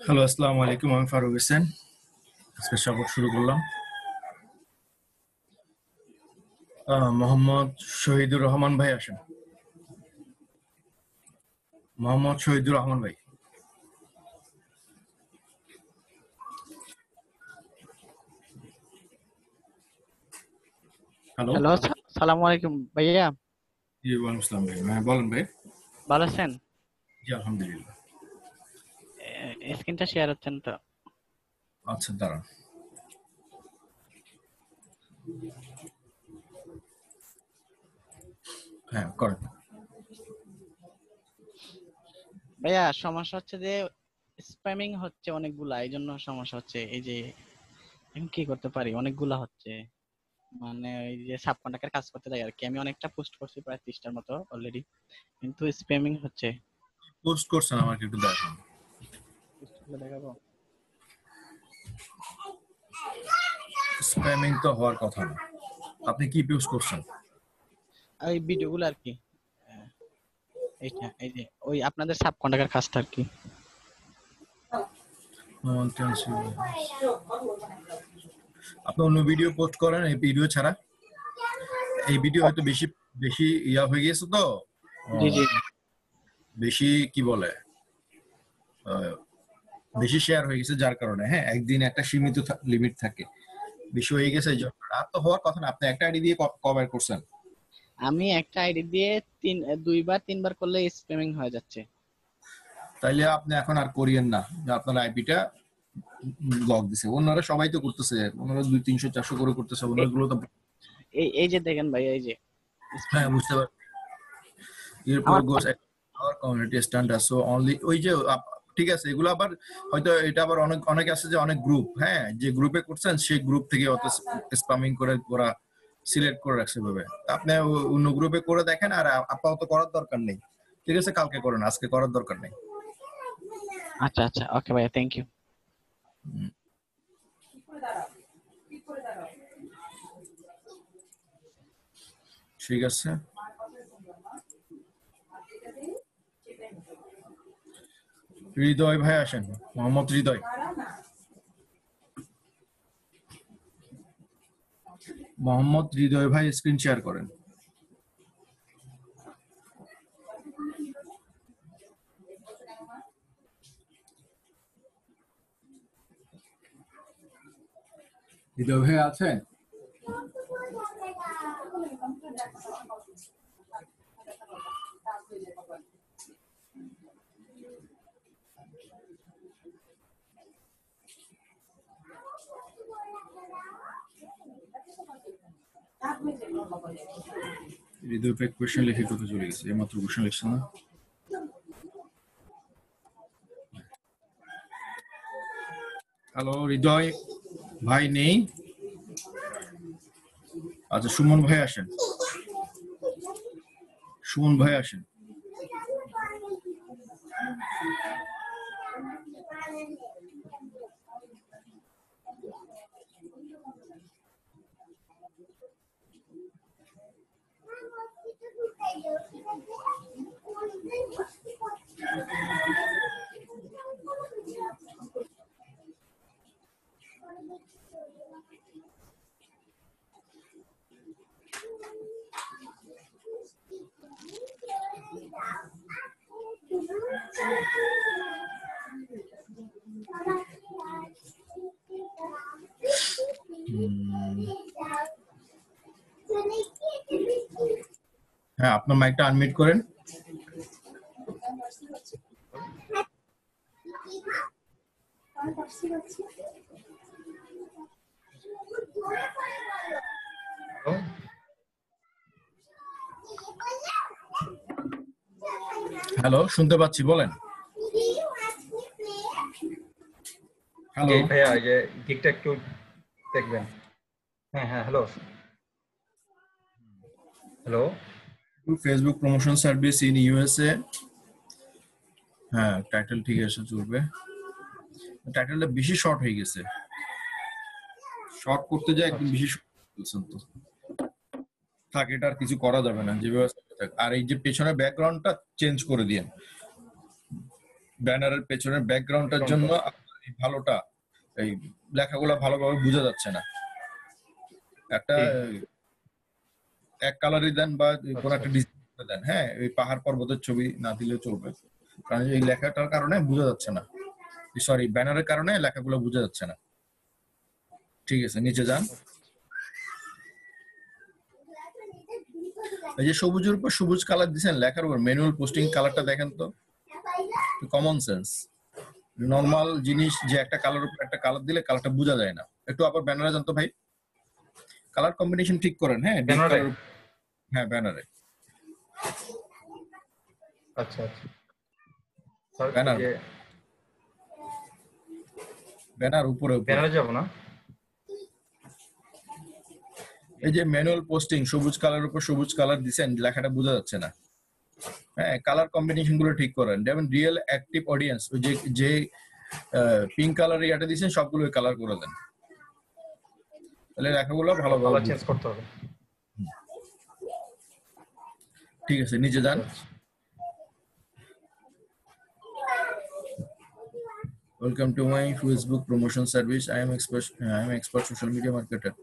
Hello, আসসালামু আলাইকুম। আমি ফারুক হোসেন। আজকে সবক শুরু করলাম। মোহাম্মদ শহীদুর রহমান ভাই আসেন। মোহাম্মদ শহীদুর রহমান ভাই। হ্যালো। হ্যালো, সালামু আলাইকুম ভাইয়া। জি, ওয়ালাইকুম আসসালাম ভাই। হ্যাঁ, বলেন ভাই। ভালো আছেন? জি, আলহামদুলিল্লাহ। স্ক্রিনটা শেয়ার হচ্ছেন তো? আচ্ছা, দাঁড়ান। হ্যাঁ, করেন। ভাইয়া সমস্যা হচ্ছে যে স্প্যামিং হচ্ছে অনেকগুলা, এই জন্য সমস্যা হচ্ছে। এই যে এখন কি করতে পারি, অনেকগুলা হচ্ছে। মানে এই যে সাব কন্ট্রাক্টের কাজ করতে যাই আর কি, আমি অনেকটা পোস্ট করছি, প্রায় 30টার মতো অলরেডি, কিন্তু স্প্যামিং হচ্ছে। পোস্ট করছেন, আমাকে একটু দেখান। পোস্ট করে দেখাবো? স্প্যামিং তো হওয়ার কথা না। আপনি কি পোস্ট করছেন? এই ভিডিওগুলো আর কি। আহ, এইটা এই যে ওই আপনাদের সাব কন্ট্রাক্টের কাজটা আর কি। আপনি অন্য ভিডিও পোস্ট করেন এই ভিডিও ছাড়া? এই ভিডিও হয়তো বেশি বেশি ইয়া হয়ে গেছে তো। জি জি। বেশি কি বলে, বেশি শেয়ার হয়ে গেছে, যার কারণে হ্যাঁ একদিন একটা সীমিত লিমিট থাকে। বেশি হয়ে গেছে এই জন্য। আর তো হওয়ার কথা না। আপনি একটা আইডি দিয়ে কভার করছেন। আমি একটা আইডি দিয়ে দুইবার তিনবার করলে স্প্যামিং হয়ে যাচ্ছে। তাইলে আপনি এখন আর করিয়েন না যে আপনার আইপিটা ব্লক দিছে। অন্যরা সবাই তো করতেছে, ওনারা 200-300-400 করে করতেছে, ওনার গুলো তো। এই যে দেখেন ভাই, এই যে হ্যাঁ, স্প্যামিং বুঝতে পারছি। এরপর আমার goes our community standard so only ওই যে ঠিক আছে, এগুলো আবার হয়তো এটা আবার অনেক অনেক আছে যে অনেক গ্রুপ, হ্যাঁ যে গ্রুপে করছেন সেই গ্রুপ থেকে অত স্পামিং করে ওরা সিলেক্ট করে রাখছে ভাবে। আপনি অন্য গ্রুপে করে দেখেন। আর আপাতত করার দরকার নেই। ঠিক আছে, কালকে করেন, আজকে করার দরকার নেই। আচ্ছা আচ্ছা, ওকে ভাইয়া, থ্যাংক ইউ। ঠিক আছে। হৃদয় ভাই আসেন। মোহাম্মদ হৃদয়। মোহাম্মদ হৃদয় ভাই স্ক্রিন শেয়ার করেন। হৃদয় ভাই আছেন? হৃদয় ভাই কোয়েশ্চেন লিখে কোথায় চলে গেছে? এইমাত্র কোয়েশ্চেন লিখছে না? হ্যালো হৃদয় ভাই নেই? আচ্ছা, সুমন ভাই আসেন। সুমন ভাই আসেন। হ্যাঁ, আপনার মাইকটা আনমিউট করেন। হ্যালো, শুনতে পাচ্ছি, বলেন। হ্যালো। জি ভাইয়া, এই যে গিকটা একটু দেখবেন। হ্যাঁ হ্যাঁ, hello hello. Facebook promotion service in USA. হ্যাঁ, টাইটেল ঠিক আছে, চলবে। টাইটেলটা বেশি শর্ট হয়ে গেছে। শর্ট করতে যায় একদম আচ্ছা বেশি short বলছেন তো। থাক, এটা আর কিছু করা যাবে না, যেভাবে আছে থাক। আর এই যে পেছনের ব্যাকগ্রাউন্ডটা চেঞ্জ করে দিয়েন। ব্যানারের পেছনের ব্যাকগ্রাউন্ডটার জন্য আপনার এই ভালোটা এই লেখাগুলো ভালোভাবে বোঝা যাচ্ছে না। একটা এক কালারই দেন বা কোনো একটা ডিজাইন দেন, হ্যাঁ এই পাহাড় পর্বতের ছবি না দিলেও চলবে, কারণ এই লেখাটার কারণে বোঝা যাচ্ছে না, সরি ব্যানারের কারণে লেখাগুলো বোঝা যাচ্ছে না। ঠিক আছে, নিচে যান। এই যে সবুজের উপর সবুজ কালার দিচ্ছেন লেখার উপর, ম্যানুয়াল পোস্টিং কালারটা দেখেন তো, কমন সেন্স। নরমাল জিনিস যে একটা কালার উপর একটা কালার দিলে কালারটা বোঝা যায় না। একটু আবার ব্যানারে জানতো ভাই, কালার কম্বিনেশন ঠিক করেন। হ্যাঁ হ্যাঁ ব্যানারে। আচ্ছা আচ্ছা ব্যানার ব্যানার উপরে ব্যানারে যাব না, এই যে ম্যানুয়াল পোস্টিং সবুজ কালার উপর সবুজ কালার দিছেন, লেখাটা বোঝা যাচ্ছে না। হ্যাঁ কালার কম্বিনেশন গুলো ঠিক করেন। যেমন রিয়েল অ্যাক্টিভ অডিয়েন্স, ওই যে পিঙ্ক কালার ইয়াটা দিছেন সবগুলো কালার করে দেন, তাহলে লেখাগুলো ভালোভাবে চেঞ্জ করতে হবে। ঠিক আছে, নিচে যান। Welcome to my Facebook promotion service. I am expert social media marketer.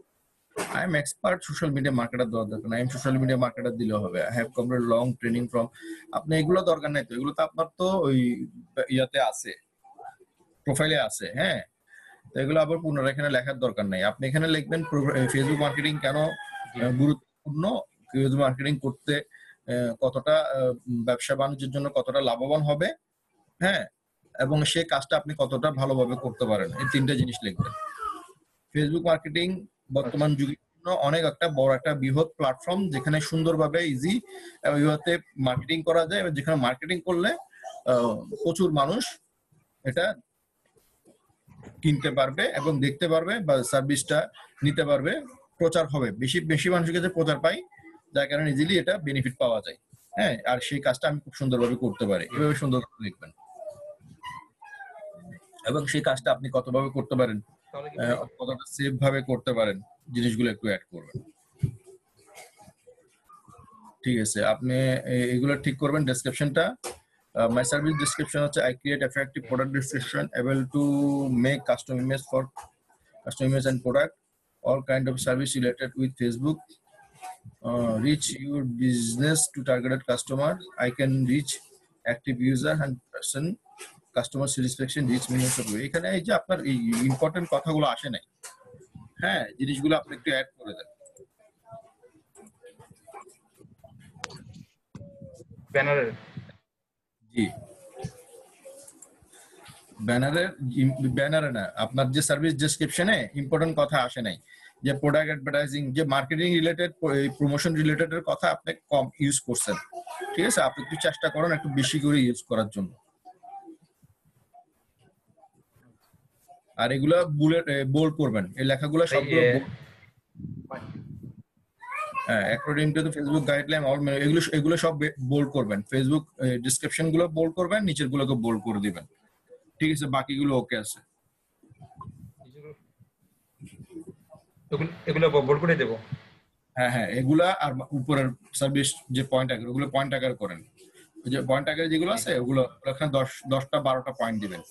I am expert social media marketer দেওয়ার দরকার না, I am social media marketer দিলেও হবে। I have completed long training from, আপনি এগুলো দরকার নাই তো, এগুলো তো আপনার তো ওই ইয়াতে আছে, প্রোফাইলে আছে। হ্যাঁ তো এগুলো আবার পুনরায় এখানে লেখার দরকার নাই। আপনি এখানে লিখবেন ফেসবুক মার্কেটিং কেন গুরুত্বপূর্ণ, ফেসবুক মার্কেটিং করতে কতটা ব্যবসা বাণিজ্যের জন্য কতটা লাভবান হবে, হ্যাঁ এবং সেই কাজটা আপনি কতটা ভালোভাবে করতে পারেন, এই তিনটা জিনিস লিখবেন। ফেসবুক মার্কেটিং বর্তমান যুগের জন্য অনেক একটা বড় একটা বৃহৎ প্ল্যাটফর্ম, যেখানে সুন্দরভাবে ইজি এইভাবে মার্কেটিং করা যায়, এবং যেখানে মার্কেটিং করলে প্রচুর মানুষ এটা কিনতে পারবে এবং দেখতে পারবে বা সার্ভিসটা নিতে পারবে, প্রচার হবে, বেশি মানুষের কাছে প্রচার পাই, যার কারণে ইজিলি এটা বেনিফিট পাওয়া যায়। হ্যাঁ আর সেই কাজটা আমি খুব সুন্দরভাবে করতে পারি, এভাবে সুন্দর করে লিখবেন। এবং সেই কাজটা আপনি কতভাবে করতে পারেন, কতটা সেফ ভাবে করতে পারেন, জিনিসগুলো একটু অ্যাড করবেন। ঠিক আছে, আপনি এগুলো ঠিক করবেন। ডেসক্রিপশনটা, মাই সার্ভিস ডেসক্রিপশন হচ্ছে I create effective product description able to make custom image for custom image and product all kind of service related with Facebook, reach your business to targeted customer. I can reach active user and person customer satisfaction reach millions of way। এখানে এই যে আপনার এই important কথাগুলো আসে নাই, হ্যাঁ জিনিসগুলো আপনি একটু অ্যাড করে দেন। ব্যানারে জি ব্যানারে না, আপনার যে সার্ভিস ডেসক্রিপশনে ইম্পর্টেন্ট কথা আসে নাই, যে প্রোডাক্ট অ্যাডভার্টাইজিং যে মার্কেটিং রিলেটেড প্রমোশন রিলেটেড এর কথা আপনি কম ইউজ করছেন। ঠিক আছে, আপনি একটু চেষ্টা করেন একটু বেশি করে ইউজ করার জন্য। আর এগুলা বুলেট বোল্ড করবেন, এই লেখাগুলো সবগুলো according to the Facebook guideline all, এগুলো সব বোল্ড করবেন। ফেসবুক ডেসক্রিপশন গুলো বোল্ড করবেন, নিচের গুলোকে বোল্ড করে দিবেন। ঠিক আছে, বাকিগুলো ওকে আছে। এগুলো বোল্ড করে দেব। হ্যাঁ এগুলা আর উপরের সার্ভিস যে পয়েন্ট আকার, ওগুলো পয়েন্ট আকার করেন। ওই যে পয়েন্ট আকারে যেগুলো আছে ওগুলো এখানে 10টা 12টা পয়েন্ট দিবেন,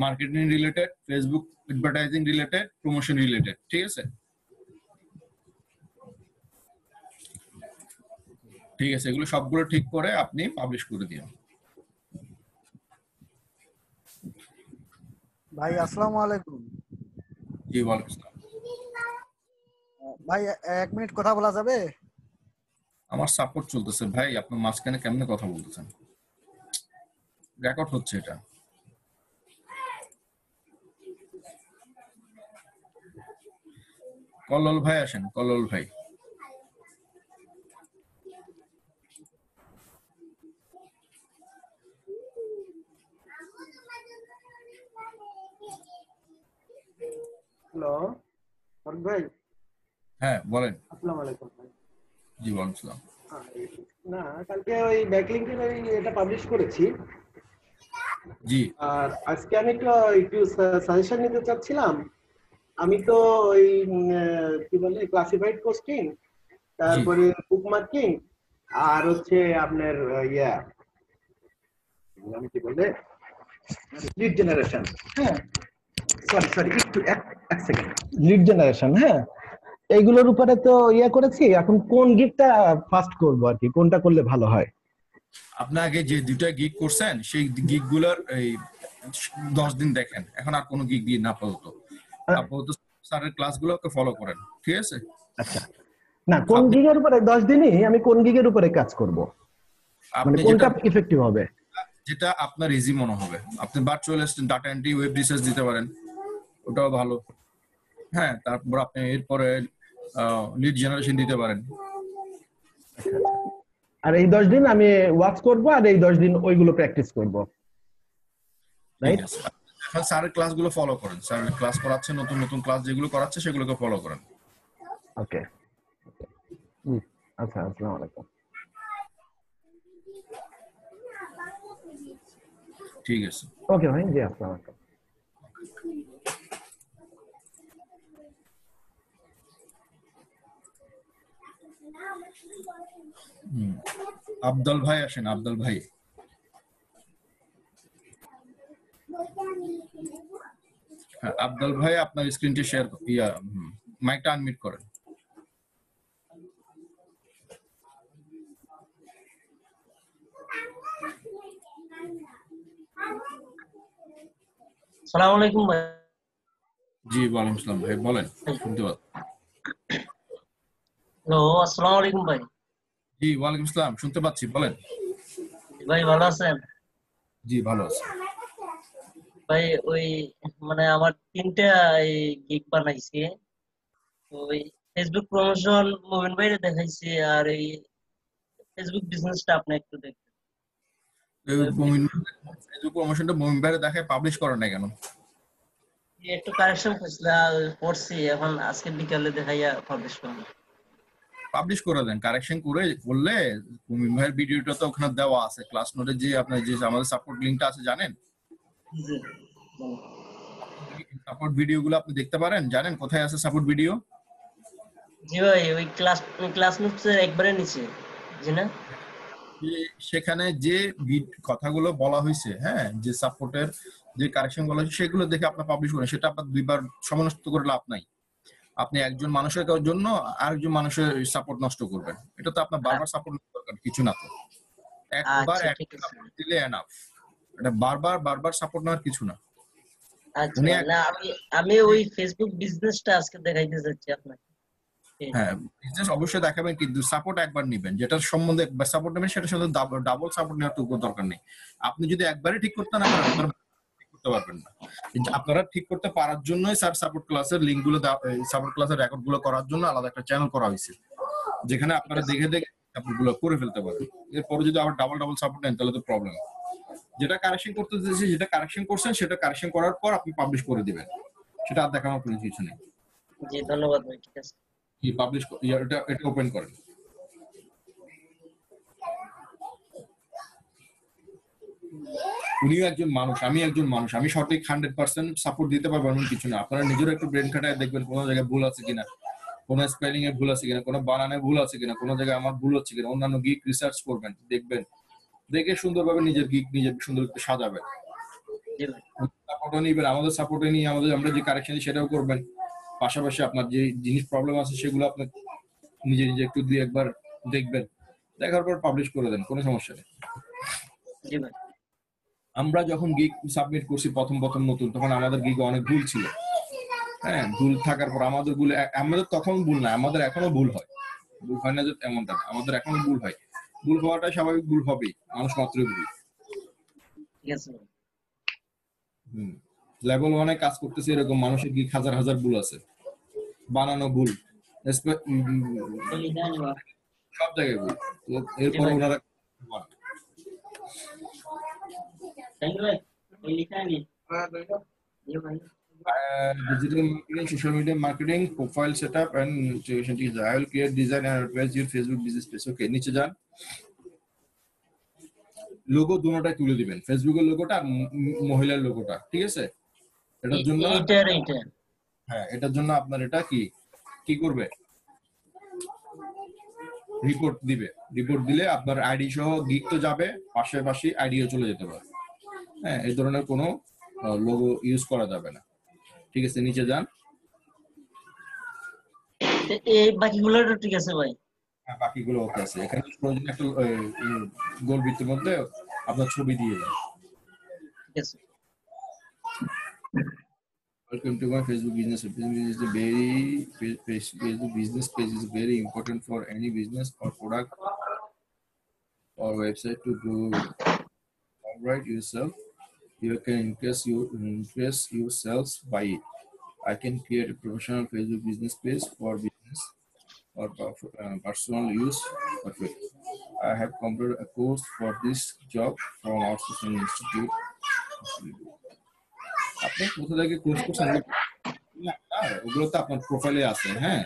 marketing related, Facebook advertising related, promotion related. ঠিক আছে, ঠিক আছে, এগুলো সবগুলো ঠিক করে আপনি পাবলিশ করে দিন। ভাই আসসালামু আলাইকুম। জি ওয়ালাইকুম আসসালাম। ভাই 1 মিনিট কথা বলা যাবে? আমার সাপোর্ট চলতেছে ভাই, আপনার মাঝখানে কেমনে কথা বলতেছেন? রেকর্ড হচ্ছে এটা। কল্লোল ভাই আসেন, কল্লোল ভাই। হ্যালো ভাই। হ্যাঁ বলেন। আসসালামু আলাইকুম ভাই। জি ওয়ালাইকুম আসসালাম। না কালকে ওই ব্যাকলিংকের আমি এটা পাবলিশ করেছি। জি। আর আজকে আমি একটু সাজেশন নিতে চাচ্ছিলাম। আমি তো ওই কি বলে ক্লাসিফাইড পোস্টিং, তারপরে বুকমার্কিং, আর হচ্ছে আপনার আমি কি বলে লিড জেনারেশন, হ্যাঁ সরি একটু এক সেকেন্ড, লিড জেনারেশন, হ্যাঁ এইগুলোর উপরে তো ইয়ে করেছি। এখন কোন গিগটা ফার্স্ট করব আর কি, কোনটা করলে ভালো হয়? আপনি আগে যে দুইটা গিগ করছেন সেই গিগ গুলার এই 10 দিন দেখেন, এখন আর কোনো গিগ দিয়ে না আপাতত স্যারের ক্লাসগুলোকে ফলো করেন, ঠিক আছে? আচ্ছা, না কোন গিগের উপরে 10 দিনই আমি কোন গিগের উপরে কাজ করব, মানে আপনি কোনটা যেটা ইফেক্টিভ হবে? যেটা আপনার ইজি মনে হবে। আপনি virtual data entry, web research দিতে পারেন, ওটাও ভালো। হ্যাঁ, তারপর আপনি এরপরে লিড জেনারেশন দিতে পারেন। আর এই 10 দিন আমি ওয়াচ করব আর এই 10 দিন ওইগুলো প্র্যাকটিস করব, রাইট? ঠিক আছে, এখন স্যারের ক্লাসগুলো ফলো করেন। স্যারের ক্লাস করাচ্ছে, নতুন নতুন ক্লাস যেগুলো করাচ্ছে সেগুলোকে ফলো করেন। ওকে, আচ্ছা, আসসালামু আলাইকুম। ঠিক আছে। ওকে ভাই, জি আসসালামু আলাইকুম। আব্দুল ভাই আসেন, আব্দুল ভাই। হ্যাঁ, আব্দুল ভাই আপনার স্ক্রিনটি শেয়ার, মাইকটা আনমিউট করেন। সালাম আলাইকুম ভাই। জি ওয়ালাইকুম আসসালাম ভাই, বলেন, শুনতে পাচ্ছি। হ্যালো, আসসালামু আলাইকুম ভাই। জি ওয়ালাইকুম আসসালাম, শুনতে পাচ্ছি, বলেন। ভাই ভালো আছেন? জি ভালো আছি। ভাই ওই মানে আমার 3টা গিগ বানাইছি। ওই ফেসবুক প্রমোশন মোমিন ভাইরে দেখাইছি, আর এই ফেসবুক বিজনেসটা আপনি একটু দেখবেন। ফেসবুক প্রমোশনটা মুমিন ভাইরে দেখায় পাবলিশ করেন না কেন? একটু কারেকশন করছি, এখন আজকে বিকালে দেখাইয়া পাবলিশ করব। পাবলিশ করে দেন, কারেকশন করে করলে মুমিন ভাইয়ের ভিডিওটা তো ওখানে দেওয়া আছে ক্লাস নোটে, যে আপনার যে আমাদের সাপোর্ট লিংকটা আছে জানেন? জি সাপোর্ট ভিডিওগুলো আপনি দেখতে পারেন, জানেন কোথায় আছে সাপোর্ট ভিডিও? জি ভাই, ওই ক্লাস নোটসের একবারে নিচে। জি না? সেখানে যে কথাগুলো বলা হয়েছে, হ্যাঁ, যে সাপোর্টের যে কারেকশন গুলো হয়েছে সেগুলো দেখে আপনার পাবলিশ করেন। সেটা আপনার দুইবার সময় নষ্ট করে লাভ নাই। আপনি একজন মানুষের জন্য আরেকজন মানুষের সাপোর্ট নষ্ট করবেন, এটা তো আপনার বারবার সাপোর্ট দরকার কিছু না। তো একবার আচ্ছা, একটা ঠিক আছে। সাপোর্ট দিলে এনাফ, এটা বারবার বারবার সাপোর্ট নেওয়ার কিছু না। আচ্ছা, উনি না আমি ওই ফেসবুক বিজনেসটা আজকে দেখাইতে চাচ্ছি আপনাকে। হ্যাঁ, বিজনেস অবশ্যই দেখাবেন, কিন্তু সাপোর্ট একবার নেবেন, যেটার সম্বন্ধে সাপোর্ট নেবেন সেটার সাথে ডাবল সাপোর্ট নেওয়ার তো দরকার নেই। আপনি যদি একবারে ঠিক করতে না পারেন আপনারা ঠিক করতে পারবেন না। আপনারা ঠিক করতে পারার জন্যই স্যার সাপোর্ট ক্লাসের লিংক গুলো, সাপোর্ট ক্লাসের রেকর্ড গুলো করার জন্য আলাদা একটা চ্যানেল করা হয়েছে, যেখানে আপনারা দেখে দেখে সাপোর্ট গুলো করে ফেলতে পারেন। এরপরে যদি আবার ডাবল সাপোর্ট নেন তাহলে তো প্রবলেম। যেটা কারেকশন করতে দিয়েছি, যেটা কারেকশন করছেন সেটা কারেকশন করার পর আপনি পাবলিশ করে দিবেন, সেটা আর দেখানোর কোনো কিছু নেই। জি ধন্যবাদ ভাই, ঠিক আছে। কি পাবলিশ, এটা ওপেন করেন। উনিও একজন মানুষ, আমি একজন মানুষ, আমি সঠিক 100% সাপোর্ট দিতে পারবো এমন কিছু না। আপনারা নিজেরও একটু ব্রেন খাটায় দেখবেন কোনো জায়গায় ভুল আছে কিনা, কোনো স্পেলিং এ ভুল আছে কিনা, কোনো বানানে ভুল আছে কিনা, কোনো জায়গায় আমার ভুল হচ্ছে কিনা। অন্যান্য গিগ রিসার্চ করবেন, দেখবেন, দেখে সুন্দরভাবে নিজের গিগ নিজের সুন্দর সাজাবেন। জি ভাই, সাপোর্টও নিবেন, আমাদের সাপোর্টে নিয়ে আমরা যে কারেকশন সেটাও করবেন। পাশাপাশি আপনার যে জিনিস প্রবলেম আছে সেগুলো আপনি নিজে নিজে একটু দুই একবার দেখবেন, দেখার পর পাবলিশ করে দেন, কোনো সমস্যা নেই। জি ভাই। আমরা যখন গিগ সাবমিট করছি প্রথম নতুন, তখন আমাদের গিগে অনেক ভুল ছিল। হ্যাঁ, ভুল থাকার পর আমাদের তখন ভুল না, আমাদের এখনো ভুল হয়। ভুল হয় না যে এমনটা, আমাদের এখনো ভুল হয়। ভুল হওয়াটাই স্বাভাবিক, ভুল হবেই, মানুষ মাত্রই ভুল। ঠিক আছে ভাই। লেভেল 1 কাজ করতেছে এরকম মানুষের গিগ হাজার হাজার ভুল আছে, বানানো ভুল, সব জায়গায় ভুল। এরপর ওনারা digital marketing, social media marketing, profile setup and integration. I will create, design and advertise your Facebook business page. Okay, নিচে যান। লোগো দুটোটাই তুলে দিবেন, ফেসবুকের লোগোটা আর মহিলার লোগোটা, ঠিক আছে? এটার জন্য হ্যাঁ, এটার জন্য আপনার এটা কি করবে, রিপোর্ট দিবে। রিপোর্ট দিলে আপনার আইডি সহ গিগ তো যাবে, পাশাপাশি আইডিও চলে যেতে পারে। হ্যাঁ, এই ধরনের কোনো লোগো ইউজ করা যাবে না। ঠিক আছে, নিচে যান। এই বাকিগুলো তো ঠিক আছে ভাই। হ্যাঁ, বাকিগুলো ওকে আছে। এখানে প্রয়োজন একটা গোল বৃত্তের মধ্যে আপনার ছবি দিয়ে দেন। ঠিক আছে। Welcome to my Facebook business. Business is a very Facebook business page is very important for any business or product or website to grow. Alright yourself. You can impress yourselves by it. I can create a professional Facebook business page for business or personal use. Perfect. I have completed a course for this job from Outsourcing Institute. আপনি কোথা থেকে course করছেন ওগুলো তো আপনার প্রোফাইলে আছে। হ্যাঁ,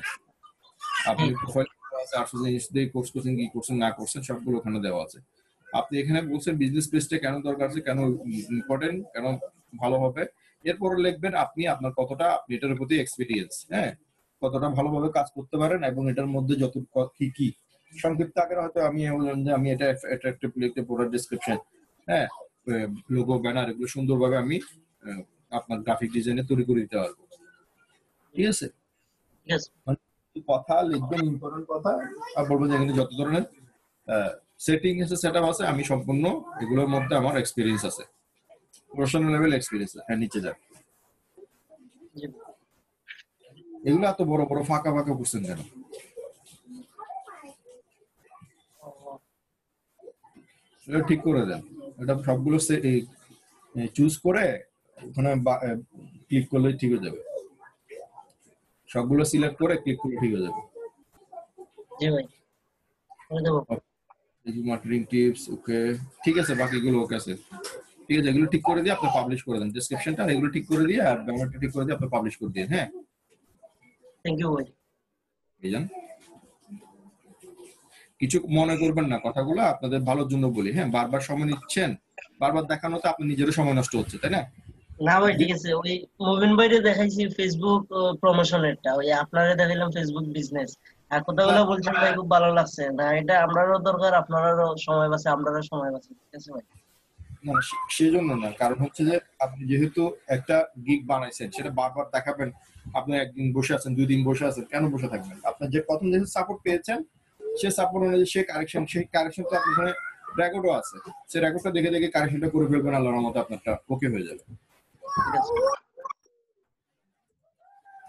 আপনি প্রোফাইলে আছে আউটসোর্সিং ইনস্টিটিউট কোর্স করছেন, কি করছেন না করছেন সবগুলো ওখানে দেওয়া আছে। আপনি এখানে বলছেন বিজনেস পেজটা কেন দরকার আছে, কেন ইম্পর্টেন্ট, কেন ভালো হবে, এরপরে লিখবেন আপনি আপনার কতটা আপনি এটার প্রতি এক্সপেরিয়েন্স, হ্যাঁ, কতটা ভালোভাবে কাজ করতে পারেন এবং এটার মধ্যে যত কি সংক্ষিপ্ত আকারে হয়তো আমি বললাম যে আমি এটা অ্যাট্রাকটিভ লিখতে প্রোডাক্ট ডেসক্রিপশন, হ্যাঁ, লোগো ব্যানার এগুলো সুন্দরভাবে আমি আপনার গ্রাফিক ডিজাইনে তৈরি করে দিতে পারবো। ঠিক আছে, কথা লিখবেন ইম্পর্টেন্ট কথা, আর বলবো যে এখানে যত ধরনের সেটিং আছে সেটআপ আছে আমি সম্পূর্ণ এগুলোর মধ্যে আমার এক্সপেরিয়েন্স আছে, প্রফেশনাল লেভেল এক্সপেরিয়েন্স। হ্যাঁ, নিচে যান। এগুলো এত বড় বড় ফাঁকা ফাঁকা করছেন কেন? এটা ঠিক করে দেন। এটা সবগুলো চুজ করে ওখানে ক্লিক করলে ঠিক হয়ে যাবে। সবগুলো সিলেক্ট করে ক্লিক করলে ঠিক হয়ে যাবে। জি ভাই, করে দেব। মার্কেটিং টিপস ওকে, ঠিক আছে, বাকিগুলো ওকে আছে। ঠিক আছে, এগুলো ঠিক করে দিয়ে আপনি পাবলিশ করে দেন ডেসক্রিপশনটা, এগুলো ঠিক করে দিয়ে আর ব্যানারটা ঠিক করে দিয়ে আপনি পাবলিশ করে দিন। হ্যাঁ, থ্যাংক ইউ ভাই। বুঝলেন? কিছু মনে করবেন না, কথাগুলো আপনাদের ভালোর জন্য বলি। হ্যাঁ, বারবার সময় নিচ্ছেন, বারবার দেখানোতে আপনার নিজেরও সময় নষ্ট হচ্ছে, তাই না? না ভাই, ঠিক আছে। ওই মুবিন ভাইরে দেখাইছি ফেসবুক প্রমোশনেরটা, ওই আপনারে দেখাইলাম ফেসবুক বিজনেস। আর কথাগুলো বলছেন ভাই, খুব ভালো লাগছে। না, এটা আমরারও দরকার, আপনারও সময় বাঁচে, আমরারও সময় বাঁচে। ঠিক আছে ভাই। না, সেজন্য না, কারণ হচ্ছে যে আপনি যেহেতু একটা গিগ বানাইছেন সেটা বারবার দেখাবেন। আপনি একদিন বসে আছেন, 2 দিন বসে আছেন, কেন বসে থাকবেন? আপনার যে প্রথম যে সাপোর্ট পেয়েছেন সে সাপোর্ট অনুযায়ী সেই কারেকশন তো আপনার এখানে রেকর্ডও আছে, সেই রেকর্ডটা দেখে দেখে কারেকশনটা করে ফেলবেন, আল্লাহর রহমতে আপনারটা ওকে হয়ে যাবে। ঠিক আছে।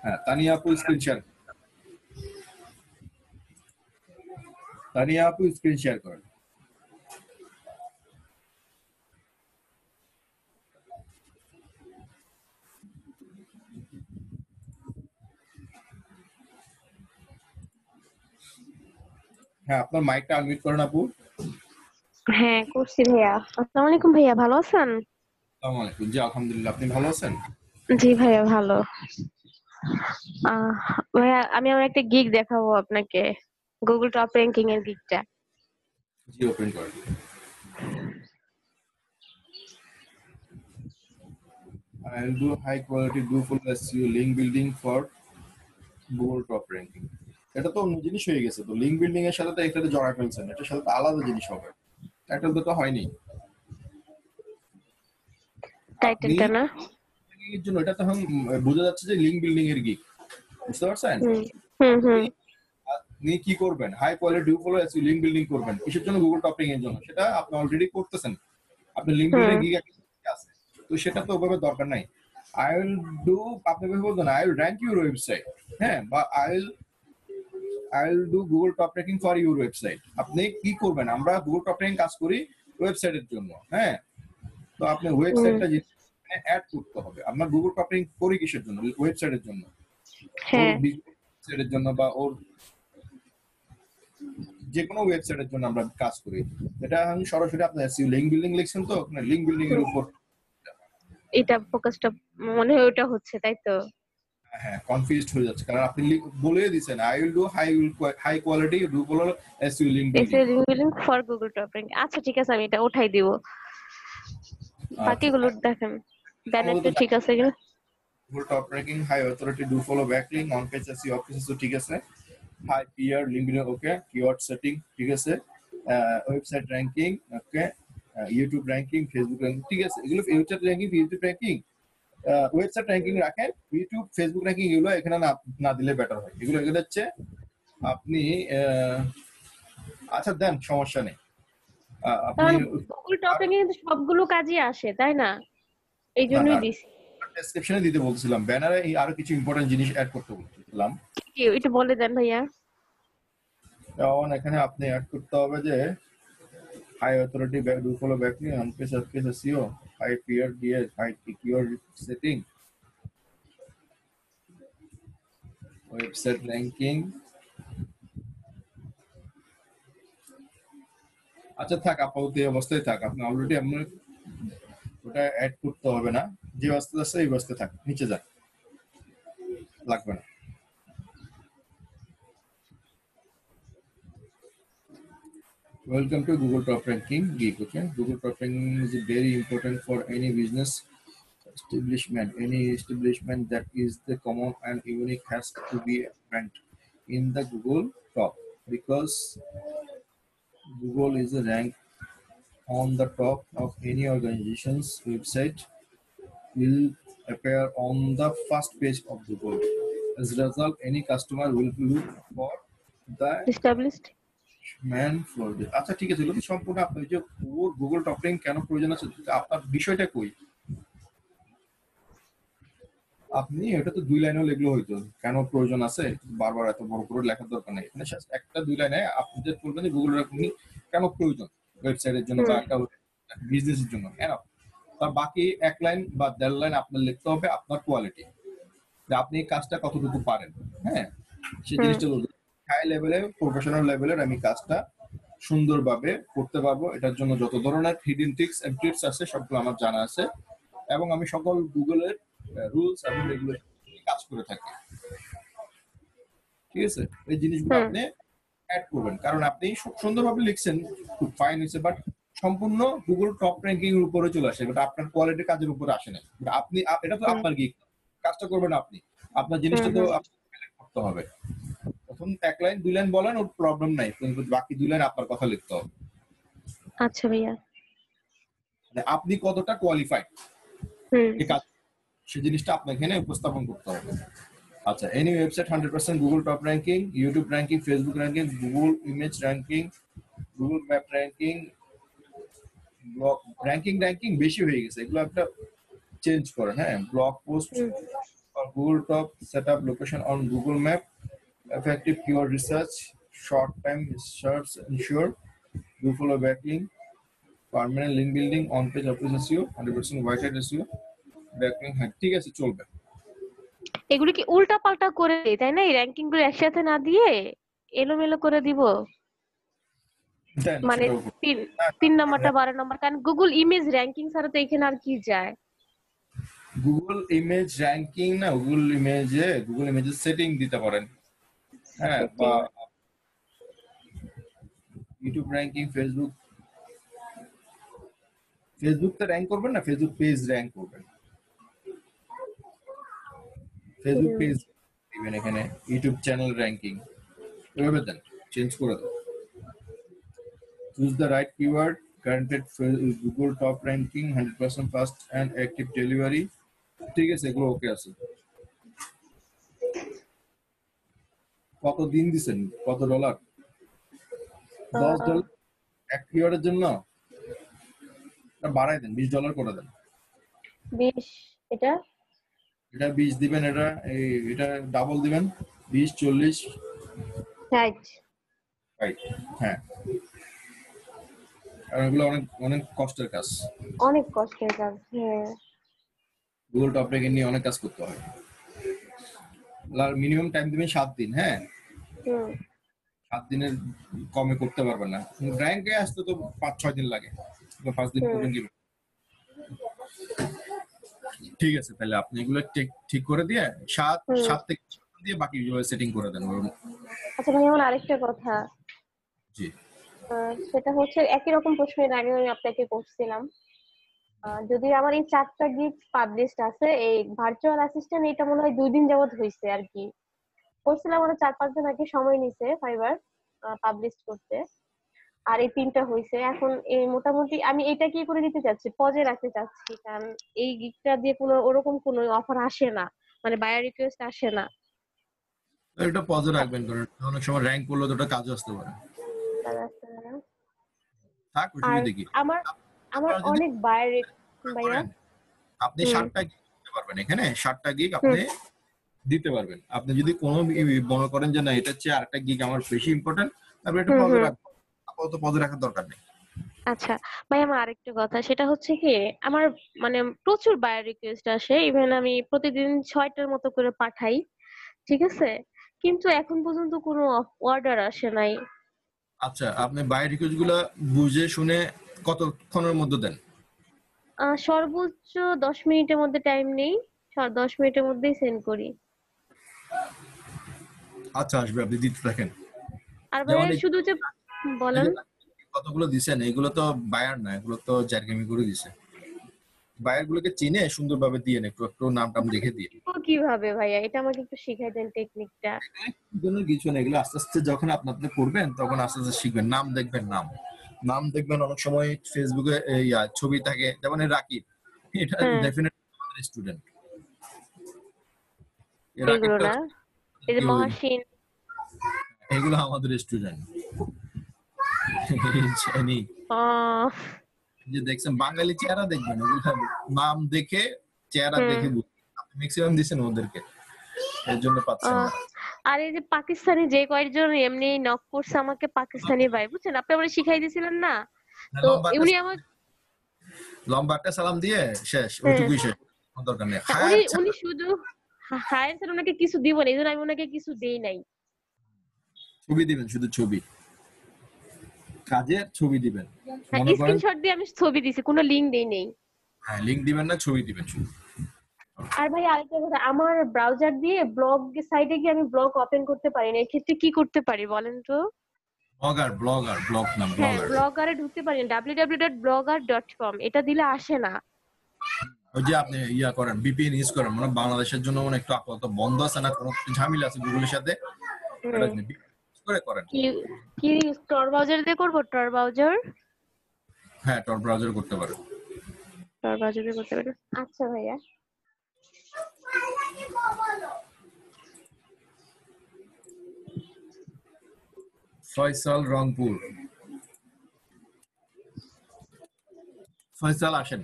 হ্যাঁ, তানিয়া আপু স্ক্রিন শেয়ার, তানিয়া আপু স্ক্রিন শেয়ার করেন। হ্যাঁ, আপনার মাইকটা আনমিউট করেন আপু। হ্যাঁ, করছি ভাইয়া। আসসালামু আলাইকুম ভাইয়া, ভালো আছেন? আসসালামু আলাইকুম। জি আলহামদুলিল্লাহ, আপনি ভালো আছেন? জি ভাইয়া, ভালো। ভাইয়া, আমি আমার একটা গিগ দেখাবো আপনাকে, গুগল টপ র্যাঙ্কিং এর গিগটা। জি, ওপেন করেন। I'll do high quality do full SEO link building for Google top ranking. এটা তো অন্য জিনিস হয়ে গেছে, তো লিংক বিল্ডিং এর সাথে তো এটাতে জড়া ফেলছেন, এটার সাথে তো আলাদা জিনিস হবে। টাইটেল তো হয়নি টাইটেলটা না, এর জন্য এটা তো এখন বোঝা যাচ্ছে যে লিংক বিল্ডিং এর গিগ, বুঝতে পারছেন? আপনি কি করবেন? High quality do follow SEO link building করবেন কিসের জন্য? গুগল টপ র্যাঙ্কিং এর জন্য। সেটা আপনি অলরেডি করতেছেন, আপনি লিংক বিল্ডিং গিগ আছে, তো সেটা তো ওভাবে দরকার নাই। I will do, আপনি বলবেন I will rank your website, হ্যাঁ, বা I'll do Google top ranking for your website. আপনি কি করবেন? আমরা Google top ranking কাজ করি ওয়েবসাইটের জন্য, হ্যাঁ, তো আপনি ওয়েবসাইটটা অ্যাড করতে হবে। আমরা Google top ranking করি কিসের জন্য? ওয়েবসাইটের জন্য, হ্যাঁ, ওয়েবসাইটের জন্য বা ওর যে কোনো ওয়েবসাইটের জন্য আমরা কাজ করি। এটা আমি সরাসরি আপনার এসইও লিংক বিল্ডিং লিখছেন, তো আপনার লিংক বিল্ডিং এর উপর এটা ফোকাসটা মনে হয় ওটা হচ্ছে, তাই তো? হ্যাঁ, কনফিউজড হয়ে যাচ্ছে কারণ আপনি বলে দিয়েছেন I will do high quality do follow SEO link building for Google top ranking. আচ্ছা ঠিক আছে, আমি এটা উঠাই দিব। বাকিগুলো দেখেন, ব্যানারটা ঠিক আছে কিনা। Google top ranking high authority do follow backlink on page SEO offices, তো ঠিক আছে। high PR link building ওকে, keyword setting ঠিক আছে, ওয়েবসাইট র্যাঙ্কিং ওকে, ইউটিউব র্যাঙ্কিং, ফেসবুক র্যাঙ্কিং, ঠিক আছে, এগুলো website ranking, YouTube ranking, website ranking রাখেন, ইউটিউব ফেসবুক র্যাঙ্কিং এগুলো এখানে না দিলে বেটার হয়। এগুলো হচ্ছে আপনি আচ্ছা দেন, সমস্যা নেই। আপনি কারণ গুগল টপিং এ কিন্তু সবগুলো কাজই আসে, তাই না? এই না জন্যই না দিছি। ডেসক্রিপশনে দিতে বলছিলাম, ব্যানারে আরো কিছু ইম্পর্টেন্ট জিনিস অ্যাড করতে বলছিলাম। কি এটা বলে দেন ভাইয়া। যেমন এখানে আপনি অ্যাড করতে হবে যে high authority do follow backlink, on-page up-page SEO, high PRDS, high keyword setting, website ranking। আচ্ছা থাক, আপাতত এই অবস্থায় থাক, আপনি অলরেডি আপনার ওটা অ্যাড করতে হবে না, যে অবস্থা আছে এই অবস্থায় থাক, নিচে যান, লাগবে না। Welcome to Google Top Ranking Geek. Okay, Google Top Ranking is very important for any business establishment. Any establishment that is the common and unique has to be ranked in the Google Top, because Google is a rank on the top of any organization's website will appear on the first page of Google. As a result, any customer will look for the established man for this. আচ্ছা ঠিক আছে, এগুলো তো সম্পূর্ণ আপনার যে ওর Google top rank কেন প্রয়োজন আছে, আপনার বিষয়টা কই, আপনি এটা তো 2 লাইনেও লিখলে হইতো, কেন প্রয়োজন আছে বারবার এত বড় করে লেখার দরকার নেই। এখানে একটা 2 লাইনে আপনি যে বলবেন যে গুগল র্যাঙ্কিং কেন প্রয়োজন ওয়েবসাইটের জন্য বা একটা বিজনেসের জন্য, কেন, তার বাকি 1 লাইন বা 1.5 লাইন আপনার লিখতে হবে আপনার কোয়ালিটি, যে আপনি এই কাজটা কতটুকু পারেন। হ্যাঁ, সেই জিনিসটা বলবেন, হাই লেভেলে প্রফেশনাল লেভেলের আমি কাজটা সুন্দরভাবে করতে পারবো, এটার জন্য যত ধরনের হিডেন ট্রিক্স এন্ড টিপস আছে সবগুলো আমার জানা আছে, এবং আমি সকল গুগলের রুলস এবং রেগুলেশন কাজ করে থাকি। ঠিক আছে, এই জিনিসগুলো আপনি অ্যাড করবেন, কারণ আপনি সুন্দরভাবে লিখছেন, খুব ফাইন হয়েছে, বাট সম্পূর্ণ গুগল টপ র্যাঙ্কিং এর উপরে চলে আসে, এটা আপনার কোয়ালিটি কাজের উপরে আসে না। আপনি এটা তো আপনার গিক, কাজটা করবেন আপনি, আপনার জিনিসটা তো করতে হবে। প্রথম 1 লাইন 2 লাইন বলেন, ওর প্রবলেম নাই, কিন্তু বাকি 2 লাইন আপনার কথা লিখতে হবে। আচ্ছা ভাইয়া। মানে আপনি কতটা কোয়ালিফাইড এই কাজ, সেই জিনিসটা আপনাকে এখানে উপস্থাপন করতে হবে। আচ্ছা, any website 100% Google top ranking, YouTube ranking, Facebook ranking, Google image ranking, Google map ranking, blog ranking বেশি হয়ে গেছে, এগুলো একটা চেঞ্জ করেন। হ্যাঁ, blog post Google top, set up location on Google map, effective keyword research, short time search ensure, do follow backlink, permanent link building, on page uppage SEO, 100% white hat SEO, backlink hack। ঠিক আছে, চলবে। এগুলো কি উল্টা পাল্টা করে দেই, তাই না? এই র্যাঙ্কিং গুলো একসাথে না দিয়ে এলোমেলো করে দিব, দেন মানে সেটাও করুন। 3 নাম্বারটা 12 নাম্বার, কারণ গুগল ইমেজ র্যাঙ্কিং ছাড়া তো এখানে আর কি যায়। গুগল ইমেজ র্যাঙ্কিং না, গুগল ইমেজের সেটিং দিতে পারেন। হ্যাঁ, বা ইউটিউব র্যাঙ্কিং, ফেসবুক তো র্যাঙ্ক করবেন না, ফেসবুক পেজ র্যাঙ্ক করবেন, ফেসবুক পেজ দিবেন এখানে, ইউটিউব চ্যানেল র্যাঙ্কিং এভাবে দেন, চেঞ্জ করে দেন। Choose the right keyword, guaranteed Google top ranking, 100% fast and active delivery. ঠিক আছে, এগুলো ওকে আছে। কত দিন দিছেন, কত ডলার? $10 এক কিওয়ার্ডের জন্য, বাড়াই দেন, $20 করে দেন। 20 এটা 20 দিবেন, এটা ডাবল দিবেন, 20, 40, 60। হ্যাঁ, কারণ এগুলো অনেক অনেক কষ্টের কাজ, অনেক কষ্টের কাজ। হ্যাঁ, গুগল টপ র্যাঙ্কিং নিয়ে অনেক কাজ করতে হয়। মিনিমাম টাইম দিবেন 7 দিন। হ্যাঁ, 7 দিনের কমে করতে পারবেন না, র্যাঙ্কে আসতে তো 5-6 দিন লাগে, 5 দিন করবেন কি? ঠিক আছে, তাহলে আপনি এগুলো ঠিক করে দিয়ে 7 থেকে দিয়ে বাকি সেটিং করে দেন। আচ্ছা ভাই, আমার আরেকটা কথা, জি, সেটা হচ্ছে একই রকম প্রশ্ন এর আগে আমি আপনাকে করছিলাম। যদি আমার এই 4টা গিগ পাবলিশড আছে, এই ভার্চুয়াল অ্যাসিস্ট্যান্ট, এটা মনে হয় 2 দিন যাবত হয়েছে আর কি, করছিলাম, ওরা 4-5 দিন আগে সময় নিছে ফাইবার পাবলিশ করতে। আর এই 3টা হয়েছে। এখন এই মোটামুটি আমি এটা কি করে দিতে চাচ্ছি, পজে রাখতে চাচ্ছি, কারণ এই গিগটা দিয়ে কোনো ওরকম কোনো অফার আসে না, মানে বায়ার রিকোয়েস্ট আসে না। এটা পজে রাখবেন, কারণ অনেক সময় র্যাঙ্ক করলে তো ওটা কাজে আসতে পারে। থাক ওই আর দেখি। আমার আমার আপনারা যদি অনেক বায়ার ভাইয়া করেন, আপনি 60টা গিগ দিতে পারবেন এখানে, 60টা গিগ আপনি দিতে পারবেন। আপনি যদি কোনো মনে করেন যে না এটা চেয়ে আরেকটা গিগ আমার বেশি ইম্পর্টেন্ট, তাহলে এটা পজে রাখবেন, আপাতত পজে রাখার দরকার নেই। আচ্ছা ভাই, আমার আরেকটা কথা, সেটা হচ্ছে কি, আমার মানে প্রচুর বায়ার রিকোয়েস্ট আসে, ইভেন আমি প্রতিদিন 6টার মতো করে পাঠাই, ঠিক আছে, কিন্তু এখন পর্যন্ত কোনো অর্ডার আসে নাই। আচ্ছা, আপনি বাই রিকোয়েস্ট গুলা বুঝে শুনে কতক্ষণের মধ্যে দেন? সর্বোচ্চ 10 মিনিটের মধ্যে টাইম নেই, 10 মিনিটের মধ্যেই সেন্ড করি। আচ্ছা আসবে, আপনি দিতে থাকেন। আর যেমন ভাই শুধু যে বলেন, কতগুলো দিছেন, এগুলো তো বায়ার না, এগুলো তো জারগেমি করে দিছে। বায়ার গুলোকে চিনে সুন্দরভাবে দিয়ে একটু একটু নাম টাম লিখে দিয়ে। কিভাবে ভাইয়া, এটা আমাকে একটু শিখাই দেন টেকনিকটা। কিছু না, এগুলো আস্তে আস্তে যখন আপনি করবেন তখন আস্তে আস্তে শিখবেন। নাম দেখবেন, নাম দেখবেন। অনেক সময় ফেসবুকে ছবি থাকে, যেমন রাকিব, এটা ডেফিনেটলি আমাদের স্টুডেন্ট। এগুলো না, এই যে মহাসিন, এগুলো আমাদের স্টুডেন্ট। জানি যে দেখছেন বাঙালি চেহারা দেখবেন, ওগুলো নাম দেখে চেহারা দেখে আপনি ম্যাক্সিমাম দিছেন ওদেরকে, এর জন্য পাচ্ছেন না। আর এই যে পাকিস্তানি যে কয়েকজন এমনি নক করছে আমাকে, পাকিস্তানি ভাই, বুঝছেন, আপনি আমাকে শিখাই দিয়েছিলেন না, তো উনি আমাকে লম্বা একটা সালাম দিয়ে শেষ, ওইটুকুই শেষ, কোনো দরকার নেই। উনি শুধু হায় স্যার, ওনাকে কিছু দিব না, এই জন্য আমি ওনাকে কিছু দেই নাই। ছবি দিবেন, শুধু ছবি, কাজের ছবি দিবেন। স্ক্রিনশট দিয়ে আমি ছবি দিছি, কোনো লিংক দেই নেই। হ্যাঁ, লিংক দিবেন না, ছবি দিবেন শুধু। আর ভাই আরেকটা কথা, আমার ব্রাউজার দিয়ে ব্লগ সাইটে গিয়ে আমি ব্লগ ওপেন করতে পারি না, এক্ষেত্রে কি করতে পারি বলেন তো? ব্লগারে ঢুকতে পারি না, www.blogger.com, এটা দিলে আসে না। ওই যে আপনি করেন, ভিপিএন ইউজ করেন, মানে বাংলাদেশের জন্য মানে একটু আপাতত বন্ধ আছে না, কোনো ঝামেলা আছে গুগলের সাথে, করেন। কি টর ব্রাউজার দিয়ে করব? টর ব্রাউজার, হ্যাঁ, টর ব্রাউজার করতে পারেন। টর ব্রাউজার দিয়ে করতে পারেন। আচ্ছা ভাইয়া, ফয়সাল, রংপুর। ফয়সাল আসেন।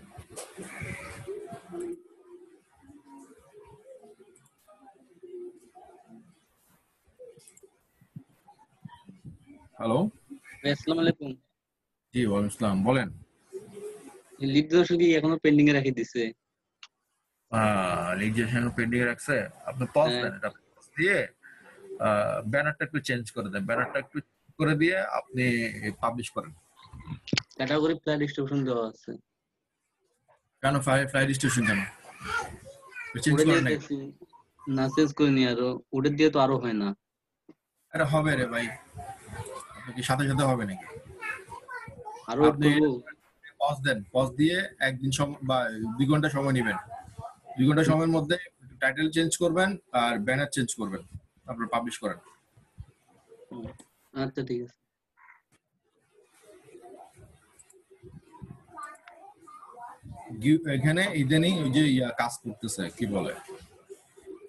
হ্যালো, আসসালামু আলাইকুম। জি ওয়ালাইকুম আসসালাম, বলেন। লিডার কি এখনো পেন্ডিং এ রেখে দিছে? লিগেশন পেন্ডিং এ রাখছে, আপনি পজ দেন, এটা পজ দিয়ে ব্যানারটা একটু চেঞ্জ করে দেন, ব্যানারটা একটু করে দিয়ে আপনি পাবলিশ করেন। ক্যাটাগরি ফ্লাই ডিস্ট্রিবিউশন দেওয়া আছে। কেন ফ্লাই ডিস্ট্রিবিউশন কেন চেঞ্জ করেন না? চেঞ্জ করিনি, আরো ওটা দিয়ে তো আরো হয় না। আরে হবে রে ভাই, আপনি সাথে সাথে হবে নাকি? আরো আপনি পজ দেন, পজ দিয়ে একদিন বা 2 ঘন্টা সময় নেবেন। 2 ঘন্টা সময়ের মধ্যে টাইটেল চেঞ্জ করবেন আর ব্যানার চেঞ্জ করবেন, তারপর পাবলিশ করেন। আচ্ছা ঠিক আছে। এখানে ইদানিং ওই যে কাজ করতেছে, কি বলে,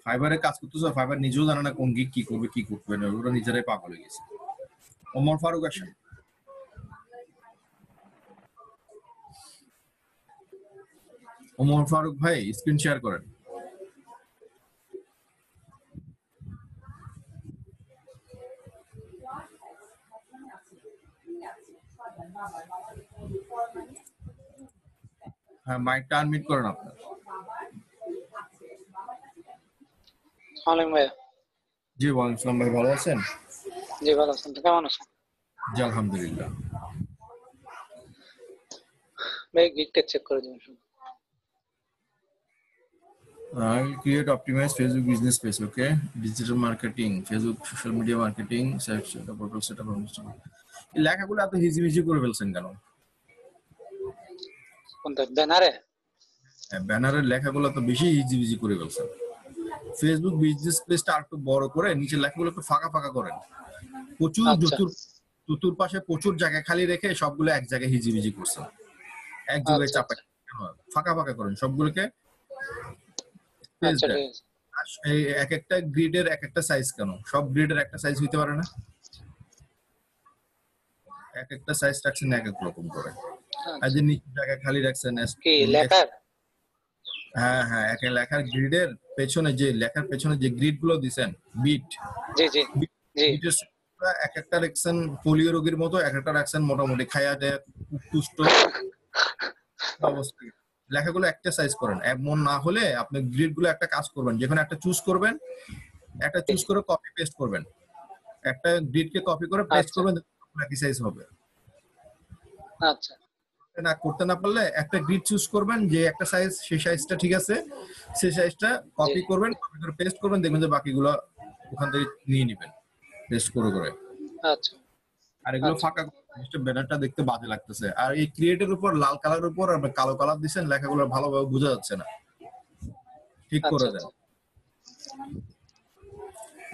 ফাইবারে কাজ করতেছে, ফাইবার নিজেও জানে না কোন গিগ কি করবে কি করবে না, ওরা নিজেরাই পাগল হয়ে গেছে। ওমর ফারুক আসেন। ওমর ফারুক ভাই স্ক্রিন শেয়ার করেন। হ্যাঁ, মাইকটা আনমিউট করেন আপনার। জি ওয়ালাইকুম আসসালাম ভাই, ভালো আছেন? জি ভালো আছেন, কেমন আছেন? জি আলহামদুলিল্লাহ। ভাই গিগটা চেক করে দিন। I will create optimize Facebook business page, okay? Digital marketing, Facebook social media marketing, setup, portal setup, এই লেখাগুলো এত হিজিবিজি করে ফেলছেন কেন? কোনটা ব্যানারে? ব্যানারের লেখাগুলো তো বেশি হিজিবিজি করে ফেলছেন। ফেসবুক বিজনেস পেজটা একটু বড় করে নিচে লেখাগুলো একটু ফাঁকা ফাঁকা করেন। প্রচুর চতুর্পাশে প্রচুর জায়গা খালি রেখে সবগুলো এক জায়গায় হিজিবিজি করছেন, এক জায়গায় আচ্ছা চাপা ফাঁকা ফাঁকা করেন সবগুলোকে, স্পেস আচ্ছা, দেন। ঠিক আছে। আর এই এক একটা গ্রিডের এক একটা সাইজ কেন? সব গ্রিডের একটা সাইজ হইতে পারে না? এক একটা সাইজ রাখছেন এক এক রকম করে। আর যে নিচে জায়গা খালি রাখছেন কি লেখার? হ্যাঁ হ্যাঁ, এক লেখার গ্রিডের পেছনে যে লেখার পেছনে যে গ্রিড গুলো দিছেন বিট, জি জি জি বিটের এক একটা রাখছেন পোলিও রোগীর মতো, এক একটা রাখছেন মোটামুটি খায়া দেয় তুষ্ট অবস্থা। লেখাগুলো একটা সাইজ করেন। এমন না হলে আপনি গ্রিড গুলো একটা কাজ করবেন, যেখানে একটা চুজ করবেন, একটা চুজ করে কপি পেস্ট করবেন, একটা গ্রিড কে কপি করে পেস্ট করবেন, একই সাইজ হবে। আচ্ছা না করতে না পারলে একটা গ্রিড চুজ করবেন, যে একটা সাইজ সেই সাইজটা ঠিক আছে, সেই সাইজটা কপি করবেন, কপি করে পেস্ট করবেন, দেখবেন যে বাকিগুলো ওখান থেকে নিয়ে নেবেন পেস্ট করে করে। আচ্ছা আর এগুলো ফাঁকা ব্যানারটা দেখতে বাজে লাগতেছে। আর এই ক্রিয়েটের উপর লাল কালার উপর আর কালো কালার দিবেন, লেখাগুলো ভালোভাবে বোঝা যাচ্ছে না, ঠিক করে দেন।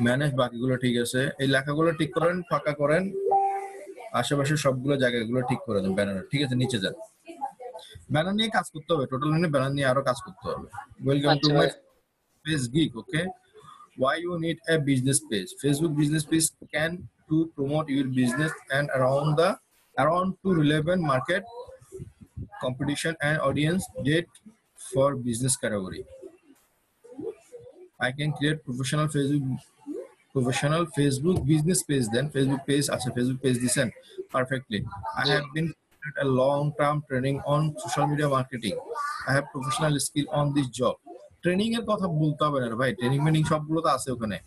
ম্যানেজ বাকিগুলো ঠিক আছে, এই লেখাগুলো ঠিক করেন, ফাঁকা করেন, আশেপাশে সবগুলো জায়গাগুলো ঠিক করে দেন। ব্যানার ঠিক আছে, নিচে যান। ব্যানার নিয়ে কাজ করতে হবে, টোটাল নিয়ে ব্যানার নিয়ে আরো কাজ করতে হবে। Welcome to my page gig. Okay, why you need a business page? Facebook business page can to promote your business and around to relevant market competition and audience date for business category. I can create professional Facebook business page, then Facebook page, acha Facebook page disen perfectly. I have been a long term training on social media marketing. I have professional skill on this job. Training এর কথা বলতে হবে না ভাই, training মেনিং সবগুলো তো আছে ওখানে।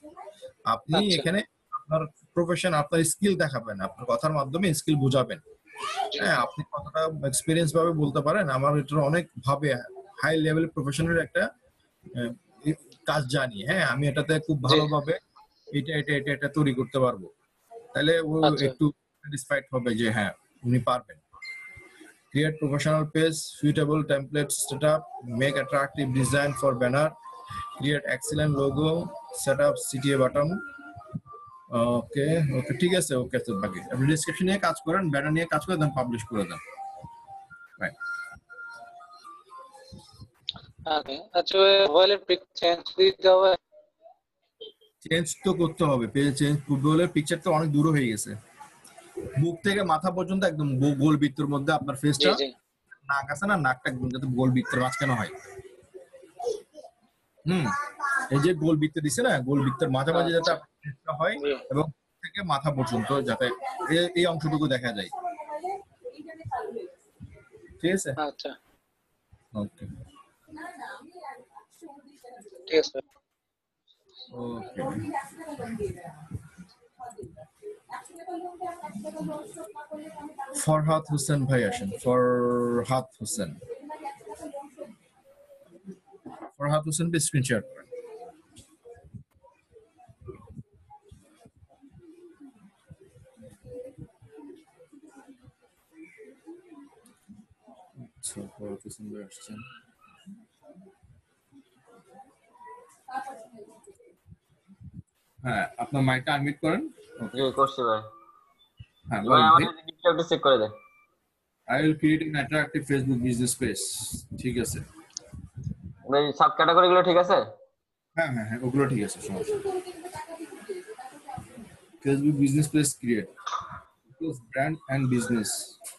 আপনি এখানে আপনার প্রফেশন, আপনার স্কিল দেখাবেন, আপনার কথার মাধ্যমে স্কিল বোঝাবেন। হ্যাঁ, আপনি কতটা এক্সপেরিয়েন্স ভাবে বলতে পারেন, আমার এটা অনেক ভাবে হাই লেভেল প্রফেশনাল একটা কাজ জানি। হ্যাঁ, আমি এটাতে খুব ভালোভাবে এটা তৈরি করতে পারবো। তাহলে ও একটু স্যাটিসফাইড হবে যে হ্যাঁ উনি পারবেন। Create professional page, suitable template setup, make attractive design for banner, create excellent logo, set up CTA button. ওকে ওকে ঠিক আছে, ওকে তো বাকি আপনি ডেসক্রিপশন নিয়ে কাজ করেন, ব্যানার নিয়ে কাজ করে দেন, পাবলিশ করে দেন। রাইট। ওকে, আচ্ছা ওয়েলের পিক চেঞ্জ দিতে হবে? চেঞ্জ তো করতে হবে, পেজ চেঞ্জ ফুটবলের পিকচার তো অনেক দূর হয়ে গেছে। বুক থেকে মাথা পর্যন্ত একদম গোল বৃত্তের মধ্যে আপনার ফেসটা, নাক আছে না, নাকটা একদম যাতে গোল বৃত্তের মাঝখানে হয়। এই যে গোল বৃত্ত দিছে না, গোল বৃত্তের মাঝামাঝি যাতে ফেসটা হয় এবং থেকে মাথা পর্যন্ত যাতে এই অংশটুকু দেখা যায়। ঠিক আছে, আচ্ছা ওকে ঠিক আছে ওকে। ফরহাদ হোসেন ভাই আসেন, ফরহাদ হোসেন স্ক্রিন শেয়ার করেন। আচ্ছা, ফরহাদ হোসেন ভাই আসছেন। হ্যাঁ, আপনার মাইকটা আনমিউট করেন। জি করছি ভাই। হ্যাঁ, ভাই আমাদের ডিটেইলটা চেক করে দেন। I will create an attractive Facebook business page. ঠিক আছে ভাই, সাব ক্যাটাগরি গুলো ঠিক আছে? হ্যাঁ হ্যাঁ হ্যাঁ, ওগুলো ঠিক আছে, সমস্যা। Facebook business page create. Increase brand and business.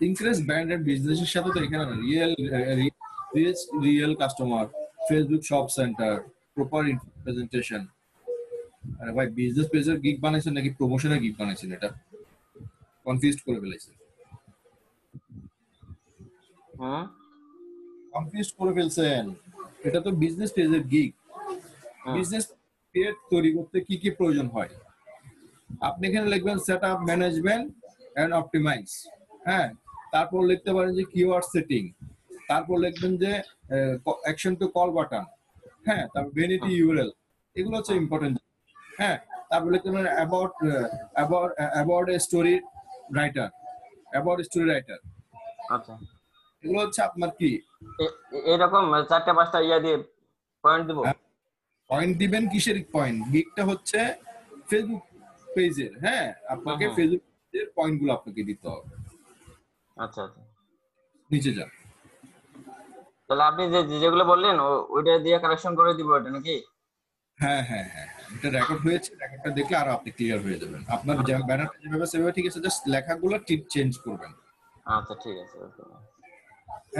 Increase brand and business এর সাথে তো এখানে real customer, Facebook shop center, proper presentation. আরে ভাই, বিজনেস পেজের গিগ বানাইছেন নাকি প্রমোশনের গিগ বানাইছেন? এটা কনফিউজড করে ফেলাইছেন। কনফিউজড করে ফেলছেন। এটা তো বিজনেস পেজের গিগ। বিজনেস পেজ তৈরি করতে কি কি প্রয়োজন হয় আপনি এখানে লিখবেন সেটআপ, ম্যানেজমেন্ট এন্ড অপটিমাইজ। হ্যাঁ, তারপর লিখতে পারেন যে কিওয়ার্ড সেটিং, তারপর লিখবেন যে অ্যাকশন টু কল বাটন। হ্যাঁ, তারপর ভ্যানিটি ইউআরএল, এগুলো হচ্ছে ইম্পর্টেন্ট। হ্যাঁ, তারপর লিখতে পারেন অ্যাবাউট এ স্টোরি রাইটার, আচ্ছা, এগুলো হচ্ছে আপনার কি এরকম 4-5টা ইয়া দিয়ে পয়েন্ট দিব। পয়েন্ট দিবেন, কিসের পয়েন্ট? গিগটা হচ্ছে ফেসবুক পেজের। হ্যাঁ, আপনাকে ফেসবুক এর পয়েন্টগুলো আপনাকে দিতে হবে। আচ্ছা আচ্ছা, নিচে যান। তাহলে আপনি যেগুলো বললেন ওইটা দিয়ে কারেকশন করে দিব এটা নাকি? হ্যাঁ হ্যাঁ হ্যাঁ, এটা রেকর্ড হয়েছে, রেকর্ডটা দেখলে আরো আপনি ক্লিয়ার হয়ে যাবেন। আপনার ব্যানারটা যেভাবে সেভাবে ঠিক আছে, জাস্ট লেখাগুলো চেঞ্জ করবেন। আচ্ছা ঠিক আছে, ওকে।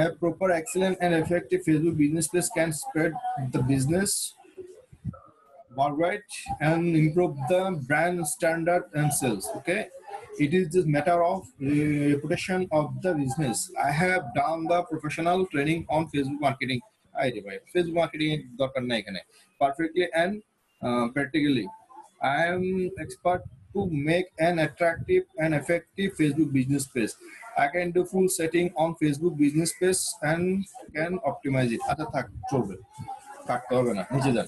A proper, excellent, and effective Facebook business page can spread the business worldwide and improve the brand standard and sales. Okay, it is just matter of reputation of the business. I have done the professional training on Facebook marketing. Facebook marketing দরকার নাই এখানে, perfectly and practically. I am expert to make an attractive and effective Facebook business page. I can do full setting on Facebook business page and can optimize it. আচ্ছা থাক, চলবে, কাটতে হবে না, নিচে যান।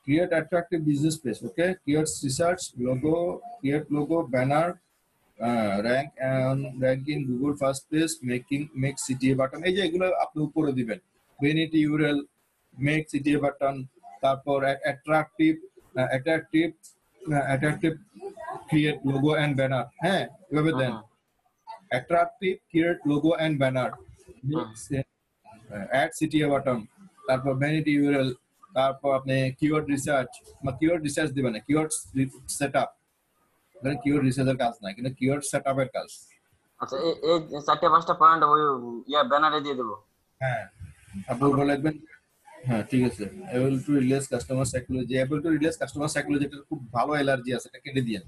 Create attractive business page. Okay, create research logo, create logo, banner, rank in Google first page, make CTA button. এই যে এগুলো আপনি উপরে দিবেন, vanity URL, make CTA button, তারপর attractive create logo and banner। হ্যাঁ, এভাবে দেন, attractive create logo and banner, add CTA button, তারপর vanity URL, তারপর আপনি কিওয়ার্ড রিসার্চ দিবেন না, কিওয়ার্ড সেটআপ। মানে কিওয়ার্ড রিসার্চের কাজ না, কিন্তু কিওয়ার্ড সেটআপের কাজ। আচ্ছা, এই 4-5টা পয়েন্ট ওই ব্যানারে দিয়ে দেব। হ্যাঁ, আপনি বলবেন। হ্যাঁ ঠিক আছে, এবল টু রিলেস কাস্টমার সাইকোলজি, এটা খুব ভালো অ্যালার্জি আছে, এটা কেটে দিয়েন।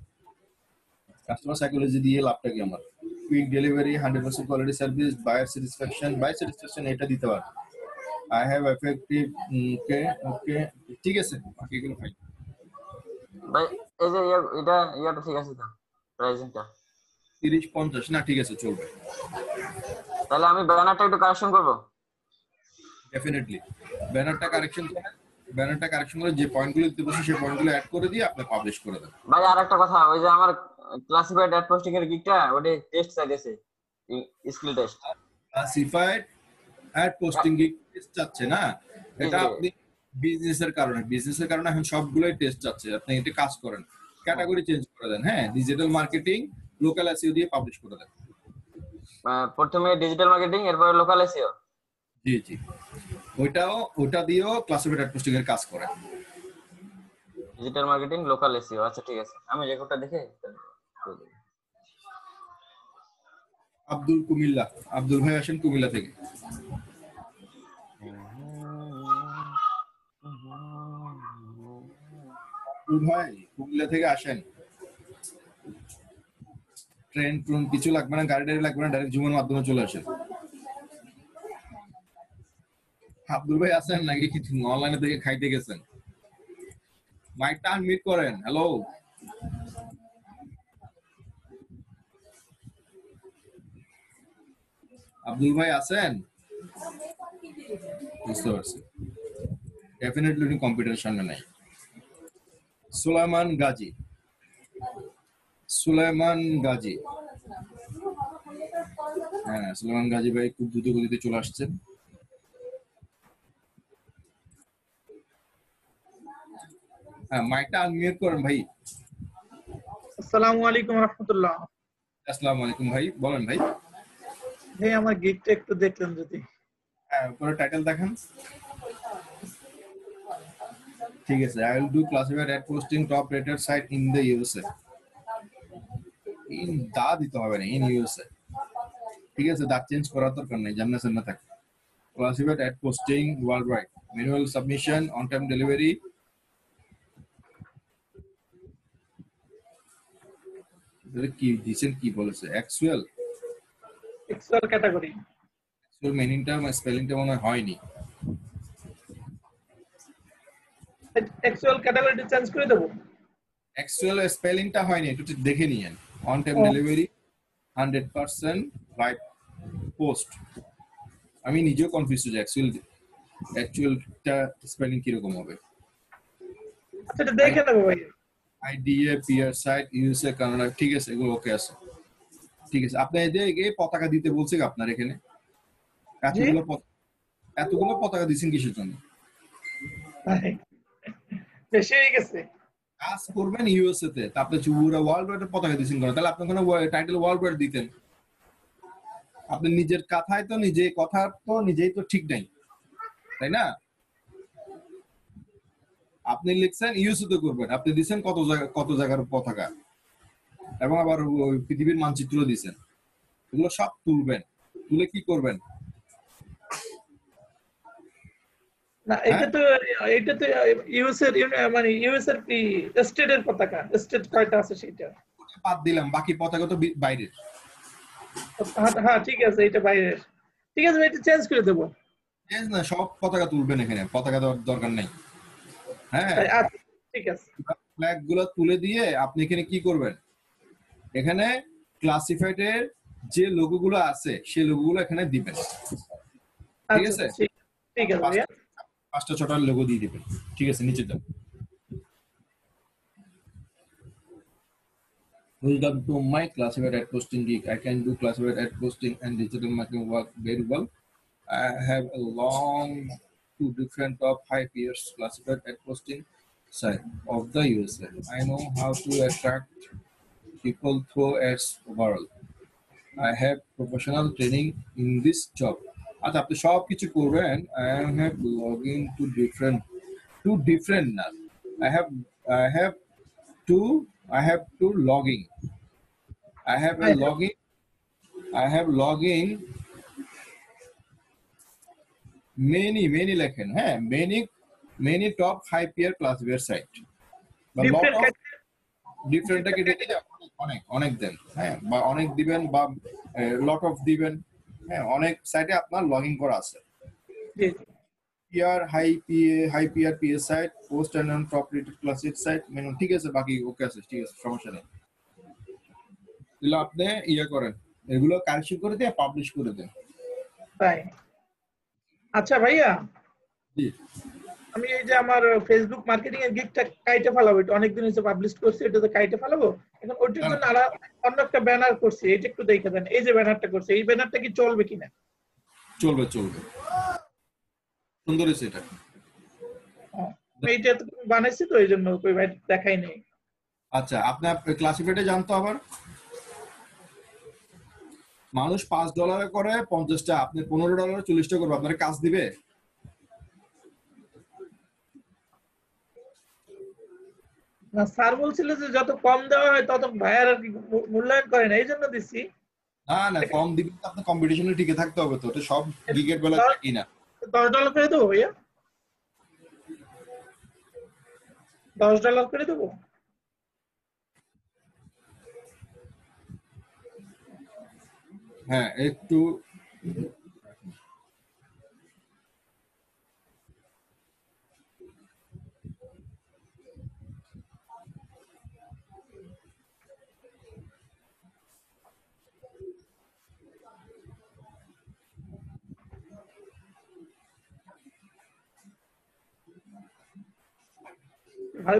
কাস্টমার সাইকোলজি দিয়ে লাভটা কি আমার? Quick delivery, 100% quality service, buyer satisfaction এটা দিতে পারবে। I have effective, okay, ঠিক আছে, বাকিগুলো ফাইন। ভাই এই যে এটা ঠিক আছে তো, প্রাইসিংটা 30-50 না, ঠিক আছে, চলবে। তাহলে আমি ব্যানারটা একটু কারেকশন করব। ডেফিনেটলি ব্যানারটা কারেকশন করে যে পয়েন্টগুলো দিতে বসে সেই পয়েন্টগুলো অ্যাড করে দিয়ে আপনি পাবলিশ করে দেন। ভাই আরেকটা কথা, ওই যে আমার ক্লাসিফাইড অ্যাড পোস্টিং এর গিগটা ওটা টেস্ট চাইছে, skill test. Classified ad posting gig test চাচ্ছে না, এটা আপনি বিজনেসের কারণে এখন সবগুলোই টেস্ট চাচ্ছে। আপনি এটা কাজ করেন, ক্যাটাগরি চেঞ্জ করে দেন। হ্যাঁ, ডিজিটাল মার্কেটিং, লোকাল এসইও দিয়ে পাবলিশ করে দেন। প্রথমে ডিজিটাল মার্কেটিং, এরপর লোকাল এসইও। জি, ওটা দিয়েও ক্লাসিফাইড অ্যাড পোস্টিং এর কাজ করে। Digital marketing, local SEO. আচ্ছা ঠিক আছে, আমি রেকর্ডটা দেখে। আব্দুল ভাই আসেন কুমিল্লা থেকে। ভাই কুমিল্লা থেকে আসেন, ট্রেন কিছু লাগবে না, গাড়ি লাগবে না, ডাইরেক্ট জুমের মাধ্যমে চলে আসেন। আব্দুল ভাই আছেন নাকি অনলাইনে থেকে খাইতে গেছেন? মাইকটা আনমিউট করেন। হ্যালো, আব্দুল ভাই আছেন? বুঝতে পারছি, ডেফিনেটলি উনি কম্পিউটারের সামনে নাই। সুলাইমান গাজী, হ্যাঁ সুলাইমান গাজী ভাই খুব দ্রুত গতিতে চলে আসছেন। হ্যাঁ, মাইকটা আনমিউট করেন ভাই। আসসালামু আলাইকুম রাহমাতুল্লাহ। আসসালামু আলাইকুম ভাই, বলেন ভাই। ভাই আমার গিগটা একটু দেখলেন যদি। হ্যাঁ, পুরো টাইটেল দেখেন। ঠিক আছে, I will do classified ad posting top rated site in the USA. In the দিতে হবে না, ইন USA। ঠিক আছে, দা চেঞ্জ করার দরকার নেই, জাননা সামনে থাকে। Classified ad posting worldwide, manual submission, on time delivery। কি দিছেন, কি বলেছে? অ্যাকচুয়াল ক্যাটাগরি, অ্যাকচুয়াল মিনিংটা স্পেলিংটা মনে হয়নি। অ্যাকচুয়াল ক্যাটাগরিটা চেঞ্জ করে দেব। অ্যাকচুয়াল স্পেলিংটা হয়নি, একটু দেখে নিয়েন। On time delivery, 100% right post. আমি নিজেও কনফিউজ হই অ্যাকচুয়ালটা স্পেলিং কি রকম হবে। আচ্ছা এটা দেখে নেব ভাই। আইডিএ, পিয়ার সাইট, ইউএসএ, কানাডা, ঠিক আছে, এগুলো ওকে আছে। ঠিক আছে, আপনি এই পতাকা দিতে বলছে আপনার এখানে এতগুলো পতাকা দিচ্ছেন কিসের জন্য? বেশি হয়ে গেছে। কাজ করবেন ইউএসএ তে, তারপরে পুরো ওয়ার্ল্ড ওয়াইড পতাকা দিছেন কেন? তাহলে আপনি কোনো টাইটেল ওয়ার্ল্ড ওয়াইড দিতেন। আপনি নিজের কথায় তো নিজেই তো ঠিক নাই, তাই না? আপনি লিখছেন ইউএসএ তে করবেন, আপনি দিছেন কত জায়গার পতাকা, এবং আবার ওই পৃথিবীর মানচিত্র দিছেন। এগুলো সব তুলবেন, তুলে কি করবেন? না এটা তো ইউএস এর মানে ইউএস এর কি স্টেটের পতাকা, স্টেট কয়টা আছে সেটা বাদ দিলাম, বাকি পতাকা তো বাইরের। হ্যাঁ ঠিক আছে, এটা বাইরের। ঠিক আছে, এটা চেঞ্জ করে দেবো। চেঞ্জ না, সব পতাকা তুলবেন, এখানে পতাকা দেওয়ার দরকার নেই। হ্যাঁ আচ্ছা ঠিক আছে। ফ্ল্যাগ গুলো তুলে দিয়ে আপনি এখানে কি করবেন? এখানে ক্লাসিফাইড এর যে লোগো গুলো আছে সেই লোগো গুলো এখানে দিবেন, ঠিক আছে? ঠিক আছে ভাইয়া, 5টা 6টা লোগো দিয়ে দিবেন, ঠিক আছে? নিচে যান। Welcome to my classified ad posting gig. I can do classified ad posting and digital marketing work very well. I have a long 2 different top 5 years classified ad posting side of the USA. I know how to attract people through ads overall. I have professional training in this job. আচ্ছা, আপনি সব কিছু করবেন। I have logging to different না। I have to logging. I have logging many লেখেন, হ্যাঁ, many top 5 year classified site. But lot of different অনেক দেন, হ্যাঁ, বা অনেক দিবেন, বা লট অফ দিবেন, হ্যাঁ, অনেক সাইটে আপনার লগইন করা আছে। PR high PR PS site, post and top rated classic site menu, ঠিক আছে? বাকি ওকে আছে, ঠিক আছে, সমস্যা নেই। তাহলে আপনি করেন, এগুলো কারেকশন করে দিয়ে পাবলিশ করে দেন। তাই? আচ্ছা ভাইয়া, জি, আমি এই যে আমার ফেসবুক মার্কেটিং এর গিগটা কাইটে ফেলাবো, এটা অনেকদিন হয়েছে পাবলিশ করছি, এটা তো কাইটে ফেলাবো এখন। ওইটার জন্য অন্য একটা ব্যানার করছি, এটা একটু দেখে দেন। এই যে ব্যানারটা করছি, এই ব্যানারটা কি চলবে কিনা? চলবে, সুন্দর হয়েছে এটা। এইটা তো বানাইছি, তো এই জন্য কই ভাই দেখাই নেই। আচ্ছা, আপনার ক্লাসিফাইডে জানতো, আবার মানুষ $5 করে 50টা, আপনি $15 40টা করবে, আপনার কাজ দিবে? না স্যার বলছিল যে যত কম দেওয়া হয় তত ভাইয়ার আর কি মূল্যায়ন করে না, এই জন্য দিচ্ছি। না, কম দিবেন তো, আপনার কম্পিটিশনে টিকে থাকতে হবে তো, এটা সব গিগের বেলা থাকি না। $10 করে দেবো ভাইয়া, $10 করে দেবো। হ্যাঁ, একটু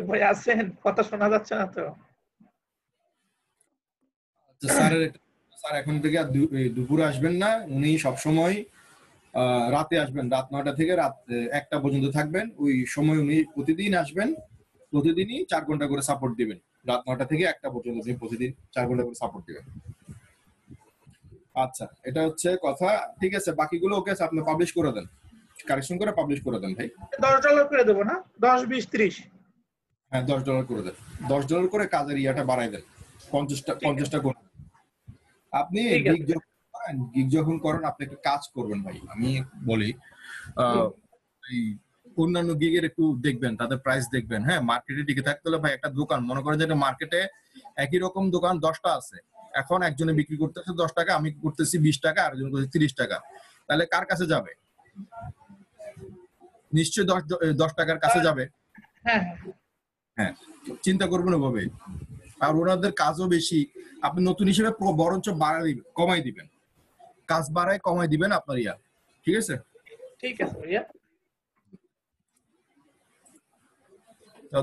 ভাই আছেন? কথা শোনা যাচ্ছে না তো। স্যার এখন থেকে দুপুরে আসবেন না, উনি সবসময় রাতে আসবেন, রাত 9টা থেকে রাত 1টা পর্যন্ত থাকবেন। ওই সময় উনি প্রতিদিন আসবেন, প্রতিদিনই 4 ঘন্টা করে সাপোর্ট দিবেন। রাত 9টা থেকে 1টা পর্যন্ত উনি প্রতিদিন 4 ঘন্টা করে সাপোর্ট দিবেন। আচ্ছা, এটা হচ্ছে কথা, ঠিক আছে? বাকিগুলো ওকে আছে, আপনি পাবলিশ করে দেন, কারেকশন করে পাবলিশ করে দেন ভাই। $10 করে দেবো না? 10, 20, 30? হ্যাঁ, $10 করে দেন। $10 করে কাজের ইয়াটা বাড়াই দেন, 50টা করে। আপনি গিগ যখন করেন, আপনি একটা কাজ করবেন ভাই, আমি বলি, এই অন্যান্য গিগের একটু দেখবেন, তাদের প্রাইস দেখবেন। হ্যাঁ, মার্কেটে টিকে থাকতে হলে ভাই, একটা দোকান মনে করেন যে মার্কেটে একই রকম দোকান 10টা আছে, এখন একজনে বিক্রি করতেছে 10 টাকা, আমি করতেছি 20 টাকা, আর একজন করতেছি 30 টাকা, তাহলে কার কাছে যাবে? নিশ্চয়ই 10 টাকার কাছে যাবে। হ্যাঁ, চিন্তা করবেন ওভাবে। আর ওনাদের কাজও বেশি, আপনি নতুন হিসেবে বরঞ্চ কমাই দিবেন, কাজ বাড়ায় কমাই দিবেন আপনার ইয়া, ঠিক আছে? ঠিক আছে ভাইয়া।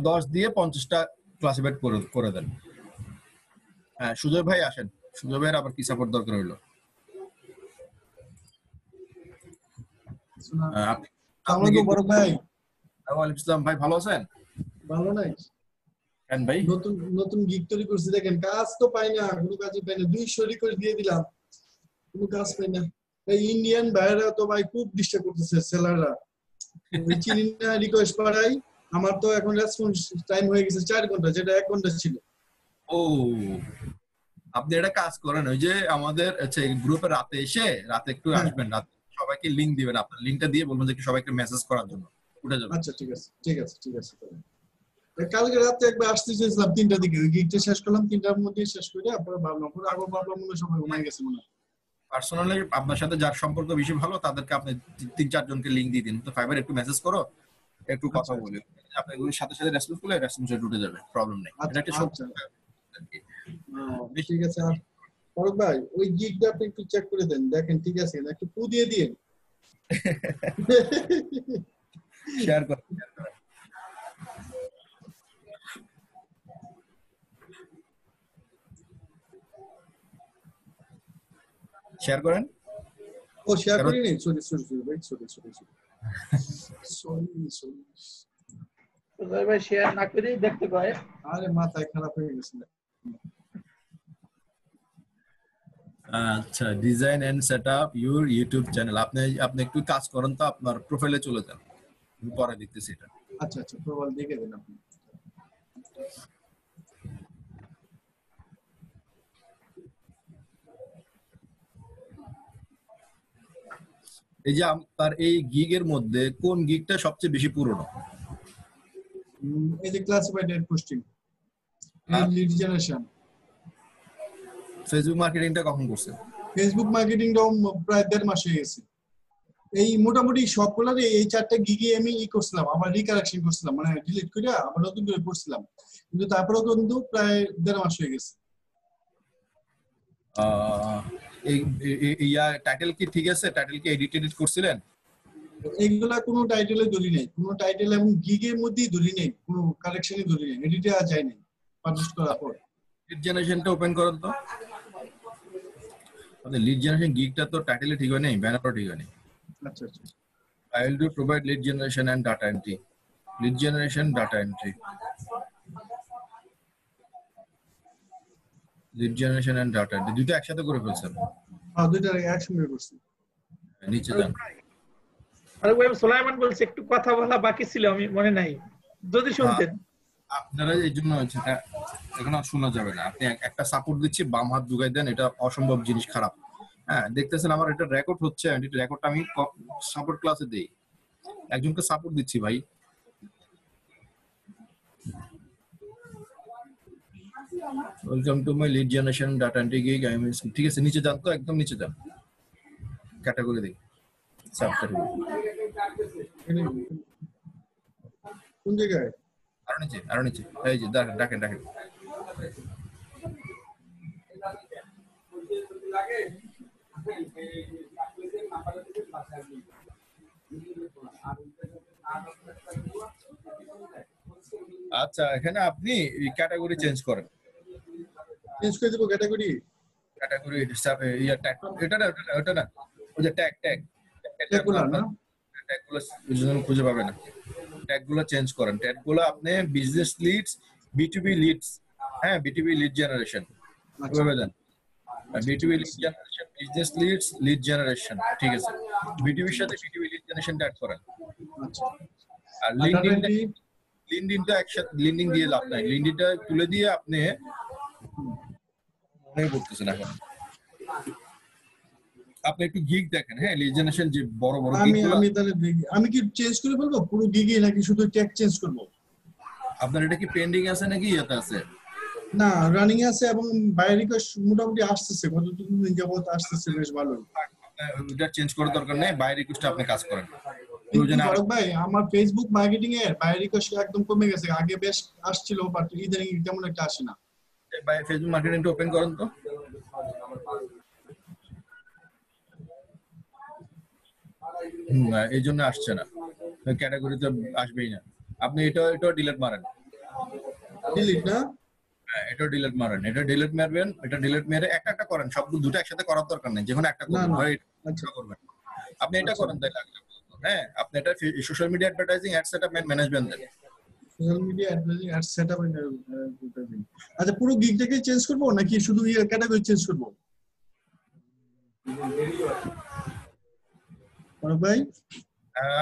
10 দিয়ে 50টা ক্লাসিফাইড করে দেন। হ্যাঁ, সুজয় ভাই আসেন। সুজয় ভাইয়ের আবার কি সাপোর্ট দরকার হইলো? ওয়ালাইকুম আসসালাম ভাই, ভালো আছেন? ভালো নাই। এন্ড ভাই নতুন নতুন গিগ তৈরি করছি, দেখেন কাজ তো পাই না, কোনো কাজই পাই না, 200 রিকোয়েস্ট দিয়ে দিলাম, কোনো কাজ পাই না। এই ইন্ডিয়ান ভাইরা তো ভাই খুব ডিস্টার্ব করতেছে সেলাররা, ওই চিনা রিকোয়েস্ট পাঠাই, আমার তো এখন রেসপন্স টাইম হয়ে গেছে 4 ঘন্টা, যেটা 1 ঘন্টা ছিল। ও আপনি এটা কাজ করেন, ওই যে আমাদের গ্রুপে রাতে এসে রাতে একটু আসবেন, রাতে সবাইকে লিংক দিবেন, আপনার লিংকটা দিয়ে বলবেন যে সবাইকে মেসেজ করার জন্য উঠে যাবে। আচ্ছা ঠিক আছে ঠিক আছে ঠিক আছে। কালকে রাতে একবার আসতে চেয়েছিলাম 3টার দিকে, ওই গিগটা শেষ করলাম 3টার মধ্যে শেষ করে, তারপরে ভাবলাম পরে আগে ভাবলাম মনে সবাই ঘুমাই গেছে মনে হয়। পার্সোনালি আপনার সাথে যার সম্পর্ক বেশি ভালো তাদেরকে আপনি 3-4 জনকে লিংক দিয়ে দিন, তো ফাইবার একটু মেসেজ করো, একটু কথা বলি, আপনি ওই সাথে সাথে রেসপন্স করলে রেসপন্সে ঢুকে যাবে, প্রবলেম নেই। এটা একটা সত্য। ঠিক আছে। আর ফারুক ভাই ওই গিগটা আপনি একটু চেক করে দেন, দেখেন ঠিক আছে না, একটু পু দিয়ে দিন। শেয়ার করুন। শেয়ার করেন। ও শেয়ার করি নি, সরি সরি সরি ভাই, সরি সরি সরি সরি তো ভাই শেয়ার না করে দেখতে পায়। আরে মাথায় খারাপ হয়ে গেছে। আচ্ছা, design and setup your YouTube channel. আপনি একটু কাজ করেন তো, আপনার প্রোফাইলে চলে যান, আমি পরে দেখতেছি এটা। আচ্ছা আচ্ছা, প্রোফাইল দেখে দেন আপনি। এই যে আপনার এই গিগের মধ্যে কোন গিগটা সবচেয়ে বেশি পুরনো? এই যে classified ad posting, lead generation. Facebook মার্কেটিংটা কখন করছেন? ফেসবুক মার্কেটিংটাও প্রায় 1.5 মাস হয়ে গেছে। এই মোটামুটি সবগুলোরে এই 4টা গিগে আমি করছিলাম, আবার রিকারেকশন করছিলাম, মানে ডিলিট করে আবার নতুন করে করছিলাম, কিন্তু তারপরেও কিন্তু প্রায় 1.5 মাস হয়ে গেছে। ইয়া টাইটেল কি ঠিক আছে? টাইটেল কি এডিট করছিলেন? এইগুলা কোনো টাইটেলে ধরি নাই, কোনো টাইটেল এবং গিগের মধ্যেই ধরি নাই, কোনো কারেকশনই ধরি নাই, এডিটে আর যায় নাই পাবলিশ করার পর। লিড জেনারেশনটা ওপেন করেন তো। মানে লিড জেনারেশন গিগটা তো টাইটেলে ঠিক হয় নাই, ব্যানারও ঠিক হয় নাই। আচ্ছা আচ্ছা। I will do provide lead generation and data entry. Lead generation, data entry. Lead generation and data entry. দুটো একসাথে করে ফেলছেন। হ্যাঁ, দুইটা একসঙ্গে করছি। নিচে যান। আরে ওই সুলাইমান বলছে একটু কথা বলা বাকি ছিল, আমি মনে নাই, যদি শুনতেন। আপনারা এই জন্য এখন আর শোনা যাবে না। আপনি একটা সাপোর্ট দিচ্ছি, বাম হাত ঢুকাই দেন, এটা অসম্ভব জিনিস, খারাপ। হ্যাঁ, দেখতেছেন আমার এটা রেকর্ড হচ্ছে, রেকর্ডটা আমি সাপোর্ট ক্লাসে দেই, একজনকে সাপোর্ট দিচ্ছি ভাই। Welcome to my lead generation data entry gig. ঠিক আছে, নিচে যান তো, একদম নিচে যান, ক্যাটাগরি দেখি, সাব ক্যাটাগরি কোন জায়গায়? আরো নিচে, এই যে দেখেন। আচ্ছা, এখানে আপনি ক্যাটাগরি চেঞ্জ করেন। চেঞ্জ করে দেব ক্যাটাগরি ইয়া ট্যাগ, এটা না ওই যে ট্যাগগুলো খুঁজে পাবে না, ট্যাগগুলো চেঞ্জ করেন। ট্যাগগুলো আপনি বিজনেস লিডস, বিটুবি লিডস, হ্যাঁ বিটুবি লিড জেনারেশন এভাবে দেন। বিটুবি lead generation, business leads, lead generation, ঠিক আছে। বিটুবির সাথে বিটুবি লিড জেনারেশন অ্যাড করেন। আচ্ছা। আর লিঙ্কডিনটা একসাথে, লিঙ্কডিন দিয়ে লাভ নাই, লিঙ্কডিনটা তুলে দিয়ে আপনি মনে করতেছেন এখন আপনি একটু গিগ দেখেন। হ্যাঁ, লিড জেনারেশন যে বড় গিগগুলো, আমি তাহলে আমি কি চেঞ্জ করে ফেলবো পুরো গিগে, নাকি শুধু ট্যাগ চেঞ্জ করব? আপনার এটা কি পেন্ডিং আছে নাকি ইয়েতে আছে? না, রানিং আছে এবং বাই রিকোয়েস্ট মোটামুটি আসতেছে, কত দিন যাবত আসতেছে, বেশ ভালো। ওটা চেঞ্জ করার দরকার নেই, বাই রিকোয়েস্টে আপনি কাজ করেন। ফারুক ভাই, আমার ফেসবুক মার্কেটিং এর বাই রিকোয়েস্ট একদম কমে গেছে, আগে বেশ আসছিল, বাট ইদানিং তেমন একটা আসে না। বাই ফেসবুক মার্কেটিংটা ওপেন করেন তো। এই জন্য আসছে না, ক্যাটাগরিতে আসবেই না। আপনি এটা ডিলিট মারেন। ডিলিট না? হ্যাঁ, এটা ডিলিট মারেন, এটা ডিলিট মারবেন, এটা ডিলিট মেরে একটা করেন, সবগুলো দুটো একসাথে করার দরকার নেই, যেকোনো একটা করবেন। আপনি এটা করেন, তাই লাগবে। হ্যাঁ, আপনি এটা social media advertising ad setup management দেন। Social media advertising ad setup and advertising. আচ্ছা পুরো গিগটাকে চেঞ্জ করব নাকি শুধু ক্যাটাগরি চেঞ্জ করব? অনুপ ভাই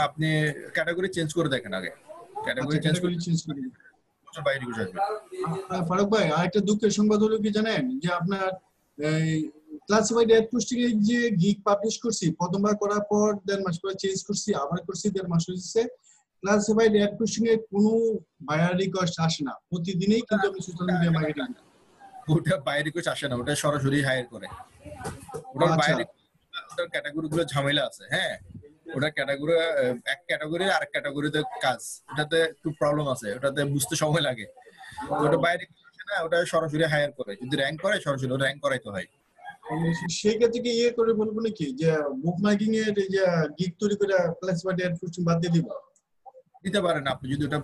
আপনি ক্যাটাগরি চেঞ্জ করে দেখেন আগে, ক্যাটাগরি আচ্ছা চেঞ্জ ক্যাটাগরি চেঞ্জ করি। করে বাইরে রিকোয়েস্ট আসবে। ফারুক ভাই আরেকটা দুঃখের সংবাদ হলো কি জানেন, যে আপনার এই ক্লাসিফাইড অ্যাড পোস্টিং এর যে গিগ পাবলিশ করছি প্রথমবার করার পর 1.5 মাস পরে চেঞ্জ করছি, আবার করছি 1.5 মাস হয়েছে, ক্লাসিফাইড অ্যাড পোস্টিং এর কোনো বায়ার রিকোয়েস্ট আসে না প্রতিদিনই, কিন্তু আমি সোশ্যাল মিডিয়া মার্কেটিং ওটা বাইরে রিকোয়েস্ট আসে না, ওটা সরাসরি হায়ার করে। ওটার আচ্ছা বাইরে ওটার ক্যাটাগরি গুলো ঝামেলা আছে। হ্যাঁ, ওটা ক্যাটাগরি এক ক্যাটাগরি আর এক ক্যাটাগরিতে কাজ, ওটাতে একটু প্রবলেম আছে, ওটাতে বুঝতে সময় লাগে। তো ওটা বাইরে আসে না, ওটা সরাসরি হায়ার করে, যদি র্যাঙ্ক করে সরাসরি র্যাঙ্ক করাইতে হয়। সেই ক্ষেত্রে কি করে বলবো নাকি যে বুক মার্কিং এর যে গিগ তৈরি করে ক্লাসিফাইড অ্যাড পোস্টিং বাদ দিয়ে দিব? দিতে পারেন আপনি যদি ওটা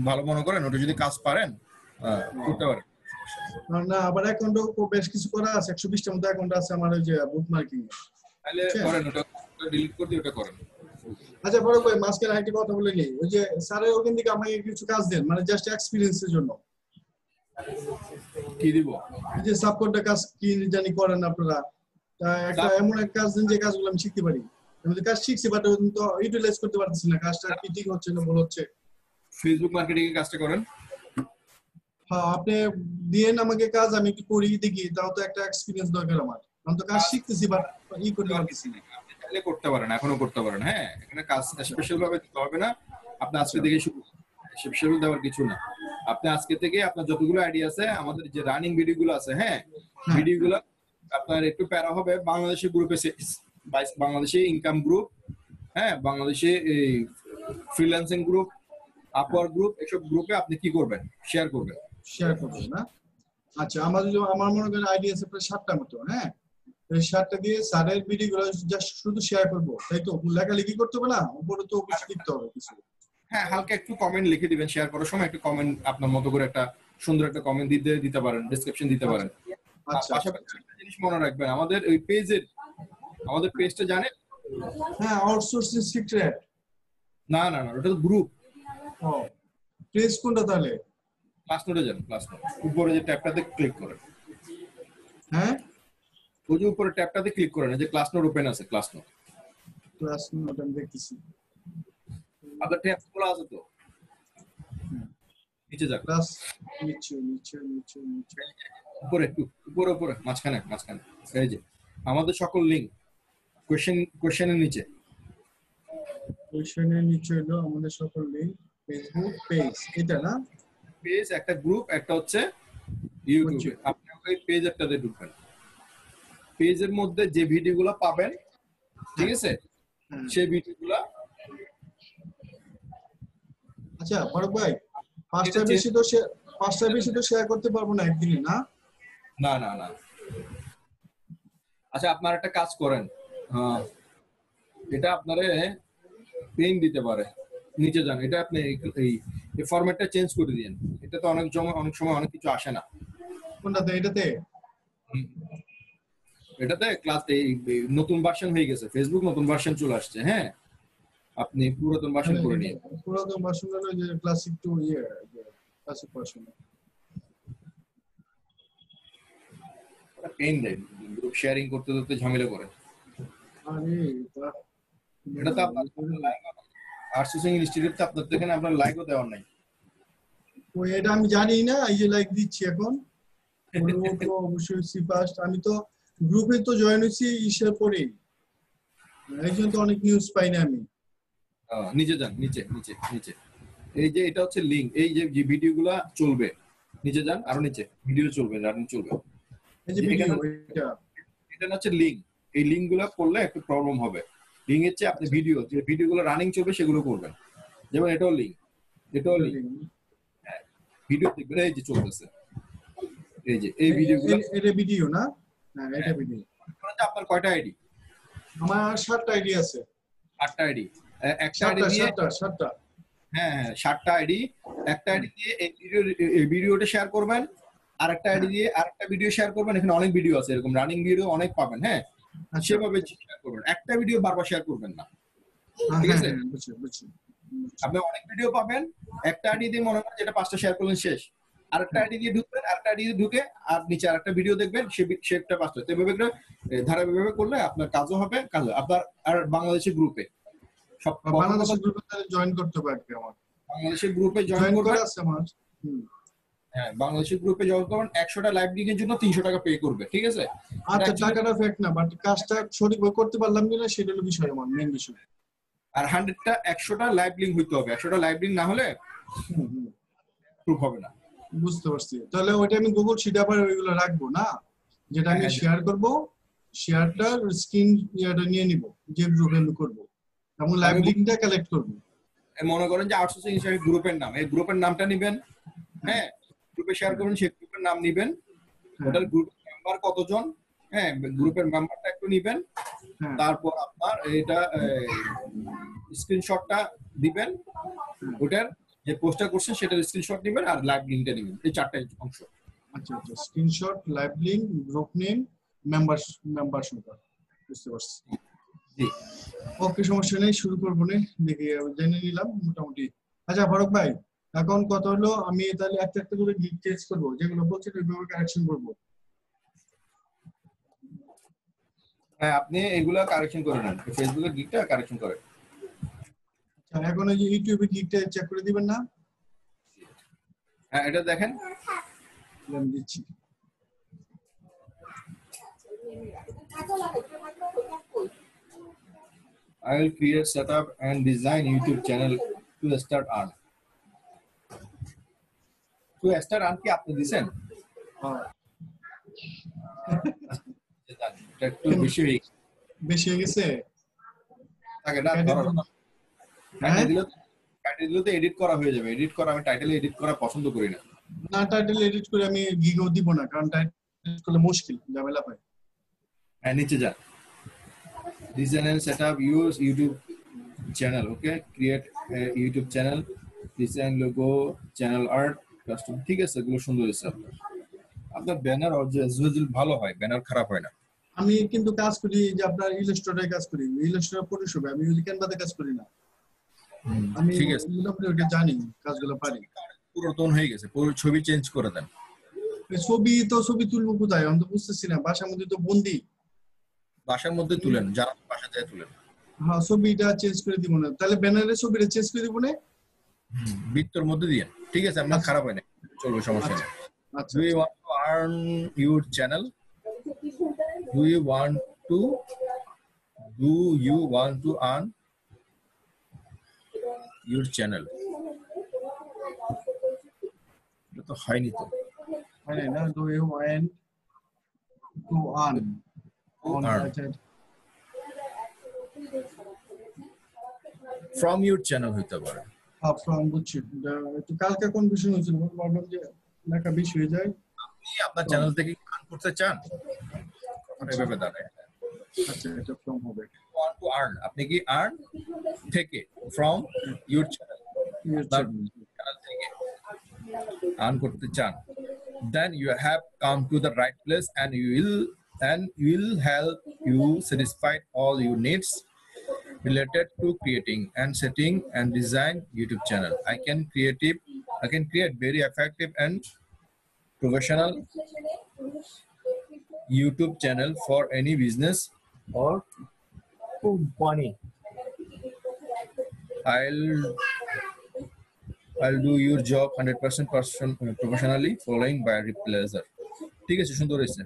ভালো মনে করেন, ওটা যদি কাজ পারেন করতে পারেন। না আবার অ্যাকাউন্টও বেশ কিছু করা আছে, 120টার মতো অ্যাকাউন্ট আছে আমার ওই যে বুক মার্কিং। তাহলে করেন, ওটা ডিলিট করে দিয়ে ওটা করেন। আচ্ছা বড় ভাই মাঝখানে আরেকটা কথা বলে নিই, ওই যে স্যারের ওখান থেকে আমাকে কিছু কাজ দেন, মানে জাস্ট এক্সপেরিয়েন্সের জন্য। কি দিব? এই যে সাবকন্ট্রাক্ট কাজ কি জানি করেন আপনারা, তা একটা এমন এক কাজ দেন যে কাজগুলো আমি শিখতে পারি। আমি তো কাজ শিখছি বাট তো ইউটিলাইজ করতে পারতেছি না, কাজটা কি ঠিক হচ্ছে না ভুল হচ্ছে। ফেসবুক মার্কেটিং এর কাজটা করেন। হ্যাঁ আপনি দিয়েন আমাকে কাজ, আমি কি করি দেখি, তাও তো একটা এক্সপেরিয়েন্স দরকার আমার, আমি তো কাজ শিখতেছি বাট করতে পারতেছি না। আপনি চাইলে করতে পারেন, এখনো করতে পারেন। হ্যাঁ, এখানে কাজ স্পেশাল ভাবে দিতে হবে না, আপনি আজকে থেকে শুরু স্পেশাল দেওয়ার কিছু না। আপনি আজকে থেকে আপনার যতগুলো আইডিয়া আছে, আমাদের যে রানিং ভিডিওগুলো আছে, হ্যাঁ ভিডিওগুলো আপনার একটু প্যারা হবে। বাংলাদেশি গ্রুপে, বাংলাদেশি ইনকাম গ্রুপ, হ্যাঁ Bangladeshi freelancing group, Upwork group, এসব গ্রুপে আপনি কি করবেন, শেয়ার করবেন। শেয়ার করবেন না? আচ্ছা আমার মনে করেন আইডিয়া আছে প্রায় 7টা মতো, হ্যাঁ এই 7টা দিয়ে স্যারের ভিডিওগুলো জাস্ট শুধু শেয়ার করবো, তাই তো? লেখালেখি করতে হবে না, উপরে তো কিছু লিখতে হবে কিছু। হ্যাঁ, হালকা একটু কমেন্ট লিখে দিবেন শেয়ার করার সময়, একটু কমেন্ট আপনার মতো করে একটা সুন্দর একটা কমেন্ট দিতে পারেন, ডেসক্রিপশন দিতে পারেন। পাশাপাশি একটা জিনিস মনে রাখবেন, আমাদের ওই আমাদের পেজটা জানেন? হ্যাঁ আউটসোর্সিং সিক্রেট। না না না, ওটা তো গ্রুপ। ও পেজ কোনটা তাহলে? ক্লাস নোটে যান, ক্লাস নোট উপরে যে ট্যাবটাতে ক্লিক করেন। হ্যাঁ ওই যে উপরে ট্যাবটাতে ক্লিক করেন, যে ক্লাস নোট ওপেন আছে, ক্লাস নোট আমি দেখতেছি। আপনার ট্যাব খোলা আছে তো? নিচে যান, ক্লাস নিচে নিচে নিচে নিচে উপরে একটু উপরে মাঝখানে এই যে আমাদের সকল লিংক কোশ্চেনের নিচে, কোশ্চেনের নিচে হলো আমাদের সকল লিংক, ফেসবুক পেজ, এটা না? পেজ একটা, গ্রুপ একটা, হচ্ছে ইউটিউবে। আপনি ওই পেজ একটাতে ঢুকবেন, পেজের মধ্যে যে ভিডিওগুলো পাবেন, ঠিক আছে, সেই ভিডিওগুলো। আচ্ছা ফারুক ভাই, 5টার বেশি তো শেয়ার করতে পারবো না একদিনে, না? না না না। আচ্ছা আপনার একটা কাজ করেন, এটা আপনারে পেইন দিতে পারে, নিচে যান, এটা আপনি এই ফরম্যাটটা চেঞ্জ করে দিন। এটা তো অনেক সময় অনেক কিছু আসে না। কোনটাতে? এটাতে ক্লাস নতুন ভার্সন হয়ে গেছে, ফেসবুক নতুন ভার্সন চলে আসছে। হ্যাঁ, আপনি পুরাতন ভার্সন করে নিন। পুরাতন ভার্সন হলো যে classic to classic version. Pain দেয়, গ্রুপ শেয়ারিং করতে ঝামেলা করে। আরে এটা তো আপনার আর্টসোসিং ইনস্টিটিউট, তো আপনার এখানে আপনার লাইকও দেওয়ার নাই। ওই এটা আমি জানি না, এই যে লাইক দিচ্ছি এখন। অবশ্যই সিপাস্ট, আমি তো গ্রুপে তো জয়েন হয়েছি ইসের পরেই, একজন তো অনেক নিউজ পাই না আমি। নিচে যান, নিচে নিচে নিচে, এই যে এটা হচ্ছে লিংক, এই যে ভিডিওগুলো চলবে, নিচে যান আরো নিচে, ভিডিও চলবে, রানিং চলবে। এই যে ভিডিও, এটা হচ্ছে লিংক, এই লিংকগুলো করলে একটু প্রবলেম হবে। লিংক হচ্ছে আপনি যে ভিডিওগুলো রানিং চলবে সেগুলো করবেন, যেমন এটাও লিংক, ভিডিও দেখবেন, এই যে চলতেছে, এই যে এই ভিডিওগুলো, এটা ভিডিও না? হ্যাঁ এটা ভিডিও। আপনার কয়টা আইডি? আমার 7টা আইডি আছে। 8টা আইডি, একটা আইডি দিয়ে 7টা। হ্যাঁ 7টা আইডি, একটা আইডি দিয়ে এই ভিডিওটা শেয়ার করবেন, আরেকটা আইডি দিয়ে আরেকটা ভিডিও শেয়ার করবেন। এখানে অনেক ভিডিও আছে, এরকম রানিং ভিডিও অনেক পাবেন। হ্যাঁ, সেভাবে শেয়ার করবেন, একটা ভিডিও বারবার শেয়ার করবেন না, ঠিক আছে? আপনি অনেক ভিডিও পাবেন, একটা আইডি দিয়ে মনে করেন যেটা 5টা শেয়ার করলেন শেষ, আরেকটা আইডি দিয়ে ঢুকবেন, আরেকটা আইডি দিয়ে ঢুকে আর নিচে আরেকটা ভিডিও দেখবেন, সেটা 5টা। তো এভাবে করে ধারাবাহিকভাবে করলে আপনার কাজও হবে, আপনার আর বাংলাদেশের গ্রুপে সব বাংলাদেশের গ্রুপে জয়েন করতে পারবে আমার। বাংলাদেশের গ্রুপে জয়েন করা করবেন। আছে আমার। হ্যাঁ, বাংলাদেশের গ্রুপে জয়েন করবেন, 100টা লাইভ লিংকের জন্য 300 টাকা পে করবে, ঠিক আছে? আচ্ছা, টাকাটা ফেক না, বাট কাজটা সঠিকভাবে করতে পারলাম কিনা সেটা হলো বিষয়, আমার মেইন বিষয়। আর 100টা লাইভ লিংক হইতে হবে, 100টা লাইভ লিংক না হলে প্রুফ হবে না। বুঝতে পারছি। তাহলে ওইটা আমি গুগল শিটে আবার ওইগুলো রাখবো না, যেটা আমি শেয়ার করব, শেয়ারটার স্ক্রিন ইয়াটা নিয়ে নিব যে গ্রুপে আমি করব, এবং লাইভ লিংকটা কালেক্ট করব। মনে করেন যে আউটসোর্সিং ইনস্টিটিউট গ্রুপের নাম, এই গ্রুপের নামটা নেবেন, হ্যাঁ, গ্রুপে শেয়ার করবেন, সেই গ্রুপের নাম নেবেন, ওটার গ্রুপের মেম্বার কতজন, হ্যাঁ, গ্রুপের মেম্বারটা একটু নেবেন, তারপর আপনার এটা স্ক্রিনশটটা দিবেন, ওটার যে পোস্টটা করছেন সেটার স্ক্রিনশট নেবেন আর লাইভ লিংকটা নেবেন, এই 4টা অংশ। আচ্ছা আচ্ছা, screenshot, live link, group name, member সংখ্যা। বুঝতে পারছি। জি, ওকে, সমস্যা নেই, শুরু করবো না, দেখি জেনে নিলাম মোটামুটি। আচ্ছা ফারুক ভাই, এখন কথা হলো আমি তাহলে একটা একটা করে গিগ চেঞ্জ করবো, যেগুলো বলছে ওইভাবে কারেকশন করবো। হ্যাঁ, আপনি এগুলা কারেকশন করে নেন, ফেসবুকের গিগটা কারেকশন করেন। আচ্ছা, এখন এই যে ইউটিউবে গিগটা চেক করে দিবেন না? হ্যাঁ, এটা দেখেন, আমি দিচ্ছি। I will create, set up and design YouTube channel to start earn. To start earn কি আপনি দিবেন? এটা একটু বেশি হয়ে গেছে। আগে না ধরো না, টাইটেল দিলে তো এডিট করা হয়ে যাবে, এডিট করা, আমি টাইটেল এডিট করা পছন্দ করি না। না, টাইটেল এডিট করে আমি গিগও দিব না, কারণ টাইটেল করলে মুশকিল, ঝামেলা হয়। হ্যাঁ, নিচে যান, design and set up use YouTube channel, okay, create a YouTube channel, design logo, channel art, custom, ঠিক আছে, এগুলো সুন্দর হয়েছে। আপনার ব্যানার ভালো হয়, ব্যানার খারাপ হয় না। আমি কিন্তু কাজ করি যে আপনার ইলাস্ট্রেটরে কাজ করি, ইলাস্ট্রেটর ফটোশপে, আমি ক্যানভাতে কাজ করি না। আমি ঠিক আছে, মোটামুটি ওটা জানি, কাজগুলো পারি। পুরাতন হয়ে গেছে, পুরো ছবি চেঞ্জ করে দেন। ছবি তুলবো কোথায় আমি তো বুঝতেছি না, বাসার মধ্যে তো বন্দি। বাসার মধ্যে তুলেন, যারা বাসা যায় তুলেন। হ্যাঁ, ছবিটা চেঞ্জ করে দিব না, তাহলে ব্যানারের ছবিটা চেঞ্জ করে দিব না, বৃত্তর মধ্যে দিয়ে, ঠিক আছে, আপনার খারাপ হয় না, চলবে, সমস্যা নেই। আচ্ছা, Do you want to earn your channel? Do you want to earn your channel? এটা তো হয়নি তো, হয় না। Do you want to earn? From your channel হইতে পারে। from বুঝছি, একটু কালকে কনফিউশন হয়েছিল, ভাবলাম যে লেখা বেশি হয়ে যায়। আপনি আপনার চ্যানেল থেকে আর্ন করতে চান, এভাবে দাঁড়ায়। আচ্ছা, এটা from হবে। Want to earn, আপনি কি earn থেকে, from your channel, চ্যানেল থেকে earn করতে চান, then you have come to the right place and will help you satisfy all your needs related to creating and setting and design YouTube channel. I can create very effective and professional YouTube channel for any business or company. I'll do your job 100% professionally following by pleasure. ঠিক আছে, সুন্দর হয়েছে।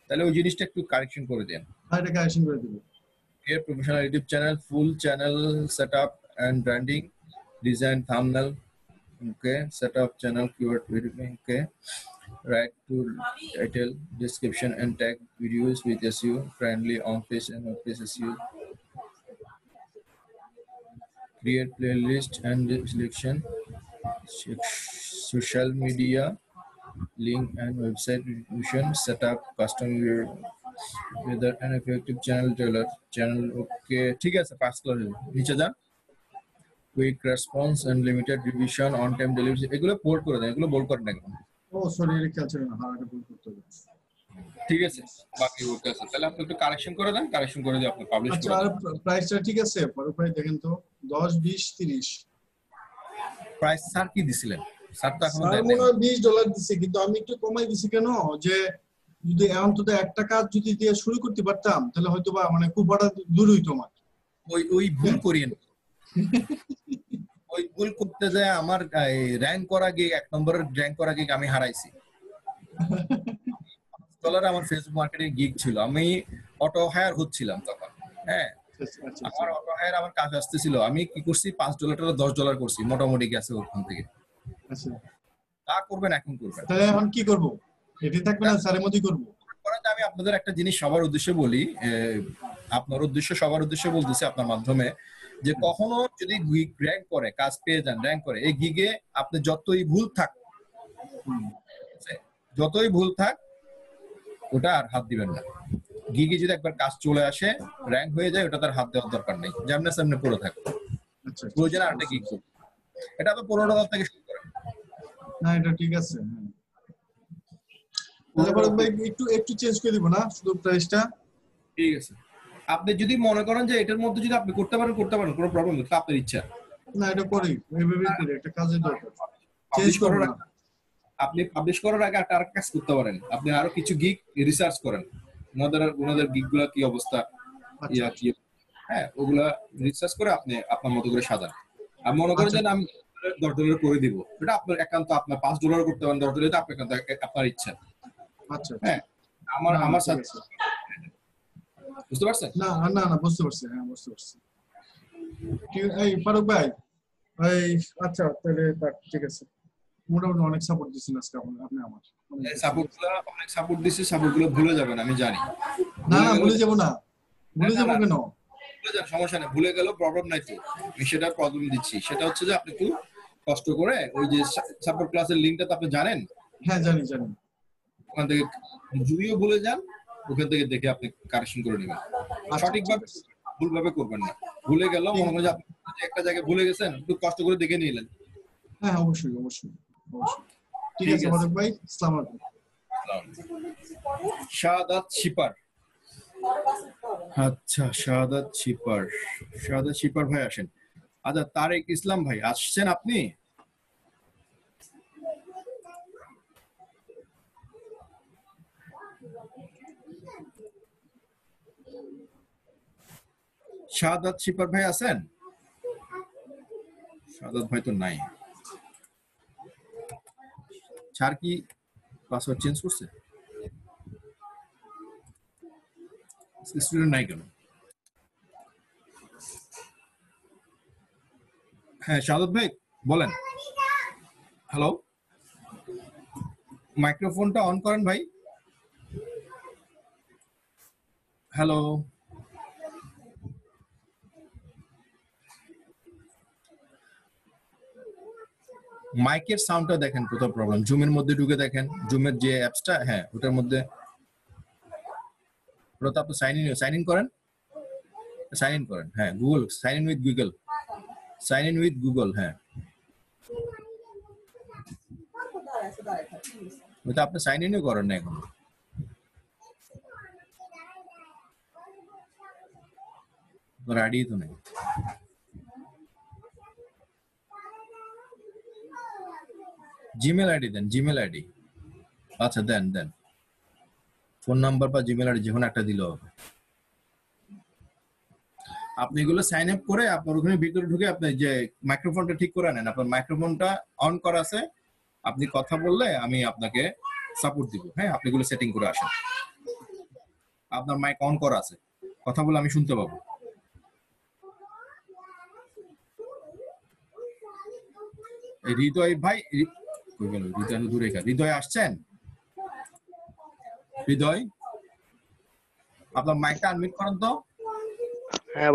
তাহলে ওই জিনিসটা একটু correction করে দেন। এটা কারেকশন করে দেব। Create professional YouTube channel, full channel setup and branding, design thumbnail, okay, setup channel keyword verification, okay, write to title, description and tag videos with SEO friendly on-page and off-page SEO. Create playlist and selection, social media link and website distribution, setup custom weather and effective channel, okay, ঠিক আছে, pass করে নিচে যান। Quick response and limited revision, on time delivery, এগুলো bold করে দেন, এগুলো bold করেন না কেন? ও সরি, এটা খেয়াল ছিল না, হ্যাঁ এটা বোল্ড করতে হবে। ঠিক আছে, বাকি ওকে আছে, তাহলে আপনি একটু কারেকশন করে দেন, কারেকশন করে দিয়ে আপনি পাবলিশ আচ্ছা, করে আর দেন। প্রাইসটা ঠিক আছে ফারুক ভাই, দেখেন তো 10 20 30 প্রাইস স্যার কি দিছিলেন? স্যার তো এখনো স্যার দেন মনে নাই। হয় $20 দিছে, কিন্তু আমি একটু কমাই দিছি কেন, যে যদি অন্তত একটা কাজ যদি দিয়ে শুরু করতে পারতাম তাহলে হয়তো বা মানে খুব বড় দূর হইতো আমার। ওই ভুল করিয়েন। ওই ভুল করতে যায় আমার র্যাঙ্ক করা গিয়ে 1 নম্বরের র্যাঙ্ক করা গিয়ে আমি হারাইছি। $5 আমার ফেসবুক মার্কেটিং গিগ ছিল, আমি অটো হায়ার হচ্ছিলাম তখন। হ্যাঁ, আমার অটো হায়ার আমার কাজ আসতেছিল, আমি কি করছি $5 $10 করছি, মোটামুটি গেছে ওখান থেকে। আচ্ছা, তা করবেন, এখন করবেন। তাহলে এখন কি করব? এটি থাকবে না স্যারের মধ্যেই করব? আমি আপনাদের একটা জিনিস সবার উদ্দেশ্যে বলি, আপনার উদ্দেশ্যে সবার উদ্দেশ্যে বলতেছি আপনার মাধ্যমে, যে কখনো যদি গিগ র্যাঙ্ক করে, কাজ পেয়ে যান, র্যাঙ্ক করে, এই গিগে আপনি যতই ভুল থাক, ওটা আর হাত দিবেন না। গিগে যদি একবার কাজ চলে আসে, র্যাঙ্ক হয়ে যায়, ওটা তার হাত দেওয়ার দরকার নেই, যেমন সামনে পড়ে থাকে। প্রয়োজনে আরেকটা গিগ করবে, এটা তো $15 থেকে শুরু করেন। না, এটা ঠিক আছে। তাহলে ভারত ভাই একটু চেঞ্জ করে দিব না শুধু প্রাইসটা? ঠিক আছে, আপনি যদি মনে করেন যে এটার মধ্যে যদি আপনি করতে পারেন, কোনো প্রবলেম নেই, আপনার ইচ্ছা। না, এটা করি, এইভাবেই করি, একটা কাজের দরকার, চেঞ্জ করব না। আপনি পাবলিশ করার আগে একটা কাজ করতে পারেন, আপনি আরো কিছু গিগ রিসার্চ করেন, ওনাদের গিগগুলা কি অবস্থা, ইয়া কি, হ্যাঁ, ওগুলা রিসার্চ করে আপনি আপনার মতো করে সাজান। আর মনে করেন যে আমি $10 করে দিব, এটা আপনার একান্ত, আপনার $5 করতে পারেন, $10 আপনার একান্ত, আপনার ইচ্ছা। আচ্ছা, হ্যাঁ, আমার সাথে বুঝতে পারছেন? না না না, বুঝতে পারছি, হ্যাঁ বুঝতে পারছি। এই ফারুক ভাই, এই আচ্ছা তাহলে ঠিক আছে, মোটামুটি অনেক সাপোর্ট দিচ্ছেন আজকে আপনি আমার। অনেক সাপোর্ট দিচ্ছি, সাপোর্টগুলো ভুলে যাবেন আমি জানি। না না, ভুলে যাব না, ভুলে যাব কেন? ভুলে যান, সমস্যা নেই, ভুলে গেলেও প্রবলেম নাই তো। আমি সেটা প্রবলেম দিচ্ছি, সেটা হচ্ছে যে আপনি একটু কষ্ট করে ওই যে সাপোর্ট ক্লাসের লিংকটা তো আপনি জানেন। হ্যাঁ জানি। ওখান থেকে যদিও ভুলে যান, ওখান থেকে দেখে আপনি কারেকশন করে নেবেন। সঠিকভাবে, ভুলভাবে করবেন না। ভুলে গেল, মনে করেন যে আপনি একটা জায়গায় ভুলে গেছেন, একটু কষ্ট করে দেখে নিলেন। হ্যাঁ অবশ্যই। ঠিক আছে ফারুক ভাই, আসসালামু আলাইকুম। শাহাদাত শিপার, আচ্ছা শাহাদাত শিপার ভাই আসেন। আচ্ছা তারেক ইসলাম ভাই আসছেন আপনি? শাহাদাত শিপার ভাই আছেন? শাহাদাত ভাই তো নাই। স্যার কি পাসওয়ার্ড চেঞ্জ করছে? স্টুডেন্ট নাই কেন? হ্যাঁ শাহাদাত ভাই বলেন। হ্যালো, মাইক্রোফোনটা অন করেন ভাই। হ্যালো, মাইকের সাউন্ডটা দেখেন কোথাও প্রবলেম। জুমের মধ্যে ঢুকে দেখেন, জুমের যে অ্যাপসটা, হ্যাঁ ওটার মধ্যে, ওটা তো আপনি সাইন ইন করেন, হ্যাঁ Google, sign in with Google, হ্যাঁ ওটা আপনি সাইন ইনও করেন না এখন। আইডি তো নেই। জিমেল আইডি দেন, জিমেল আইডি। আচ্ছা দেন, ফোন নাম্বার বা জিমেল আইডি যেকোনো একটা দিলেও হবে। আপনি এগুলো সাইন আপ করে আপনার ওখানে ভিতরে ঢুকে আপনি যে মাইক্রোফোনটা ঠিক করে নেন। আপনার মাইক্রোফোনটা অন করা আছে, আপনি কথা বললে আমি আপনাকে সাপোর্ট দিব। হ্যাঁ, আপনি এগুলো সেটিং করে আসেন। আপনার মাইক অন করা আছে, কথা বলে আমি শুনতে পাবো। হৃদয় ভাই, হৃদয় আসছেন? হৃদয়, আপনার মাইকটা আনমিউট করেন তো। হ্যাঁ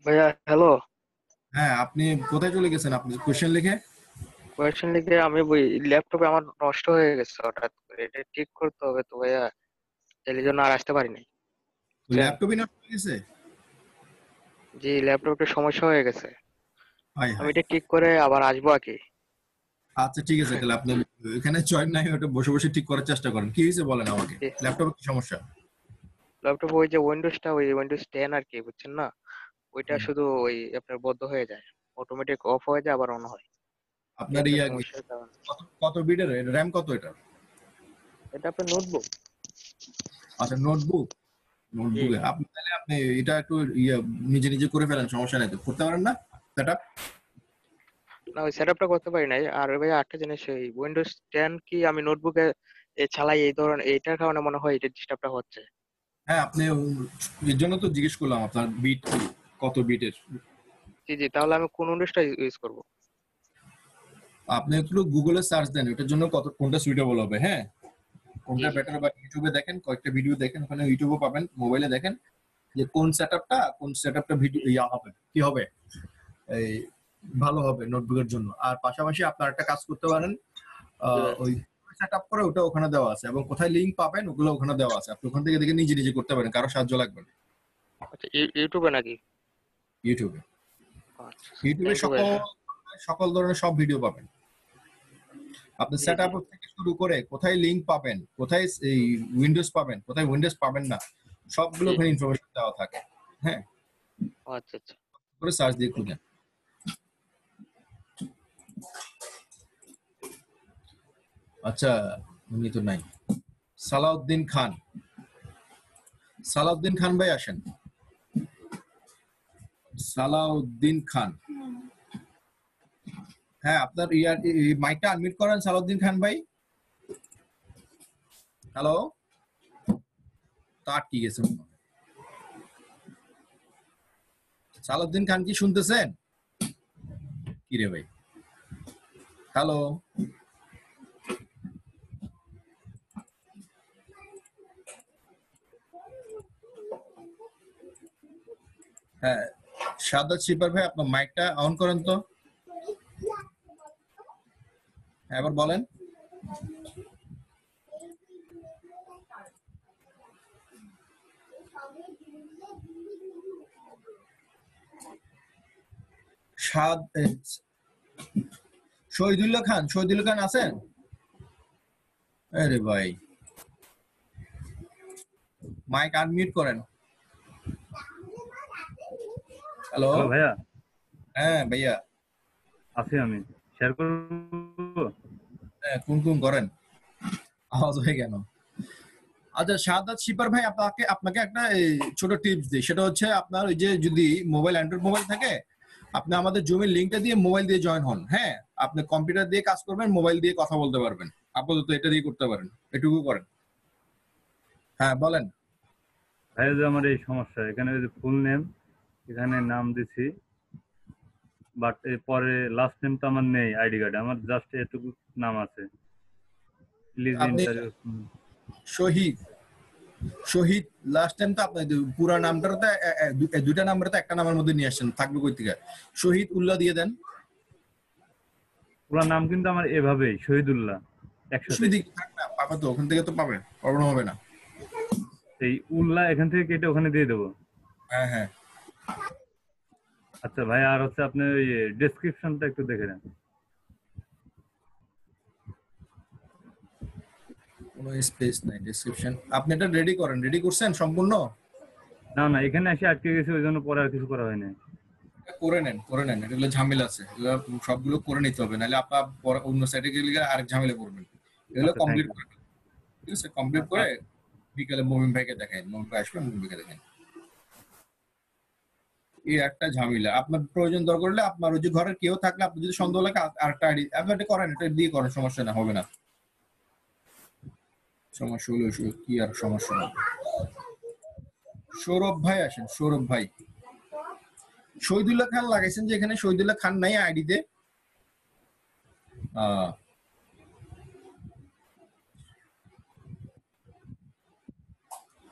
ভাইয়া হ্যালো। হ্যাঁ, আপনি কোথায় চলে গেছেন? আপনি কোশ্চেন লিখে আমি ওই ল্যাপটপে আমার নষ্ট হয়ে গেছে হঠাৎ করে, এটা ঠিক করতে হবে তো ভাইয়া, এই জন্য আর আসতে পারিনি। ল্যাপটপই নষ্ট হয়ে গেছে? জি, ল্যাপটপে সমস্যা হয়ে গেছে, আমি এটা ঠিক করে আবার আসবো আর কি। আচ্ছা ঠিক আছে, তাহলে আপনি এখানে জয়েন নাই, ওটা বসে ঠিক করার চেষ্টা করেন। কি হয়েছে বলেন আমাকে, ল্যাপটপে কি সমস্যা? ল্যাপটপে ওই যে উইন্ডোজ 10 আর কি, বুঝছেন না, ওইটা শুধু ওই আপনার বন্ধ হয়ে যায়, অটোমেটিক অফ হয়ে যায় আবার অন হয়। আপনার একটা ইয়া সমস্যার কারণে। কত বিটের র্যাম কত এটা? এটা আপনার নোটবুক। আচ্ছা নোটবুক। নোটবুকে আপনি এটা একটু ইয়া নিজে নিজে করে ফেলেন, সমস্যা নাই তো, করতে পারেন না সেটআপ? না ওই সেটআপটা করতে পারি নাই। আর ভাই একটা জিনিস, এই উইন্ডোজ 10 কি আমি নোটবুকে চালাই, এই ধরনের এইটার কারণে মনে হয় এটা ডিস্টার্বটা হচ্ছে। হ্যাঁ আপনি এর জন্য তো জিজ্ঞেস করলাম আপনার বিট কত বিটের। জি জি, তাহলে আমি কোন উইন্ডোজটা ইউজ করব? আপনি একটু গুগলে সার্চ দেন এটার জন্য কোনটা সুইটেবল হবে। হ্যাঁ কোনটা বেটার, বা ইউটিউবে দেখেন, কয়েকটা ভিডিও দেখেন, ওখানে ইউটিউবে পাবেন, মোবাইলে দেখেন যে কোন সেটআপটা ভিডিও ইয়া হবে, কি হবে এই ভালো হবে নোটবুকের জন্য। আর পাশাপাশি আপনার একটা কাজ করতে পারেন, ওই সেটআপ করে ওটা ওখানে দেওয়া আছে, এবং কোথায় লিংক পাবেন ওগুলো ওখানে দেওয়া আছে, আপনি ওখান থেকে দেখে নিজে নিজে করতে পারেন, কারো সাহায্য লাগবে না। আচ্ছা, ইউটিউবে নাকি? ইউটিউবে আচ্ছা, ইউটিউবে থ্যাংক ইউ ভাই। সকল ধরনের সব ভিডিও পাবেন। আপনি জি জি। সেটআপ থেকে শুরু করে কোথায় লিংক পাবেন, কোথায় এই উইন্ডোজ পাবেন, কোথায় উইন্ডোজ পাবেন না, সবগুলো জি। ওখানে ইনফরমেশন দেওয়া থাকে। হ্যাঁ আচ্ছা আচ্ছা। করে সার্চ দিয়ে খুঁজেন। আচ্ছা উনি তো নাই। সালাউদ্দিন খান, সালাউদ্দিন খান ভাই আসেন। সালাউদ্দিন খান, হ্যাঁ আপনার ইয়ার মাইকটা আনমিউট করেন সালাউদ্দিন খান ভাই। হ্যালো, তার কি গেছে? সালাউদ্দিন খান কি শুনতেছেন? কি রে ভাই? হ্যালো, হ্যাঁ শাহাদাত শিপার ভাই আপনার মাইকটা অন করেন তো। হ্যাঁ এবার বলেন। শহীদুল্লাহ খান, শহীদুল্লাহ খান আছেন? আরে ভাই মাইক আনমিউট করেন। হ্যালো হ্যালো ভাইয়া, হ্যাঁ ভাইয়া আছি আমি। শেয়ার করবো? হ্যাঁ কোন করেন, আওয়াজ হয়ে গেল। আচ্ছা শাহাদাত শিপার ভাই, আপনাকে একটা ছোট টিপস দিই, সেটা হচ্ছে আপনার ওই যে যদি মোবাইল অ্যান্ড্রয়েড মোবাইল থাকে, আপনি আমাদের জুমের লিঙ্কটা দিয়ে মোবাইল দিয়ে জয়েন হন। হ্যাঁ আপনি কম্পিউটার দিয়ে কাজ করবেন, মোবাইল দিয়ে কথা বলতে পারবেন, আপাতত এটা দিয়ে করতে পারেন, এটুকু করেন। হ্যাঁ বলেন। ভাইয়া যে আমার এই সমস্যা, এখানে যে ফুল নেম, এখানে নাম দিছি, বাট পরে লাস্ট নেম তো আমার নেই আইডি কার্ডে, আমার জাস্ট এটুকু নাম আছে। প্লিজ আপনি শহীদ, শহীদ লাস্ট টাইম তো আপনার পুরো নামটা তো দুইটা নাম্বার তো একটা নামের মধ্যে নিয়ে আসছেন, থাকবে কই থেকে? শহীদ উল্লাহ দিয়ে দেন। পুরো নাম কিন্তু আমার এভাবেই, শহীদুল্লাহ একসাথে। পাবে তো, ওখান থেকে তো পাবে, প্রবলেম হবে না। এই উল্লাহ এখান থেকে কেটে ওখানে দিয়ে দেবো। হ্যাঁ হ্যাঁ আচ্ছা ভাই, আর হচ্ছে আপনি ওই ডেসক্রিপশনটা একটু দেখে নেন। কোনো স্পেস নাই ডেসক্রিপশন। আপনি এটা রেডি করেন, রেডি করছেন সম্পূর্ণ? না না, এখানে এসে আটকে গেছে, ওই জন্য পরে আর কিছু করা হয়নি। করে নেন, এগুলো ঝামেলা আছে, এগুলো সবগুলো করে নিতে হবে, নাহলে আপনার পরে অন্য সাইডে গেলে আরেক ঝামেলা পড়বেন। এগুলো আচ্ছা, কমপ্লিট thank you. করে ঠিক আছে, কমপ্লিট করে বিকালে মুমিন ভাইকে দেখেন, মুমিন ভাই আসবেন, মুমিন ভাইকে দেখেন। এই একটা ঝামেলা, আপনার প্রয়োজন দরকার হলে আপনার ওই যে ঘরের কেউ থাকলে, আপনি যদি সন্দেহ লাগে আরেকটা আইডি আপনি এটা করেন, এটা দিয়ে করেন, সমস্যা না, হবে না। সমস্যা হলো কি আর সমস্যা হবে। সৌরভ ভাই আসেন, সৌরভ ভাই। শহীদুল্লাহ খান লাগাইছেন যে এখানে, শহীদুল্লাহ খান নাই আইডিতে।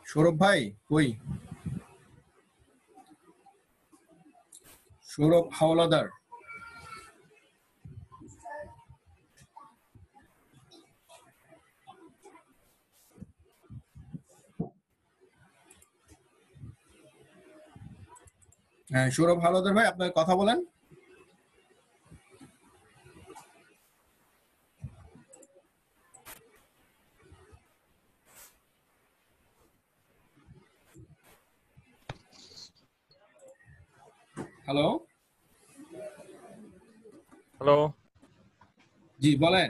সৌরভ ভাই কই? সৌরভ হাওলাদার, হ্যাঁ সৌরভ হাওলাদার ভাই আপনার কথা বলেন। হ্যালো হ্যালো জি বলেন।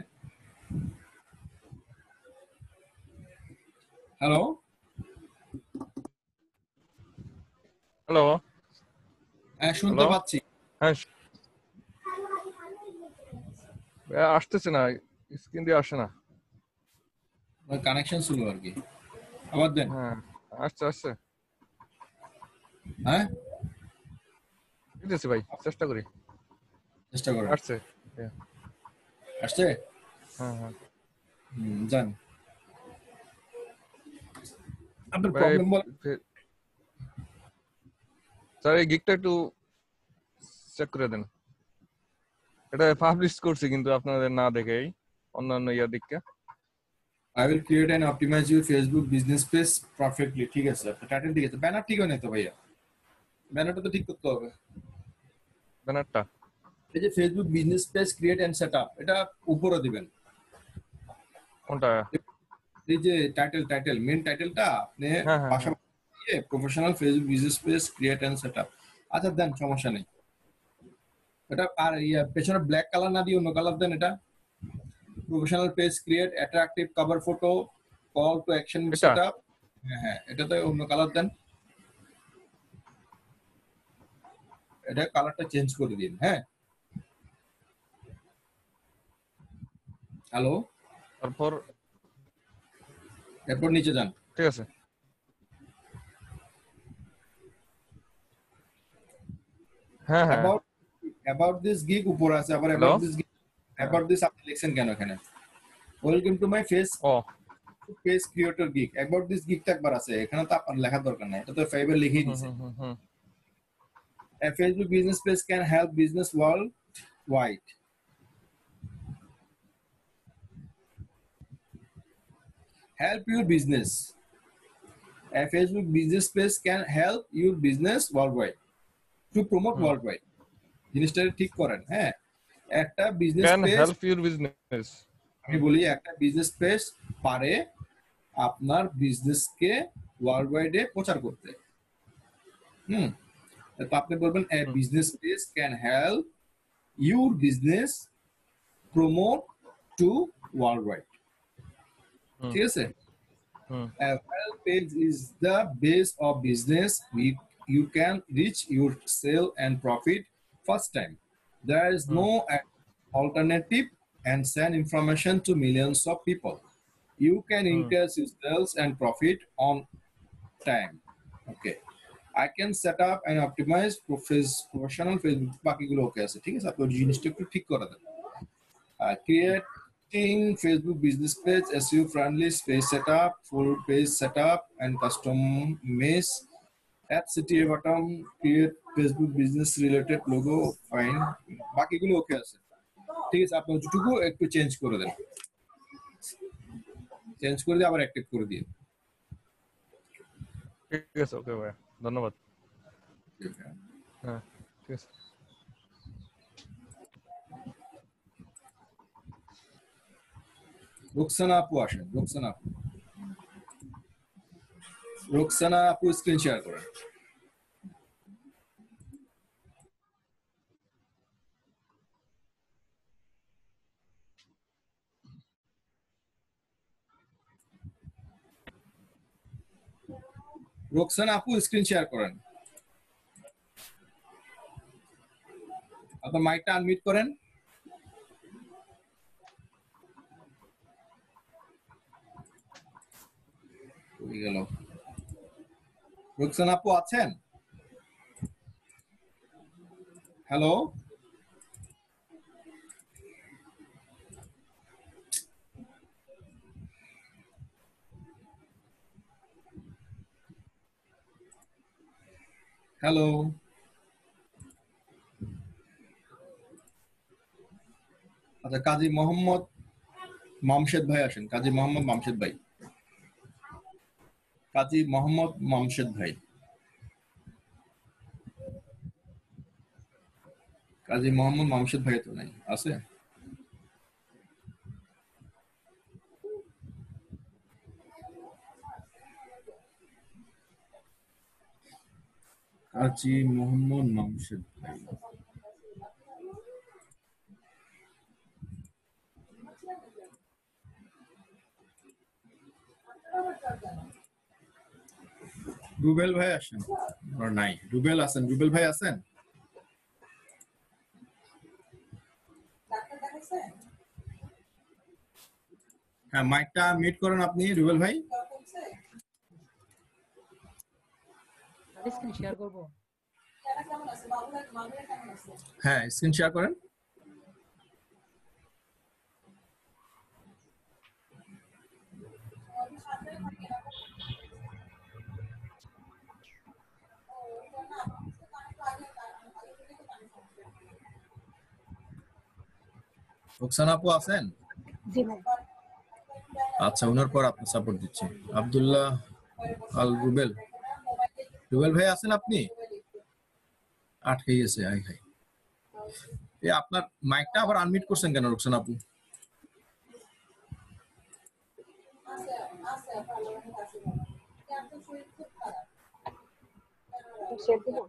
হ্যালো হ্যালো হ্যাঁ শুনতে হ্যালো পাচ্ছি। হ্যাঁ আসতেছে না, স্ক্রিন দিয়ে আসে না। কানেকশন ছিল আর কি। আবার দেন। হ্যাঁ আসছে আসছে, হ্যাঁ দিতেছি ভাই, চেষ্টা করি। চেষ্টা করেন। আসছে। হ্যাঁ আসছে? হ্যাঁ যান। আপনার ভাই প্রবলেম বল। স্যার এই গিকটা একটু চেক করে দেন। এটা পাবলিশ করছি কিন্তু আপনাদের না দেখেই অন্যান্য ইয়ার দিককে। I will create and optimize your Facebook business page perfectly. ঠিক আছে, টাইটেল ঠিক আছে, ব্যানার ঠিক হয় না তো ভাইয়া, ব্যানারটা তো ঠিক করতে হবে। ব্যানারটা এই যে Facebook business page create and setup, এটা উপরে দিবেন। কোনটা? এই যে টাইটেল মেন টাইটেলটা আপনি হ্যাঁ হ্যাঁ পাশাপাশি দিয়ে professional Facebook business page create and setup. আচ্ছা দেন, সমস্যা নেই। এটা আর পেছনে ব্ল্যাক কালার না দিয়ে অন্য কালার দেন। এটা professional page create, attractive cover photo, call to action setup. হ্যাঁ এটাতে অন্য কালার দেন। এটা কালারটা চেঞ্জ করে দিন। হ্যাঁ হ্যালো, এরপর নিচে যান। ঠিক আছে। হ্যাঁ হ্যাঁ about this gig উপরে আছে, আবার হ্যালো about this আপনি লিখছেন কেন এখানে? Welcome to my page creator gig. about this গিগটা একবার আছে, এখানে তো আপনার লেখার দরকার নাই, এটা তো ফাইবার লিখেই দিয়েছে। A Facebook business page can help business worldwide. Help your business. A Facebook business page can help your business worldwide. To promote worldwide. জিনিসটা ঠিক করেন। হ্যাঁ একটা business can page, help your business, আমি বলি একটা বিজনেস পেজ পারে আপনার বিজনেসকে ওয়ার্ল্ড ওয়াইডে প্রচার করতে। তো আপনি বলবেন a business page can help your business promote to world wide. ঠিক আছে? A well page is the base of business. You can reach your sale and profit first time. There is no alternative and send information to millions of people. You can increase your sales and profit on time. Okay. I can set up and optimize professional Facebook. বাকিগুলো ওকে আছে, ঠিক আছে? আপনি জিনিসটা একটু ঠিক করে দেন। Creating Facebook business page, SEO friendly page setup, full page setup and custom image, app CTA button, create Facebook business related logo, fine. বাকিগুলো ওকে আছে, ঠিক আছে? আপনি যেটুকু একটু চেঞ্জ করে দেন, চেঞ্জ করে দিয়ে আবার অ্যাক্টিভ করে দিন। ঠিক আছে, ওকে ভাই, ধন্যবাদ। হ্যাঁ ঠিক আছে। রোকসানা আপু আসেন। রোকসানা আপু স্ক্রিন শেয়ার করেন। রোকসানা আপু স্ক্রিন শেয়ার করেন। আপনার মাইকটা আনমিউট করেন। হয়ে গেল। রোকসানা আপু আছেন? হ্যালো, হ্যালো, আচ্ছা কাজী মোহাম্মদ মামশেদ ভাই আসেন। কাজী মোহাম্মদ মামশেদ ভাই, কাজী মোহাম্মদ মামশেদ ভাই, কাজী মোহাম্মদ মামশেদ ভাই তো নাই, আছে? কাজী মোহাম্মদ মামশেদ ভাই, রুবেল ভাই আসেন আর নাই? রুবেল আছেন? রুবেল ভাই আছেন? হ্যাঁ, মাইকটা মিট করেন আপনি রুবেল ভাই। স্ক্রিন শেয়ার করব। হ্যাঁ, স্ক্রিন শেয়ার করেন। রোকসানা আপু আছেন? জি ভাই। আচ্ছা, ওনার পর আপনি সাপোর্ট দিচ্ছি। আব্দুল্লাহ আল রুবেল, রুবেল ভাই আছেন আপনি? আটকে গেছে। আই হাই, এই আপনার মাইকটা আবার আনমিউট করছেন কেন রোকসানা আপু? শেয়ার দিব।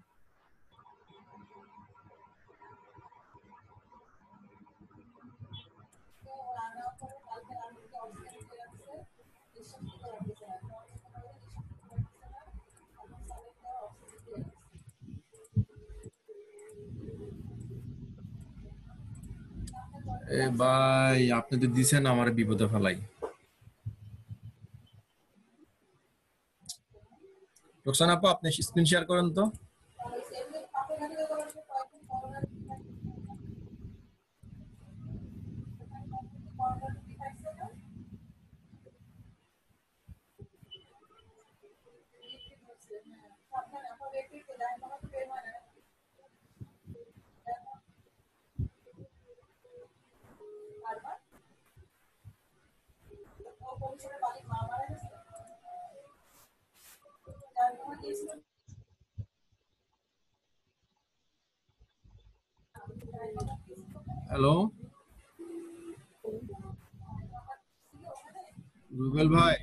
এ ভাই, আপনি তো দিছেন আমার বিপদে ফেলাই। রোকসানা আপু, আপনি স্ক্রিন শেয়ার করেন তো। হ্যালো রুবেল ভাই,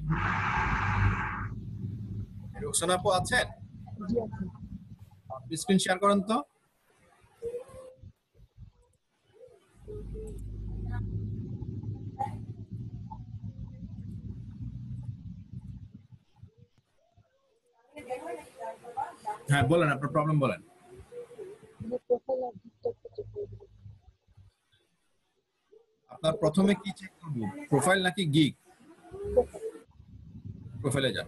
রোকসানা আপু আছেন? জি আছি। আপনি স্ক্রিন শেয়ার করেন তো। হ্যাঁ বলেন, আপনার প্রবলেম বলেন। আপনার প্রথমে কি চেক করব, প্রোফাইল নাকি গিগ? প্রোফাইলে যান।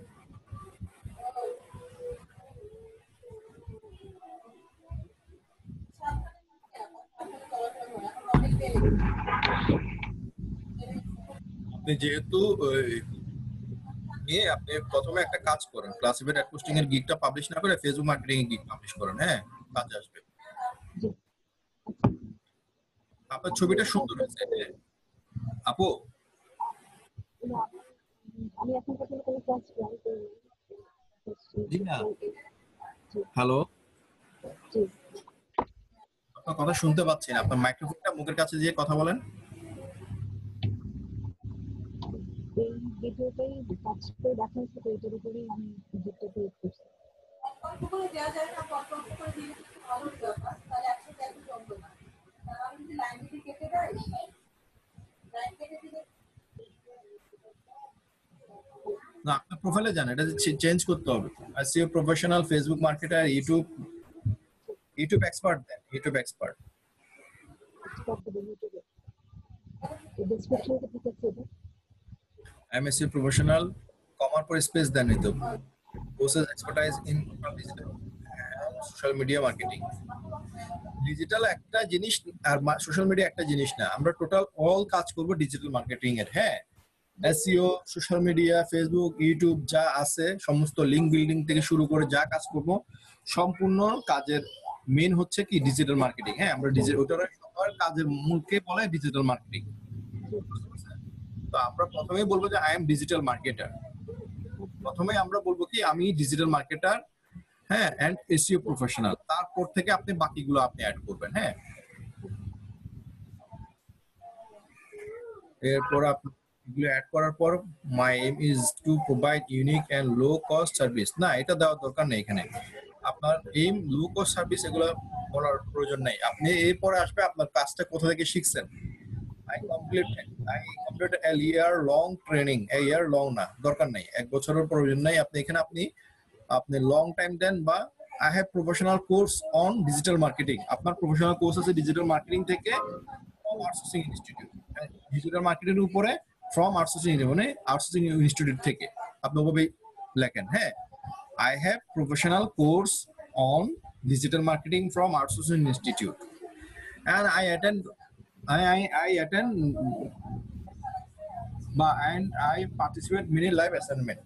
আপনি যেহেতু আপনি প্রথমে একটা কাজ করেন, ক্লাসিফাইড অ্যাড পোস্টিং এর গিগটা পাবলিশ না করে ফেসবুক মার্কেটিং এর গিগ পাবলিশ করেন। হ্যাঁ, কাজে আসবে। আপনার ছবিটা সুন্দর হয়েছে আপু। আমি এখন পর্যন্ত কোনো ক্লাস জয়েন করিনি। জি না। হ্যালো, জি। আপনার কথা শুনতে পাচ্ছি না। আপনার মাইক্রোফোনটা মুখের কাছে দিয়ে কথা বলেন। এই ভিডিওটাই কাজ করে দেখা হচ্ছে, তো এটার উপরেই আমি ভিডিওটা ক্রিয়েট করছি। না, আপনার প্রোফাইলে যান, এটা চেঞ্জ করতে হবে। SEO professional, Facebook marketer, YouTube expert দেন, ইউটিউব এক্সপার্ট। এমএসসি প্রফেশনাল, কমার পর স্পেস দেন, এই তো possess expertise in digital social media marketing. Digital একটা জিনিস আর সোশ্যাল মিডিয়া একটা জিনিস না, আমরা টোটাল অল কাজ করব ডিজিটাল মার্কেটিং এর। হ্যাঁ, SEO, social media, Facebook, YouTube যা আছে সমস্ত লিংক বিল্ডিং থেকে শুরু করে যা কাজ করব, সম্পূর্ণ কাজের মেন হচ্ছে কি ডিজিটাল মার্কেটিং। হ্যাঁ, আমরা ওটার সবার কাজের মূলকে বলে ডিজিটাল মার্কেটিং। তো আমরা প্রথমেই বলবো যে আই এম ডিজিটাল মার্কেটার। প্রথমে আমরা বলবো কি আমি ডিজিটাল মার্কেটার, হ্যাঁ, এন্ড এসইও প্রফেশনাল। তারপর থেকে আপনি বাকিগুলো আপনি অ্যাড করবেন। হ্যাঁ, এরপর আপনি এগুলো অ্যাড করার পর my aim is to provide unique and low cost service. না, এটা দেওয়ার দরকার নেই এখানে। আপনার এম লো কস্ট সার্ভিস এগুলো বলার প্রয়োজন নেই। আপনি এরপরে আসবে আপনার কাজটা কোথা থেকে শিখছেন, I completed a year long training. A year long না দরকার নাই, 1 বছরের প্রয়োজন নাই। আপনি এখানে আপনি লং টাইম দেন বা I have professional course on digital marketing. আপনার প্রফেশনাল কোর্স আছে ডিজিটাল মার্কেটিং থেকে from outsourcing institute. Digital marketing এর উপরে from আউটসোর্সিং মানে আউটসোর্সিং ইনস্টিটিউট থেকে আপনি ওভাবে লেখেন। হ্যাঁ, I have professional course on digital marketing from outsourcing institute, and I attend and I participate many live assignment.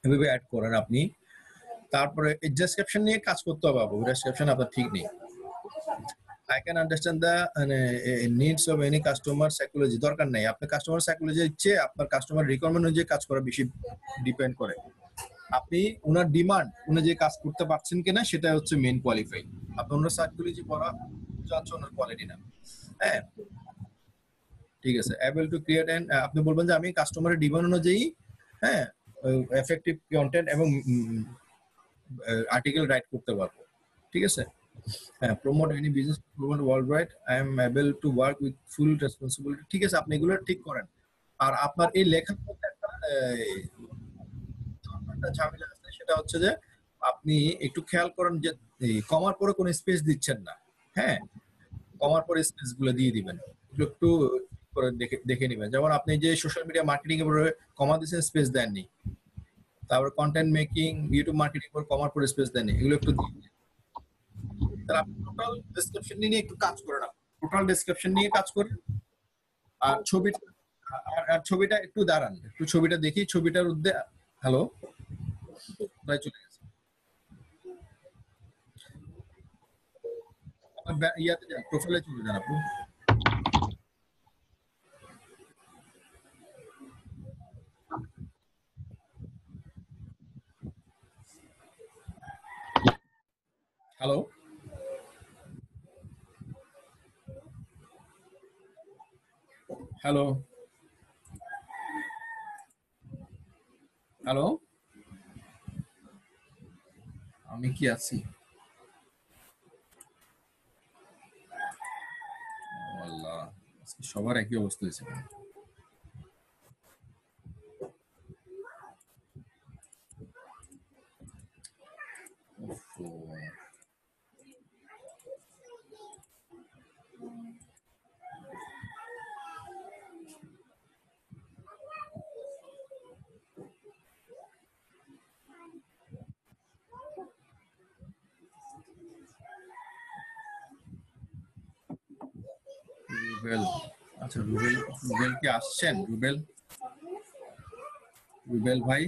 এভাবে অ্যাড করেন আপনি। তারপরে ডেসক্রিপশন নিয়ে কাজ করতে হবে, বাবু ডেসক্রিপশন আপনার ঠিক নেই। I can understand the needs of any customer psychology, দরকার নাই। আপনি কাস্টমার সাইকোলজির চেয়ে আপনার কাস্টমার রিকোয়ারমেন্ট অনুযায়ী কাজ করা বেশি ডিপেন্ড করে। আপনি ওনার ডিমান্ড অনুযায়ী কাজ করতে পারছেন কিনা সেটা হচ্ছে মেইন কোয়ালিফাই। আপনি ওনার সাইকোলজি পড়া যাচ্ছে ওনার কোয়ালিটি না। হ্যাঁ, ঠিক আছে। অ্যাবল টু ক্রিয়েট এন্ড আপনি বলবেন যে আমি কাস্টমারের ডিমান্ড অনুযায়ী হ্যাঁ এফেক্টিভ কন্টেন্ট এবং আর্টিকেল রাইট করতে পারবো। ঠিক আছে। Promote any business promote world wide, I am able to work with full responsibility. ঠিক আছে, আপনি এগুলো ঠিক করেন। আর আপনার এই লেখার মধ্যে একটা ঝামেলা আছে, সেটা হচ্ছে যে আপনি একটু খেয়াল করেন যে কমার পরে কোনো স্পেস দিচ্ছেন না। হ্যাঁ, কমার পরে স্পেস গুলো দিয়ে দিবেন, একটু করে দেখে নেবেন। যেমন আপনি যে সোশ্যাল মিডিয়া মার্কেটিং এর উপরে কমা দিচ্ছেন, স্পেস দেননি। তারপর কন্টেন্ট মেকিং, ইউটিউব মার্কেটিং এর কমার পরে স্পেস দেননি, এগুলো একটু দিয়ে দিন। তাহলে আপনি টোটাল ডেসক্রিপশন নিয়ে একটু কাজ করেন, টোটাল ডেসক্রিপশন নিয়ে কাজ করেন। আর ছবিটা একটু দাঁড়ান, একটু ছবিটা দেখি। ছবিটার উদ্দেশ্যে হ্যালো প্রায় চলে গেছে। ইয়াতে যান, প্রোফাইলে চলে যান আপনি। হ্যালো, হ্যালো, হ্যালো, আমি কি আছি? আল্লাহ, সবার একই অবস্থা হয়েছে। রুবেল, আচ্ছা রুবেল কি আসছেন? রুবেল ভাই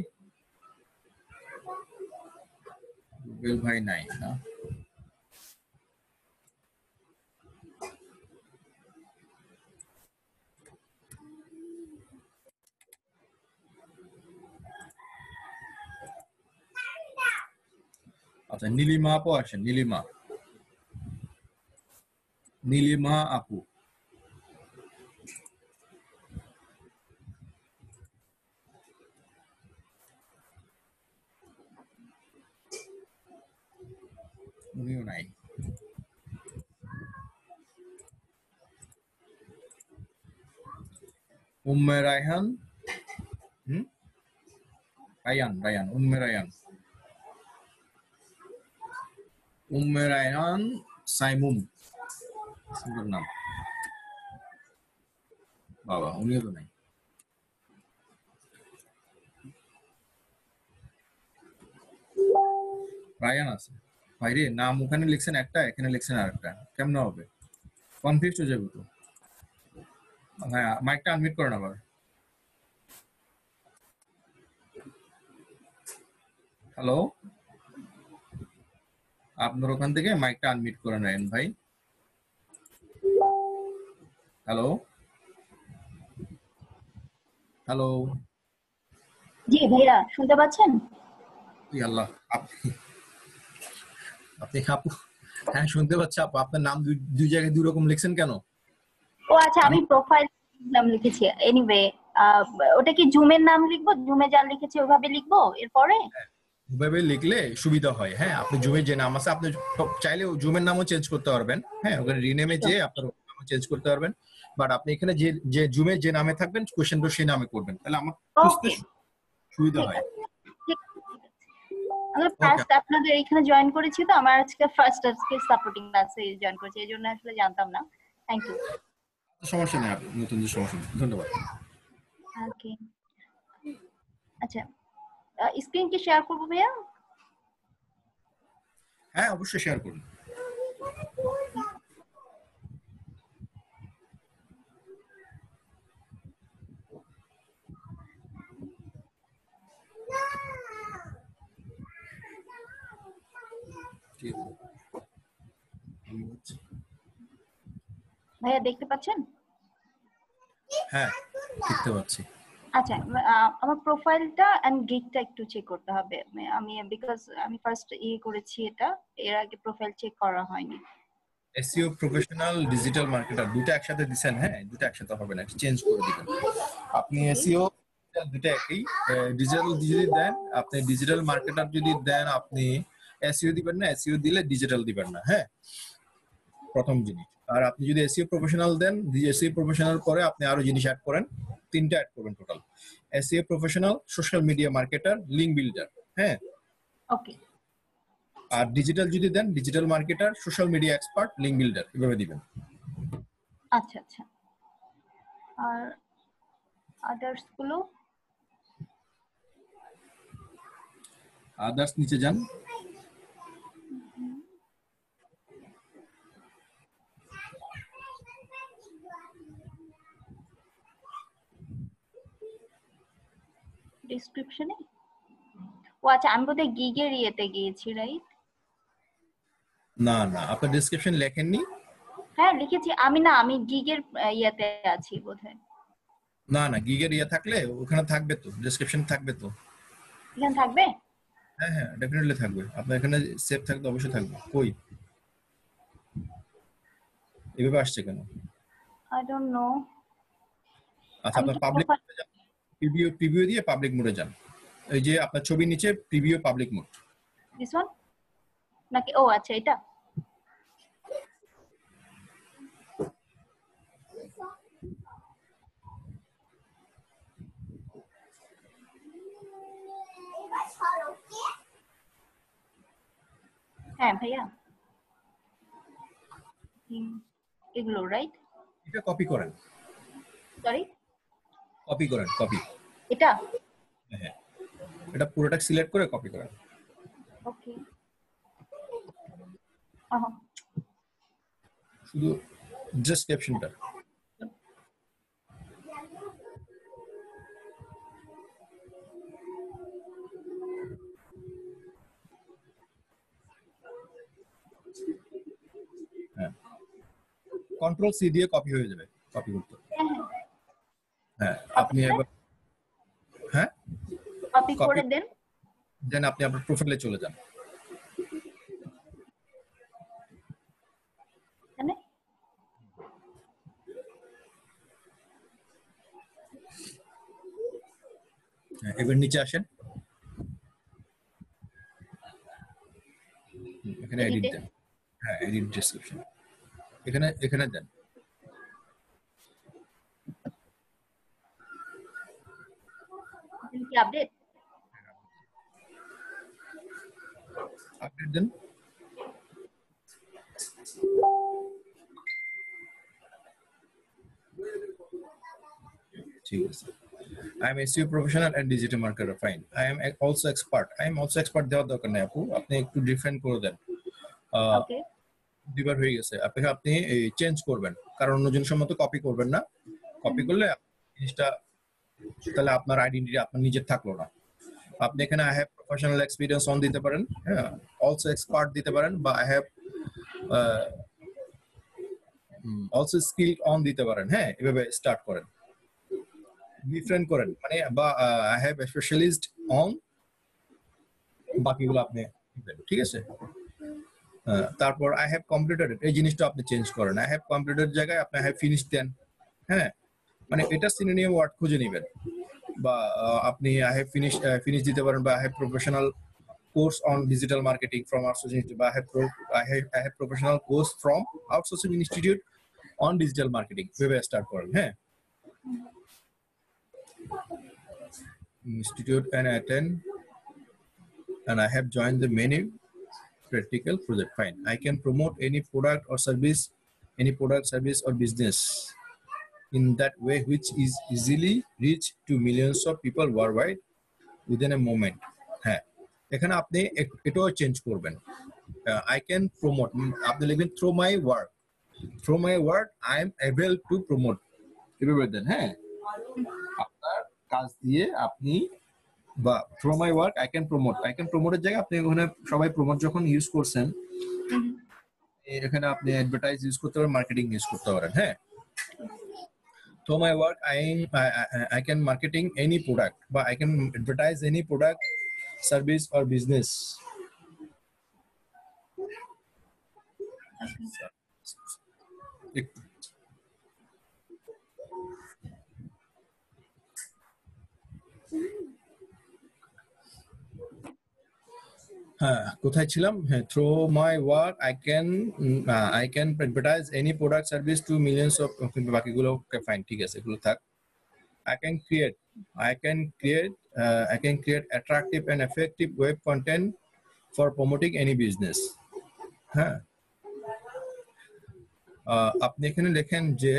নাই না? আচ্ছা, নীলিমা আপু আসেন। নীলিমা আপু, উনিও নাই। উম্মে রায়হান, উম্মে রায়হান সাইমুম, সুন্দর নাম বাবা, উনিও তো নাই। রায়ান আছে ভাইরে, নাম ওখানে লিখছেন একটা, এখানে লিখছেন আরেকটা, কেমন হবে? কনফিউজ হয়ে যাবে তো। হ্যাঁ, মাইকটা আনমিউট করেন আবার। হ্যালো, আপনার ওখান থেকে মাইকটা আনমিউট করেন রায়ান ভাই। হ্যালো, জি ভাইয়া, শুনতে পাচ্ছেন? আল্লাহ, আপনি আপু, হ্যাঁ শুনতে পাচ্ছি আপু। আপনার নাম দুই জায়গায় দুই রকম লিখছেন কেন? ও আচ্ছা, আমি প্রোফাইল নাম লিখেছি। এনিওয়ে, ওটা কি জুমের নাম লিখবো? জুমে যা লিখেছি ওইভাবে লিখবো এরপরে? ওইভাবে লিখলে সুবিধা হয়। হ্যাঁ, আপনি জুমে যে নাম আছে আপনি চাইলে জুমের নামও চেঞ্জ করতে পারবেন। হ্যাঁ, ওখানে রিনেমে যে আপনার নাম চেঞ্জ করতে পারবেন, বাট আপনি এখানে যে জুমে যে নামে থাকবেন কোশ্চেনটা সেই নামে করবেন, তাহলে আমার বুঝতে সুবিধা হয়। আমি ফার্স্ট আপনাদের এখানে জয়েন করেছি, তো আমার আজকে ফার্স্ট আজকে সাপোর্টিং ক্লাসে জয়েন করেছি, এই জন্য আসলে জানতাম না। Thank you. সমস্যা নেই, আপনি নতুন যে সমস্যা নেই, ধন্যবাদ। ওকে, আচ্ছা স্ক্রিন কি শেয়ার করবো ভাইয়া? হ্যাঁ অবশ্যই শেয়ার করুন। ভাইয়া দেখতে পাচ্ছেন? হ্যাঁ দেখতে পাচ্ছি। আচ্ছা আমার প্রোফাইলটা এন্ড গিগটা একটু চেক করতে হবে। আমি বিকজ আমি ফার্স্ট করেছি এটা, এর আগে প্রোফাইল চেক করা হয়নি। এসইও প্রফেশনাল ডিজিটাল মার্কেটার দুটো একসাথে দিবেন, হ্যাঁ দুটো একসাথে হবে না, চেঞ্জ করে দিবেন। আপনি এসইও দুটো একই, ডিজিটাল যদি দেন আপনি ডিজিটাল মার্কেটার যদি দেন আপনি এসইও দিবেন না, এসইও দিলে ডিজিটাল দিবেন না, হ্যাঁ প্রথম জিনিস। আর আপনি যদি এসইও প্রফেশনাল দেন, এসইও প্রফেশনাল পরে আপনি আরো জিনিস অ্যাড করেন, তিনটা অ্যাড করবেন total. SEO professional, social media marketer, link builder, হ্যাঁ ওকে। আর ডিজিটাল যদি দেন digital marketer, social media expert, link builder, এভাবে দিবেন। আচ্ছা আচ্ছা, আর আদার্স গুলো? আদার্স নিচে যান, ডেসক্রিপশনে। ও আচ্ছা, আমি বোধহয় গিগের ইয়েতে গিয়েছি, রাইট? না না আপনার ডেসক্রিপশন লেখেননি। হ্যাঁ লিখেছি আমি, না আমি গিগের ইয়েতে আছি বোধহয়। না না গিগের ইয়ে থাকলে ওখানে থাকবে তো, ডেসক্রিপশন থাকবে তো। এখানে থাকবে? হ্যাঁ হ্যাঁ ডেফিনেটলি থাকবে, আপনার এখানে সেভ থাকবে, অবশ্যই থাকবে। কই এভাবে আসছে কেন? I don't know. আচ্ছা আপনার পাবলিক প্রিভিউ দিয়ে পাবলিক মোডে যান, এই যে আপনার ছবির নিচে preview public mode. This one নাকি? ও আচ্ছা এটা। হ্যাঁ ভাইয়া এগুলো রাইট? এটা কপি করেন। সরি? কপি করেন, কপি। এটা? হ্যাঁ এটা পুরোটা সিলেক্ট করে কপি করেন। ওকে। শুধু ডেসক্রিপশনটা। হ্যাঁ কন্ট্রোল সি দিয়ে কপি হয়ে যাবে, কপি করতে। হ্যাঁ আপনি এবার হ্যাঁ কপি করে দেন, দেন আপনি আপনার প্রোফাইলে চলে যান। এবার নিচে আসেন, এখানে এডিট দেন। হ্যাঁ এডিট ডেসক্রিপশন এখানে দেন। কি আপডেট? আপডেট দেন। ঠিক আছে। I am SEO professional and digital marketer. Fine. I am also expert. I am also expert দেওয়ার দরকার নেই আপু, আপনি একটু ডিফারেন্ট করে দেন। ওকে দুইবার হয়ে গেছে, আপনি চেঞ্জ করবেন, কারণ অন্যজন সম্মত কপি করবেন না। কপি করলে জিনিসটা তাহলে আপনার আইডেন্টিটি আপনার নিজের থাকলো না। আপনি এখানে I have professional experience on দিতে পারেন, হ্যাঁ also expert দিতে পারেন, বা I have also skill on দিতে পারেন। হ্যাঁ এভাবে স্টার্ট করেন, ডিফারেন্ট করেন, মানে বা I have a specialist on, বাকিগুলো আপনি ঠিক আছে। তারপর I have completed এই জিনিসটা আপনি চেঞ্জ করেন, I have completed জায়গায় আপনি I have finished দেন। হ্যাঁ মানে এটা সিনোনিম ওয়ার্ড খুঁজে নেবেন, বা আপনি I have finish দিতে পারেন, বা I have professional course on digital marketing from outsourcing, বা I have professional course from outsourcing institute, on digital marketing ওয়েবে স্টার্ট করেন। হ্যাঁ, institute and attend, and I have joined the many practical project. Fine, I can promote any product or service, or business in that way which is easily reach to millions of people worldwide within a moment. হ্যাঁ, এখানে আপনি এটাও change করবেন। I can promote, আপনি লিখবেন through my work I am able to promote, এভাবে দেন। হ্যাঁ, আপনার কাজ দিয়ে আপনি বা through my work I can প্রমোটের জায়গায় আপনি ওখানে সবাই প্রমোট যখন ইউজ করছেন এখানে আপনি অ্যাডভার্টাইজ ইউজ করতে পারেন, মার্কেটিং ইউজ করতে পারেন। হ্যাঁ, through my work I can marketing any product বা I can advertise any product, service or business. হ্যাঁ, কোথায় ছিলাম? হ্যাঁ, through my work I can advertise any product service to millions of, বাকিগুলো ফাইন, ঠিক আছে, এগুলো থাক। I can create attractive and effective web content for promoting any business. হ্যাঁ, আপনি এখানে লেখেন যে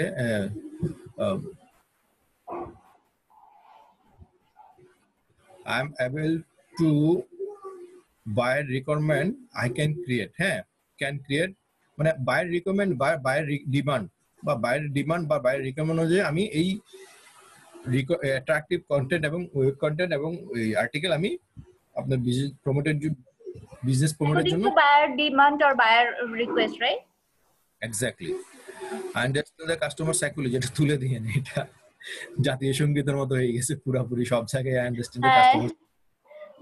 I am able to buyer requirement I can create. হ্যাঁ, can create মানে buyer requirement বা buyer demand বা buyer requirement অনুযায়ী আমি এই অ্যাট্রাকটিভ কন্টেন্ট এবং ওয়েব কন্টেন্ট এবং এই আর্টিকেল আমি আপনার বিজনেস প্রমোটের জন্য buyer demand or buyer request, right? Exactly. Understand the customer psychology, এটা তুলে দিয়ে এটা জাতীয় সঙ্গীতের মতো হয়ে গেছে পুরোপুরি সব জায়গায় আন্ডারস্ট্যান্ড দ্য কাস্টমার।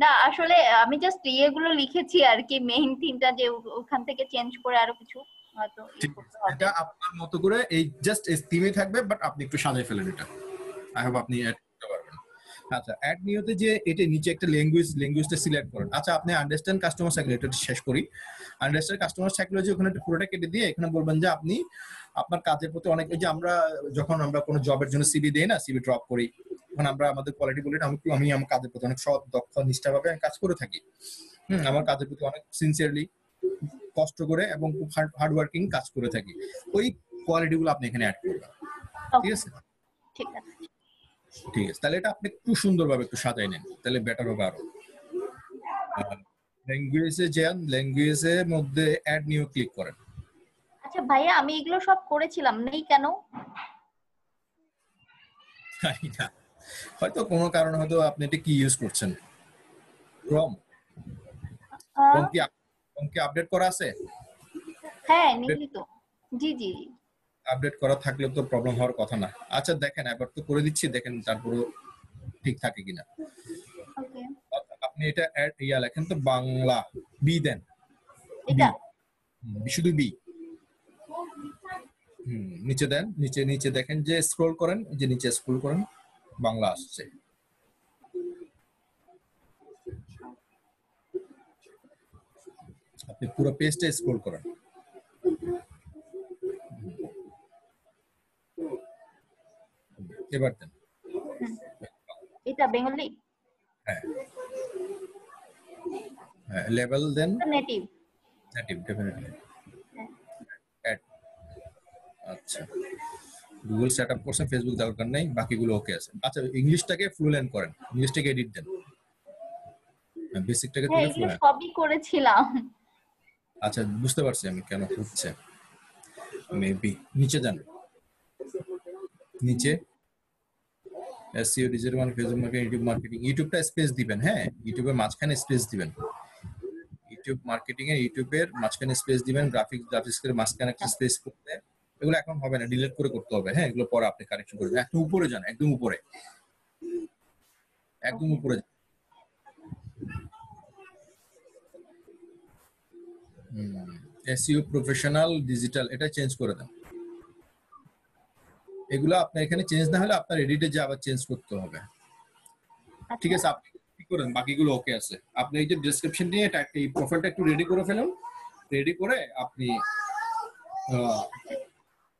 না আসলে আমি জাস্ট ইয়েগুলো লিখেছি আর কি, মেইন থিমটা যে ওখান থেকে চেঞ্জ করে আরো কিছু হয়তো এটা আপনার মতো করে এই জাস্ট থিমে থাকবে, বাট আপনি একটু সাজিয়ে ফেলেন এটা। আই হোপ আপনি অ্যাড করতে পারবেন। আচ্ছা, অ্যাড নিয়তে যে এটা নিচে একটা ল্যাঙ্গুয়েজটা সিলেক্ট করেন। আচ্ছা, আপনি আন্ডারস্ট্যান্ড কাস্টমার সাইকোলজি, এটা শেষ করি। আন্ডারস্ট্যান্ড কাস্টমার সাইকোলজি ওখানে পুরোটা কেটে দিয়ে এখানে বলবেন যে আপনি আপনার কাজের প্রতি অনেক, এই যে আমরা যখন আমরা কোনো জবের জন্য সিভি দেই না, সিভি ড্রপ করি, তখন আমরা আমাদের কোয়ালিটি বলি আমি আমার কাজের প্রতি অনেক সৎ, দক্ষ, নিষ্ঠাভাবে আমি কাজ করে থাকি। আমার কাজের প্রতি অনেক সিনসিয়ারলি কষ্ট করে এবং খুব হার্ড ওয়ার্কিং কাজ করে থাকি। ওই কোয়ালিটিগুলো আপনি এখানে অ্যাড করবেন। ঠিক আছে? ঠিক আছে, ঠিক আছে, তাহলে এটা আপনি একটু সুন্দরভাবে একটু সাজাই নেন, তাহলে বেটার হবে আরো। ল্যাঙ্গুয়েজে যান, ল্যাঙ্গুয়েজের মধ্যে অ্যাড নিউ ক্লিক করেন। আচ্ছা ভাইয়া, আমি এগুলো সব করেছিলাম, নেই কেন? জানি না, হয়তো কোনো কারণে হয়তো আপনি এটা কি ইউজ করছেন, ক্রোম কি আপডেট করা আছে? হ্যাঁ, নিলি তো। জি জি, আপডেট করা থাকলে তো প্রবলেম হওয়ার কথা না। আচ্ছা দেখেন, একবার তো করে দিচ্ছি, দেখেন তারপরে ঠিক থাকে কিনা। ওকে, আপনি এটা লেখেন তো বাংলা, বি দেন, এটা শুধু বি। নিচে দেন, নিচে দেখেন যে স্ক্রল করেন, যে নিচে স্ক্রল করেন, বাংলা আসছে। আপনি পুরো পেজটা স্ক্রল করেন। এবার দেন, এটা বেঙ্গলি। হ্যাঁ হ্যাঁ, লেভেল দেন, নেটিভ ডেফিনেটলি অ্যাড। আচ্ছা, গুগল সেটআপ করছেন, ফেসবুক দরকার নাই, বাকিগুলো ওকে আছে। আচ্ছা, ইংলিশটাকে ফ্লুয়েন্ট করেন, ইংলিশটাকে এডিট দেন, বেসিকটাকে তুলে ফ্লুয়েন্ট। সবই করেছিলাম। আচ্ছা, বুঝতে পারছি আমি কেন হচ্ছে, মেবি নিচে যান, নিচে SEO, digital marketing, Facebook marketing, YouTube marketing. ইউটিউবটা স্পেস দিবেন। হ্যাঁ, ইউটিউবের মাঝখানে স্পেস দিবেন, ইউটিউব মার্কেটিং এর ইউটিউবের মাঝখানে স্পেস দিবেন, গ্রাফিক্সের মাঝখানে একটা স্পেস করতে। এগুলো এখন হবে না, ডিলিট করে করতে হবে। হ্যাঁ, এগুলো পরে আপনি কারেকশন করবেন। একটু উপরে যান, একদম উপরে যান। এসইও প্রফেশনাল ডিজিটাল, এটা চেঞ্জ করে দেন। এগুলো আপনার এখানে চেঞ্জ না হলে আপনার এডিটে যে আবার চেঞ্জ করতে হবে। ঠিক আছে, আপনি কি করেন, বাকিগুলো ওকে আছে। আপনি এই যে ডেসক্রিপশন নিয়ে এই প্রোফাইলটা একটু রেডি করে ফেলুন। রেডি করে আপনি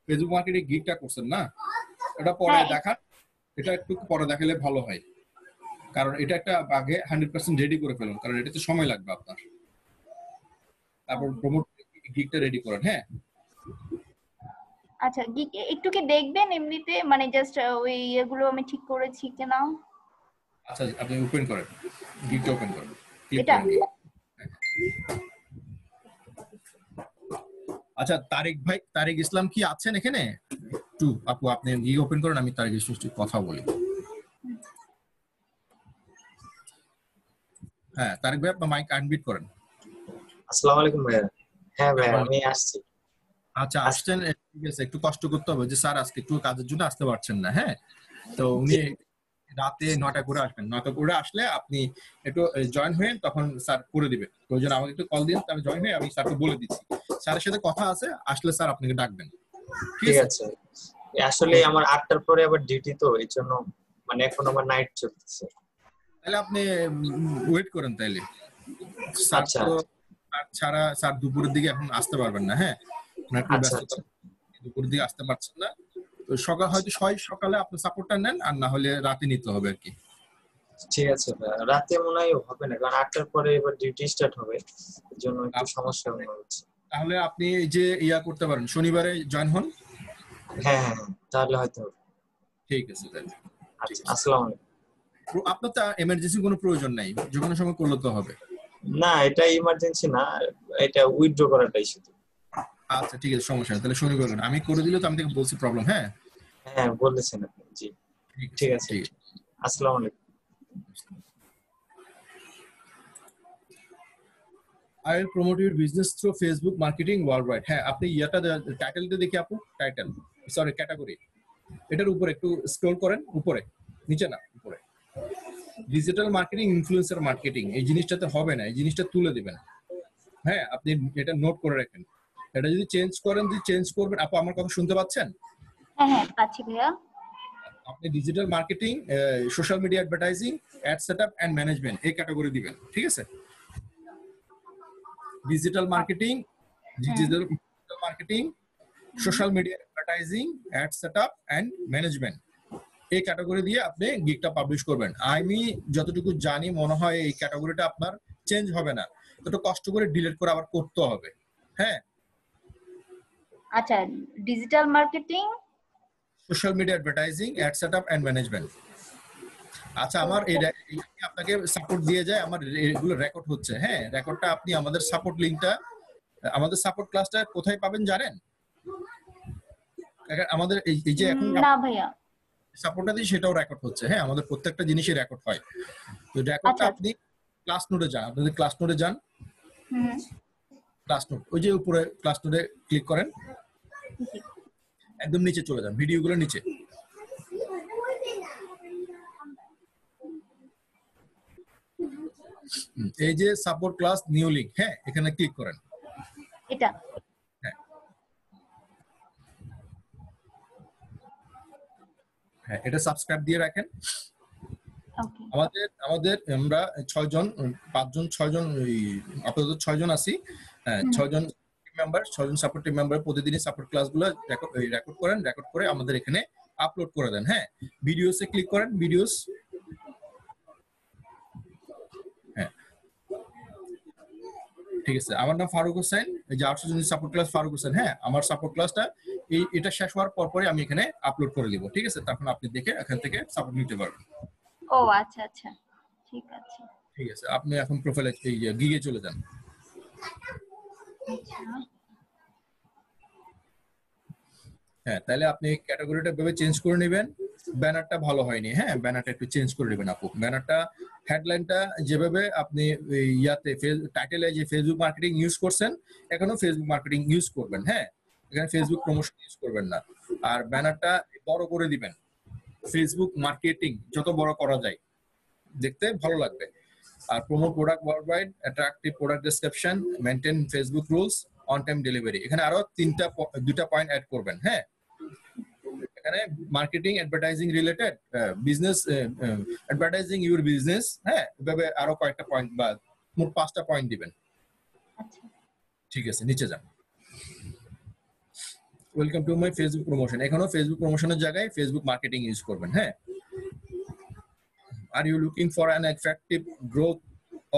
ফেসবুক মার্কেটিং গিগটা করছেন না, এটা পরে দেখান, এটা একটু পরে দেখালে ভালো হয়, কারণ এটা একটা আগে 100% রেডি করে ফেলুন, কারণ এটাতে সময় লাগবে আপনার। তারপর প্রমোট গিগটা রেডি করেন। হ্যাঁ আচ্ছা গিগ একটু কি দেখবেন এমনিতে, মানে জাস্ট ওই এগুলো আমি ঠিক করেছি কিনা? আচ্ছা আপনি ওপেন করেন, গিগটা ওপেন করেন, ক্লিক এটা করেন। আচ্ছা তারিক ইসলাম কি আছেন এখানে? একটু আপু আপনি গিগ ওপেন করেন, আমি তারিক ইসলাম একটু কথা বলি। হ্যাঁ তারিক ভাই আপনার মাইক আনমিউট করেন। আসসালামু আলাইকুম ভাইয়া। হ্যাঁ ভাইয়া আমি আসছি। আচ্ছা আসছেন, ঠিক আছে, একটু কষ্ট করতে হবে যে স্যার আজকে একটু কাজের জন্য আসতে পারছেন না। হ্যাঁ তো উনি রাতে 9টা করে আসবেন, 9টা করে আসলে আপনি একটু জয়েন হয়ে তখন স্যার করে দিবেন। প্রয়োজন আমাকে একটু কল দিন, আমি জয়েন হয়ে আমি স্যারকে বলে দিচ্ছি, স্যারের সাথে কথা আছে, আসলে স্যার আপনাকে ডাকবেন। ঠিক আছে। আসলে আমার 8টার পরে আবার ডিউটি, তো এই জন্য মানে এখন আমার নাইট চলতেছে। তাহলে আপনি ওয়েট করেন তাইলে। স্যার আচ্ছা তো ছাড়া স্যার দুপুরের দিকে এখন আসতে পারবেন না। হ্যাঁ একটু ব্যস্ততা, দুপুরের দিকে আসতে পারছেন না, তো সকাল হয়তো সকালে আপনি সাপোর্টটা নেন, আর না হলে রাতে নিতে হবে আর কি। ঠিক আছে ভাইয়া, রাতে মনে হয় হবে না, কারণ 8টার পরে এবার ডিউটি স্টার্ট হবে, এই জন্য একটু সমস্যা হচ্ছে। তাহলে আপনি এই যে ইয়া করতে পারেন, শনিবারে জয়েন হন। হ্যাঁ হ্যাঁ তাহলে হয়তো হবে। ঠিক আছে তাহলে। আচ্ছা আসসালামু আলাইকুম। আপনার তো এমার্জেন্সি কোনো প্রয়োজন নাই, যে কোনো সময় করলে তো হবে। না এটা ইমার্জেন্সি না, এটা উইথড্র করাটাই শুধু। আচ্ছা ঠিক আছে, সমস্যা নেই, তাহলে শনিবার আমি করে দিলে তো আমি থেকে বলছি প্রবলেম। হ্যাঁ হ্যাঁ বলেছেন আপনি। জি ঠিক আছে। আসসালামু আলাইকুম। I will promote your business through Facebook marketing worldwide. হ্যাঁ আপনি ইয়াটা টাইটেলটা দেখি আপু, টাইটেল সরি ক্যাটাগরি, এটার উপরে একটু স্ক্রল করেন, উপরে নিচে না উপরে, ডিজিটাল মার্কেটিং ইনফ্লুয়েন্সার মার্কেটিং, এই জিনিসটাতে হবে না, এই জিনিসটা তুলে দিবেন। হ্যাঁ আপনি এটা নোট করে রাখেন, এটা যদি চেঞ্জ করেন, যদি চেঞ্জ করবেন। আপু আমার কথা শুনতে পাচ্ছেন? হ্যাঁ হ্যাঁ পাচ্ছি ভাইয়া। আপনি digital marketing, social media advertising, ad setup and management এই ক্যাটাগরি দিবেন। ঠিক আছে, digital marketing, social media advertising, ad setup and management এই ক্যাটাগরি দিয়ে আপনি গিগটা পাবলিশ করবেন। আমি যতটুকু জানি মনে হয় এই ক্যাটাগরিটা আপনার চেঞ্জ হবে না, একটু কষ্ট করে ডিলিট করে আবার করতে হবে। হ্যাঁ আচ্ছা digital marketing, social media advertising, ad setup and management. আচ্ছা আমার আপনাকে সাপোর্ট দিয়ে যায়, আমার এগুলো রেকর্ড হচ্ছে। হ্যাঁ রেকর্ডটা আপনি আমাদের সাপোর্ট লিংকটা, আমাদের সাপোর্ট ক্লাসটা কোথায় পাবেন জানেন? আমাদের এই যে এখন না ভাইয়া সাপোর্টটা দিই সেটাও রেকর্ড হচ্ছে। হ্যাঁ আমাদের প্রত্যেকটা জিনিসই রেকর্ড হয়, তো রেকর্ডটা আপনি ক্লাস নোটে যান, আপনাদের ক্লাস নোটে যান, ক্লাস নোট ওই যে উপরে ক্লাস নোটে ক্লিক করেন, একদম নিচে চলে যান, ভিডিওগুলো নিচে। এই যে সাপোর্ট ক্লাস নিউ লিংক, হ্যাঁ এখানে ক্লিক করেন। এটা হ্যাঁ এটা সাবস্ক্রাইব দিয়ে রাখেন। ওকে আমাদের আমরা 6 জন 5 জন 6 জন আপাতত 6 জন আছি। 6 জন মেম্বার, 6 জন সাপোর্ট টিম মেম্বার প্রতিদিনই সাপোর্ট ক্লাসগুলো রেকর্ড করেন, রেকর্ড করে আমাদের এখানে আপলোড করে দেন। হ্যাঁ ভিডিওসে ক্লিক করেন, ভিডিওস। হ্যাঁ ঠিক আছে, আমার নাম ফারুক হোসেন, এই যে 800 জন সাপোর্ট ক্লাস ফারুক হোসেন। হ্যাঁ আমার সাপোর্ট ক্লাসটা এটা শেষ হওয়ার পরে আমি এখানে আপলোড করে দিব। ঠিক আছে, তখন আপনি দেখে এখান থেকে সাপোর্ট নিতে পারবেন। ও আচ্ছা আচ্ছা ঠিক আছে। ঠিক আছে, আপনি এখন প্রোফাইলে গিগে চলে যান। হ্যাঁ তাহলে আপনি ক্যাটাগরিটা ভেবে চেঞ্জ করে নেবেন। ব্যানারটা ভালো হয়নি, হ্যাঁ ব্যানারটা একটু চেঞ্জ করে নেবেন আপু। ব্যানারটা হেডলাইনটা যেভাবে আপনি ইয়াতে টাইটেলে যে ফেসবুক মার্কেটিং ইউজ করছেন, এখনো ফেসবুক মার্কেটিং ইউজ করবেন। হ্যাঁ এখানে ফেসবুক প্রমোশন ইউজ করবেন না। আর ব্যানারটা বড় করে দিবেন, ফেসবুক মার্কেটিং যত বড় করা যায় দেখতে ভালো লাগবে। আর promote product worldwide, attractive product description, maintain Facebook rules, on time delivery. এখানে আরো দুটা পয়েন্ট অ্যাড করবেন। হ্যাঁ এখানে marketing advertising related, business advertising your business. হ্যাঁ এভাবে আরো কয়েকটা পয়েন্ট বা মোট 5টা পয়েন্ট দিবেন। ঠিক আছে নিচে যান, welcome to my Facebook promotion, এখানেও ফেসবুক প্রমোশনের জায়গায় ফেসবুক মার্কেটিং ইউজ করবেন। হ্যাঁ, are you looking for an effective growth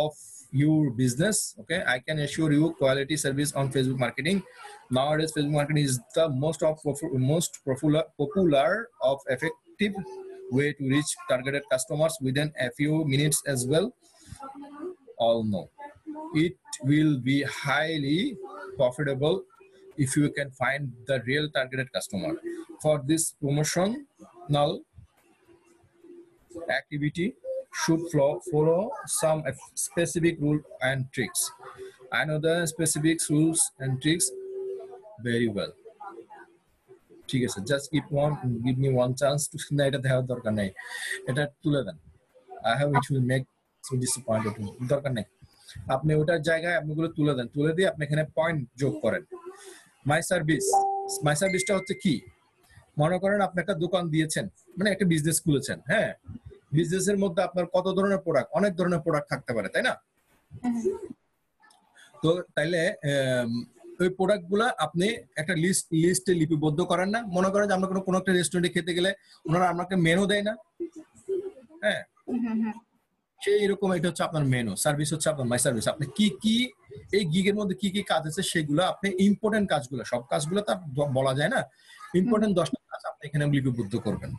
of your business? Okay, I can assure you quality service on Facebook marketing. Nowadays Facebook marketing is the most popular of effective way to reach targeted customers within a few minutes as well. All know it will be highly profitable if you can find the real targeted customer. For this promotional activity should follow some specific rule and tricks. I know the specific rules and tricks very well. ঠিক আছে, just give me one chance to না এটা দেওয়ার দরকার নেই, এটা তুলে দেন। I have it will make so disappointed, দরকার নেই। আপনি ওটার জায়গায় আপনি গুলো তুলে দেন, তুলে দিয়ে আপনি এখানে পয়েন্ট যোগ করেন। মাই সার্ভিসটা হচ্ছে কি, মনে করেন আপনি একটা দোকান দিয়েছেন, মানে একটা বিজনেস খুলেছেন। হ্যাঁ, বিজনেসের মধ্যে আপনার কত ধরনের প্রোডাক্ট, অনেক ধরনের প্রোডাক্ট থাকতে পারে, তাই না? তো তাইলে ওই প্রোডাক্ট গুলা আপনি একটা লিস্টে লিপিবদ্ধ করেন না? মনে করেন যে আমরা কোনো একটা রেস্টুরেন্টে খেতে গেলে ওনারা আপনাকে মেনু দেয় না? হ্যাঁ, সেই রকম এটা হচ্ছে আপনার মেনু। সার্ভিস হচ্ছে আপনার মাই সার্ভিস। আপনি কি কি এই গিগের মধ্যে কি কি কাজ আছে সেগুলো আপনি ইম্পর্টেন্ট কাজগুলো, সব কাজগুলো তো বলা যায় না, ইম্পর্টেন্ট 10টা কাজ আপনি এখানে লিপিবদ্ধ করবেন।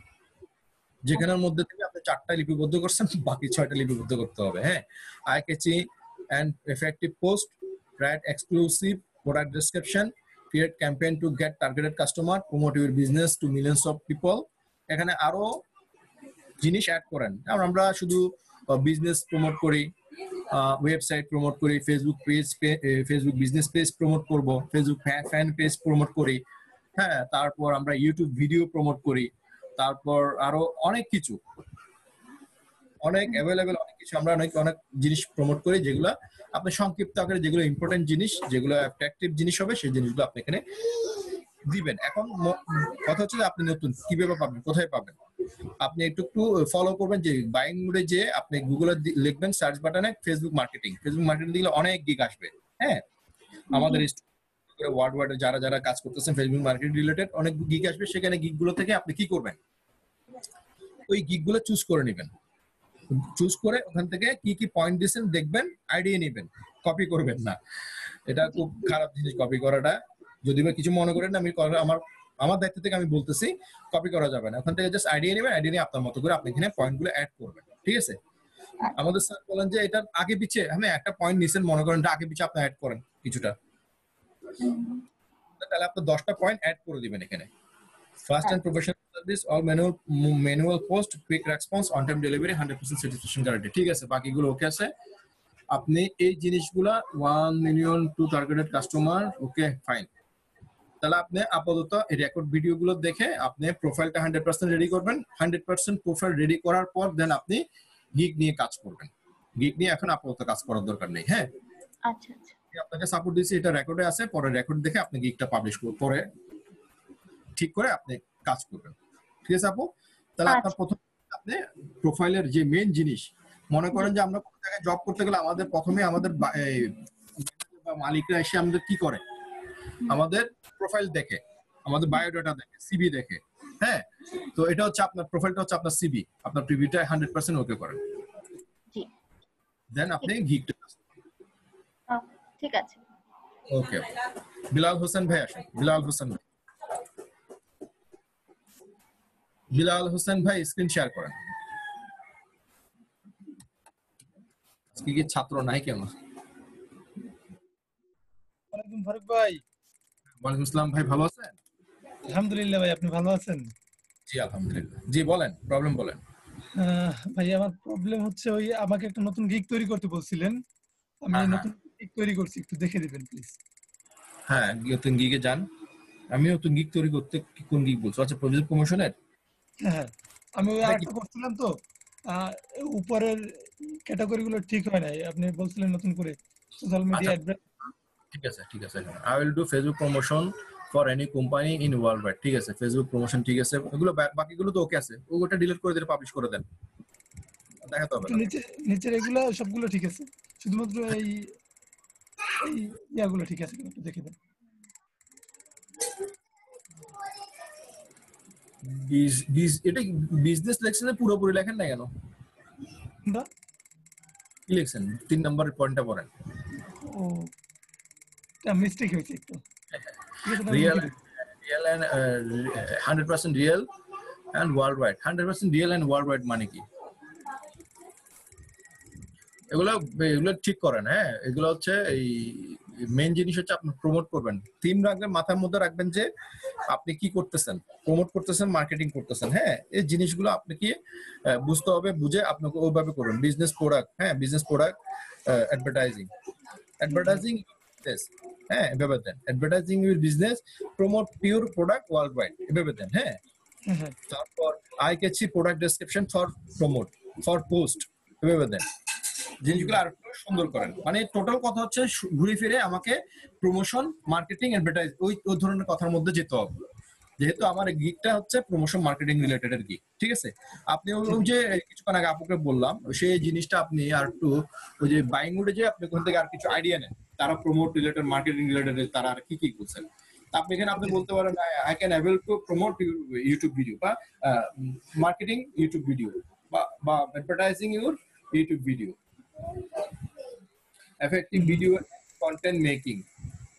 যেখানের মধ্যে থেকে আপনি 4টা লিপিবদ্ধ করছেন, বাকি 6টা লিপিবদ্ধ করতে হবে। হ্যাঁ, eye catchy and effective post, write exclusive product description, create campaign to get targeted customer, promote your business to millions of people. এখানে আরো জিনিস অ্যাড করেন। আমরা শুধু বিজনেস প্রমোট করি, ওয়েবসাইট প্রমোট করি, ফেসবুক বিজনেস পেজ প্রমোট করব, Facebook fan page promote করি। হ্যাঁ, তারপর আমরা ইউটিউব ভিডিও প্রমোট করি, তারপর আরো অনেক কিছু, অনেক অ্যাভেলেবেল অনেক কিছু আমরা অনেক জিনিস প্রমোট করি, যেগুলো আপনি সংক্ষিপ্ত আকারে, যেগুলো ইম্পর্টেন্ট জিনিস, যেগুলো অ্যাট্রাকটিভ জিনিস হবে, সেই জিনিসগুলো আপনি এখানে দিবেন। এখন কথা হচ্ছে যে আপনি নতুন কিভাবে পাবেন, কোথায় পাবেন? আপনি একটু ফলো করবেন যে বাইং মোডে যে আপনি গুগলে লিখবেন সার্চ বাটনে ফেসবুক মার্কেটিং দিলে অনেক গিগ আসবে। হ্যাঁ, আমাদের ওয়ার্ল্ড যারা কাজ করতেছেন ফেসবুক মার্কেটিং রিলেটেড অনেক গিগ আসবে। সেখানে গিগগুলো থেকে আপনি কি করবেন, ওই গিগগুলো চুজ করে নেবেন। চুজ করে ওখান থেকে কি কি পয়েন্ট দিয়েছেন দেখবেন, আইডিয়া নেবেন, কপি করবেন না। এটা খুব খারাপ জিনিস কপি করাটা। যদি বা কিছু মনে করেন, আমি আমার দায়িত্ব থেকে আমি বলতেছি, কপি করা যাবে না। ওখান থেকে জাস্ট আইডিয়া নেবেন, আইডিয়া নিয়ে আপনার মতো করে আপনি এখানে পয়েন্টগুলো অ্যাড করবেন। ঠিক আছে, আমাদের স্যার বলেন যে এটা আগে পিছে, হ্যাঁ একটা পয়েন্ট নিছেন, মনে করেন আগে পিছে আপনি অ্যাড করেন কিছুটা, তাহলে আপনি 10টা পয়েন্ট অ্যাড করে দিবেন এখানে। Fast and professional service, all manual post, quick response, on time delivery, 100% satisfaction guarantee. ঠিক আছে, বাকিগুলো ওকে আছে। আপনি এই জিনিসগুলা 1 million to targeted customer, okay fine. তাহলে আপনি আপাতত এই রেকর্ড ভিডিওগুলো দেখে আপনি প্রোফাইলটা 100% রেডি করবেন। 100% প্রোফাইল রেডি করার পর দেন আপনি গিগ নিয়ে কাজ করবেন। গিগ নিয়ে এখন আপাতত কাজ করার দরকার নেই। হ্যাঁ, আচ্ছা আচ্ছা, আপনাকে সাপোর্ট দিয়েছি, এটা রেকর্ডে আছে, পরে রেকর্ড দেখে আপনি গিগটা পাবলিশ করবেন, পরে ঠিক করে আপনি কাজ করবেন। ঠিক আছে আপু? তাহলে আপনার প্রথম আপনি প্রোফাইলের যে মেইন জিনিস, মনে করেন যে আমরা কোন জায়গায় জব করতে গেলে আমাদের প্রথমে আমাদের মালিকরা এসে আমাদের কি করে, আমাদের প্রোফাইল দেখে, আমাদের বায়োডাটা দেখে, সিভি দেখে। হ্যাঁ, তো এটা হচ্ছে আপনার প্রোফাইলটা হচ্ছে আপনার সিভি, আপনার প্রিভিউটা 100% ওকে করেন, দেন আপনি গিগটা। ঠিক আছে, ওকে। বিলাল হোসেন ভাই আসেন। বিলাল হোসেন ভাই স্ক্রিন শেয়ার করেন। কি ছাত্র নাই কেন? ফারুক ভাই। ওয়ালাইকুম আসসালাম ভাই, ভালো আছেন? আলহামদুলিল্লাহ ভাই, আপনি ভালো আছেন? জি আলহামদুলিল্লাহ। জি বলেন, প্রবলেম বলেন। ভাই আমার প্রবলেম হচ্ছে ওই আমাকে একটা নতুন গিগ তৈরি করতে বলছিলেন, আমি নতুন গিগ তৈরি করছি, একটু দেখে দিবেন প্লিজ। হ্যাঁ, নতুন গিগে যান। আমি নতুন গিগ তৈরি করতে, কোন গিগ বলছো? আচ্ছা, প্রজেক্ট প্রমোশনের। হ্যাঁ, আমি ওই আরেকটা করছিলাম তো, উপরের ক্যাটাগরি গুলো ঠিক হয় নাই, আপনি বলছিলেন নতুন করে সোশ্যাল মিডিয়া অ্যাডভার্টাইজ। ঠিক আছে I will do Facebook promotion for any company in world wide. ঠিক আছে, ফেসবুক প্রমোশন ঠিক আছে, ওগুলো বাকিগুলো তো ওকে আছে, ওটা ডিলিট করে দিলে পাবলিশ করে দেন, দেখাতে হবে। নিচের এগুলো সবগুলো ঠিক আছে, শুধুমাত্র এই ইয়াগুলো ঠিক আছে, একটু দেখে দেন। এটা বিজনেস লেখছেন না পুরোপুরি লেখেন না কেন? কোনটা? কি লিখছেন? 3 নম্বরের পয়েন্টটা পড়েন। ও এটা মিস্টেক হয়েছে একটু। ঠিক আছে, real real and 100% real and world wide. 100% real and world wide মানে কি? এগুলো এগুলো ঠিক করেন। হ্যাঁ, এগুলো হচ্ছে এই মেইন জিনিস হচ্ছে আপনি প্রমোট করবেন। থিম রাখবেন, মাথার মধ্যে রাখবেন যে আপনি কি করতেছেন, প্রমোট করতেছেন, মার্কেটিং করতেছেন। হ্যাঁ, এই জিনিসগুলো আপনাকে বুঝতে হবে, বুঝে আপনাকে ওইভাবে করবেন। বিজনেস প্রোডাক্ট, হ্যাঁ, বিজনেস প্রোডাক্ট, অ্যাডভার্টাইজিং হ্যাঁ, এভাবে দেন। Advertising your business, promote pure product world wide, এভাবে দেন। হ্যাঁ, তারপর I catchy product description for promote for post, এভাবে দেন। জিনিসগুলো আর একটু সুন্দর করেন। মানে টোটাল কথা হচ্ছে ঘুরে ফিরে আমাকে প্রমোশন, মার্কেটিং, অ্যাডভার্টাইজ ওই ধরনের কথার মধ্যে যেতে হবে। যেহেতু আমার গিগটা হচ্ছে প্রমোশন মার্কেটিং রিলেটেড এর গিগ, ঠিক আছে? আপনি ওই যে কিছুক্ষণ আগে আপুকে বললাম সেই জিনিসটা আপনি আর একটু ওই যে বাইং উডে যে আপনি ওখান থেকে আর কিছু আইডিয়া নেন, তারা প্রমোট রিলেটেড, মার্কেটিং রিলেটেড তারা আর কি কি করছেন। আপনি এখানে আপনি বলতে পারেন I can able to promote YouTube video বা মার্কেটিং ইউটিউব ভিডিও বা advertising your YouTube video, effective video content making.